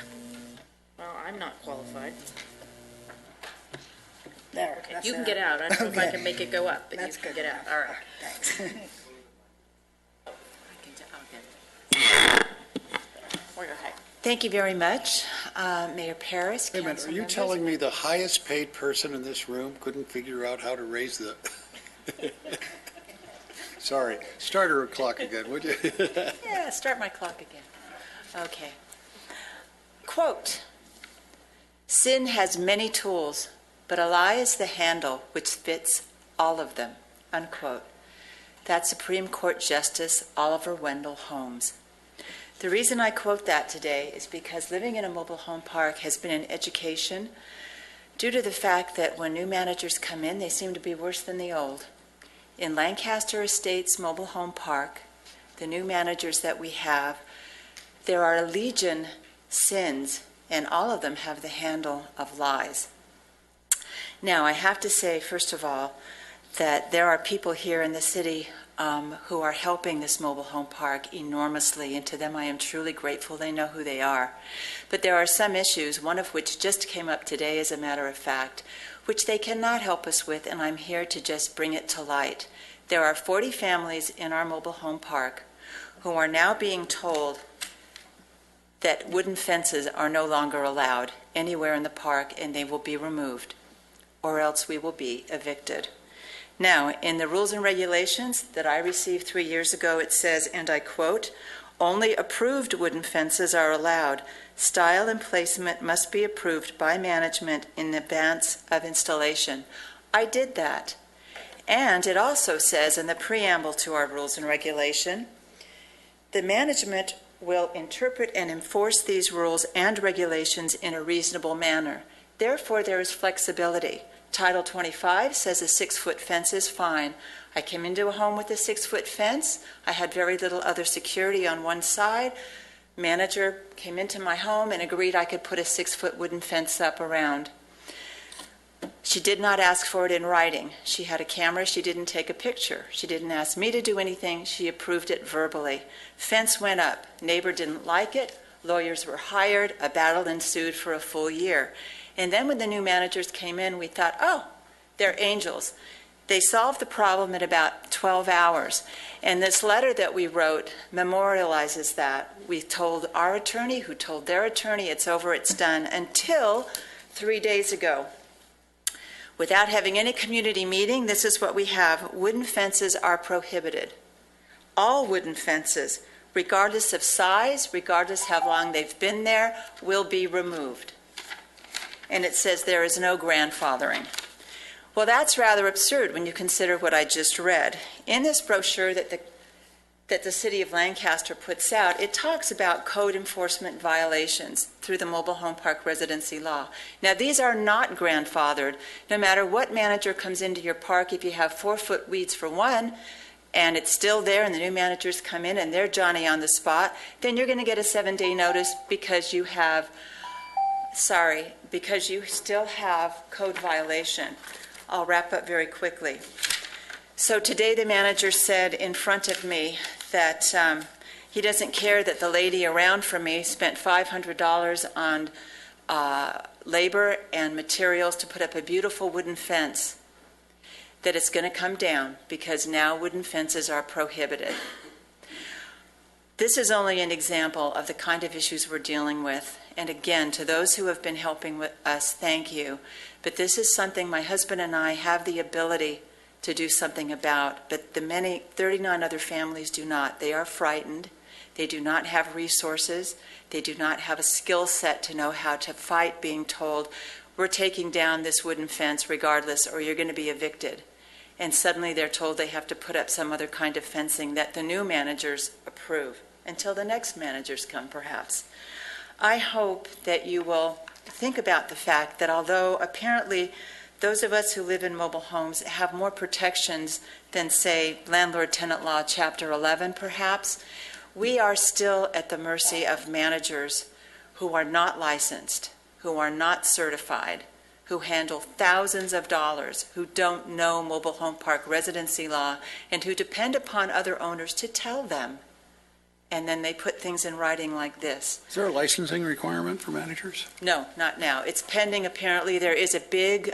S: Well, I'm not qualified.
A: There.
S: Okay,
A: that's
S: you can
A: it.
S: get out. I don't know if I
A: Okay.
S: can make it go up, but
A: That's
S: you can
A: good
S: get out.
A: enough.
S: All right.
A: Thanks.
P: Thank you very much, Mayor Paris.
K: Wait a minute,
P: council
K: are you
P: members.
K: telling me the highest paid person in this room couldn't figure out how to raise the... Sorry, start her clock again, would you?
P: Yeah, start my clock again. Okay. Quote, "Sin has many tools, but a lie is the handle which fits all of them." Unquote. That's Supreme Court Justice Oliver Wendell Holmes. The reason I quote that today is because living in a mobile home park has been an education due to the fact that when new managers come in, they seem to be worse than the old. In Lancaster Estates Mobile Home Park, the new managers that we have, there are legion sins, and all of them have the handle of lies. Now, I have to say, first of all, that there are people here in the city who are helping this mobile home park enormously, and to them I am truly grateful. They know who they are. But there are some issues, one of which just came up today, as a matter of fact, which they cannot help us with, and I'm here to just bring it to light. There are 40 families in our mobile home park who are now being told that wooden fences are no longer allowed anywhere in the park, and they will be removed, or else we will be evicted. Now, in the rules and regulations that I received 3 years ago, it says, and I quote, "Only approved wooden fences are allowed. Style and placement must be approved by management in advance of installation." I did that. And it also says in the preamble to our rules and regulation, the management will interpret and enforce these rules and regulations in a reasonable manner. Therefore, there is flexibility. Title 25 says a 6-foot fence is fine. I came into a home with a 6-foot fence. I had very little other security on one side. Manager came into my home and agreed I could put a 6-foot wooden fence up around. She did not ask for it in writing. She had a camera. She didn't take a picture. She didn't ask me to do anything. She approved it verbally. Fence went up. Neighbor didn't like it. Lawyers were hired. A battle ensued for a full year. And then when the new managers came in, we thought, oh, they're angels. They solved the problem in about 12 hours. And this letter that we wrote memorializes that. We told our attorney, who told their attorney, it's over, it's done, until 3 days ago. Without having any community meeting, this is what we have. Wooden fences are prohibited. All wooden fences, regardless of size, regardless how long they've been there, will be removed. And it says there is no grandfathering. Well, that's rather absurd when you consider what I just read. In this brochure that the City of Lancaster puts out, it talks about code enforcement violations through the mobile home park residency law. Now, these are not grandfathered. No matter what manager comes into your park, if you have 4-foot weeds for one, and it's still there and the new managers come in and they're Johnny on the spot, then you're going to get a 7-day notice because you have, because you still have code violation. I'll wrap up very quickly. So today the manager said in front of me that he doesn't care that the lady around from me spent $500 on labor and materials to put up a beautiful wooden fence, that it's going to come down because now wooden fences are prohibited. This is only an example of the kind of issues we're dealing with. And again, to those who have been helping with us, thank you. But this is something my husband and I have the ability to do something about, but the 39 other families do not. They are frightened. They do not have resources. They do not have a skill set to know how to fight being told, we're taking down this wooden fence regardless, or you're going to be evicted. And suddenly they're told they have to put up some other kind of fencing that the new managers approve, until the next managers come, perhaps. I hope that you will think about the fact that although apparently those of us who live in mobile homes have more protections than, say, landlord-tenant law, Chapter 11, perhaps, We are still at the mercy of managers who are not licensed, who are not certified, who handle thousands of dollars, who don't know mobile home park residency law, and who depend upon other owners to tell them. And then they put things in writing like this.
K: Is there a licensing requirement for managers?
P: No, not now. It's pending, apparently. There is a big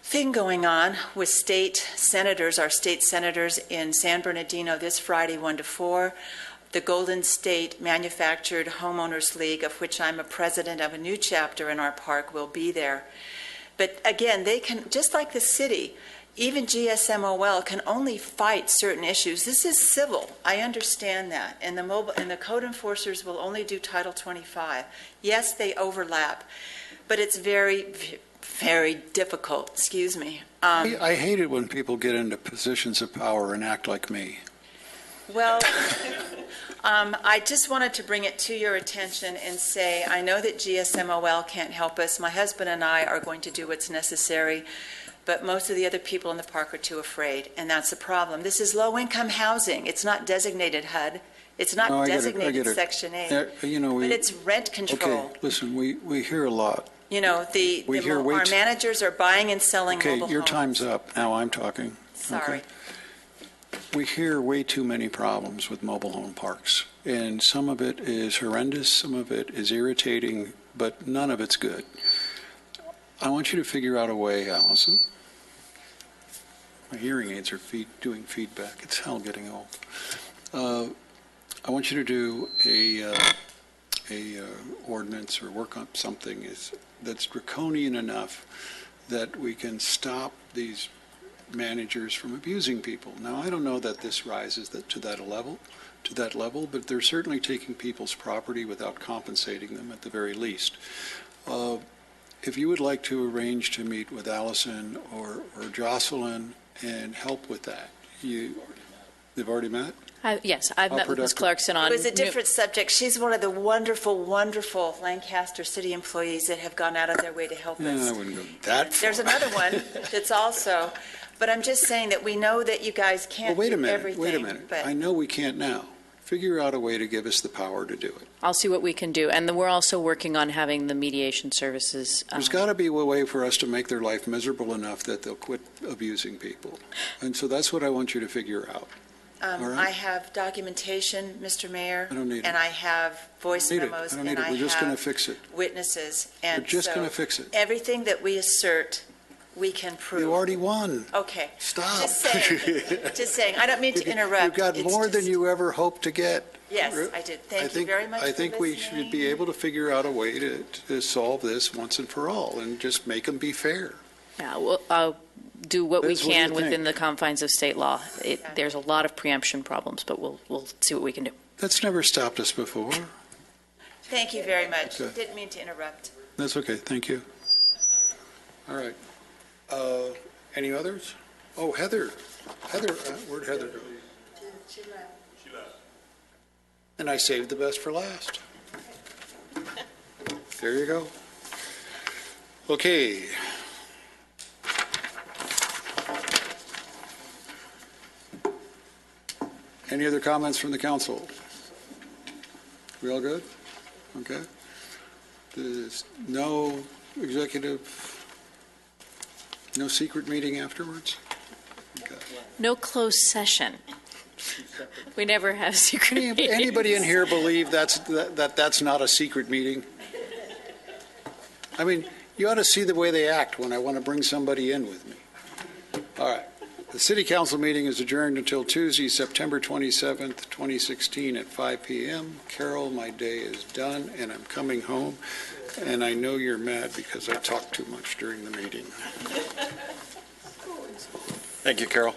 P: thing going on with state senators, our state senators in San Bernardino this Friday, 1 to 4. The Golden State Manufactured Homeowners League, of which I'm a president of a new chapter in our park, will be there. But again, they can, just like the city, even GSMOL can only fight certain issues. This is civil. I understand that. And the code enforcers will only do Title 25. Yes, they overlap, but it's very, very difficult. Excuse me.
K: I hate it when people get into positions of power and act like me.
P: Well, I just wanted to bring it to your attention and say, I know that GSMOL can't help us. My husband and I are going to do what's necessary, but most of the other people in the park are too afraid, and that's the problem. This is low-income housing. It's not designated HUD. It's not designated Section 8, but it's rent control.
K: Okay, listen, we hear a lot.
P: You know, our managers are buying and selling mobile homes.
K: Okay, your time's up. Now I'm talking.
P: Sorry.
K: Okay. We hear way too many problems with mobile home parks, and some of it is horrendous, some of it is irritating, but none of it's good. I want you to figure out a way, Allison. My hearing aids are doing feedback. It's hell getting old. I want you to do a ordinance or work on something that's draconian enough that we can stop these managers from abusing people. Now, I don't know that this rises to that level, but they're certainly taking people's property without compensating them at the very least. If you would like to arrange to meet with Allison or Jocelyn and help with that, they've already met?
S: Yes, I've met with Ms. Clarkson on...
P: It was a different subject. She's one of the wonderful, wonderful Lancaster City employees that have gone out of their way to help us.
K: I wouldn't go that far.
P: There's another one that's also... But I'm just saying that we know that you guys can't do everything.
K: Wait a minute.
P: But
K: I know we can't now. Figure out a way to give us the power to do it.
S: I'll see what we can do. And then we're also working on having the mediation services.
K: There's got to be a way for us to make their life miserable enough that they'll quit abusing people. And so that's what I want you to figure out. All right?
P: I have documentation, Mr. Mayor.
K: I don't need it.
P: And I have voice memos.
K: I don't need it. We're just going to fix it.
P: Witnesses.
K: We're just going to fix it.
P: Everything that we assert, we can prove.
K: You already won.
P: Okay.
K: Stop.
P: Just saying. I don't mean to interrupt.
K: You got more than you ever hoped to get.
P: Yes, I did. Thank you very much.
K: I think we should be able to figure out a way to solve this once and for all and just make them be fair.
S: Yeah, we'll do what we can within
K: think?
S: the confines of state law. There's a lot of preemption problems, but we'll see what we can do.
K: That's never stopped us before.
P: Thank you very much.
K: Okay.
P: Didn't mean to interrupt.
K: That's okay. Thank you. All right. Any others? Oh, Heather. Where'd Heather go?
A: She left.
K: And I saved the best for last. There you go. Okay. Any other comments from the council? We all good? Okay. There's no executive, no secret meeting afterwards? Okay.
S: No closed session. We never have secret meetings.
K: Anybody in here believe that's not a secret meeting? I mean, you ought to see the way they act when I want to bring somebody in with me. All right. The City Council meeting is adjourned until Tuesday, September 27th, 2016 at 5 p.m. Carol, my day is done, and I'm coming home. And I know you're mad because I talked too much during the meeting.
C: Thank you, Carol.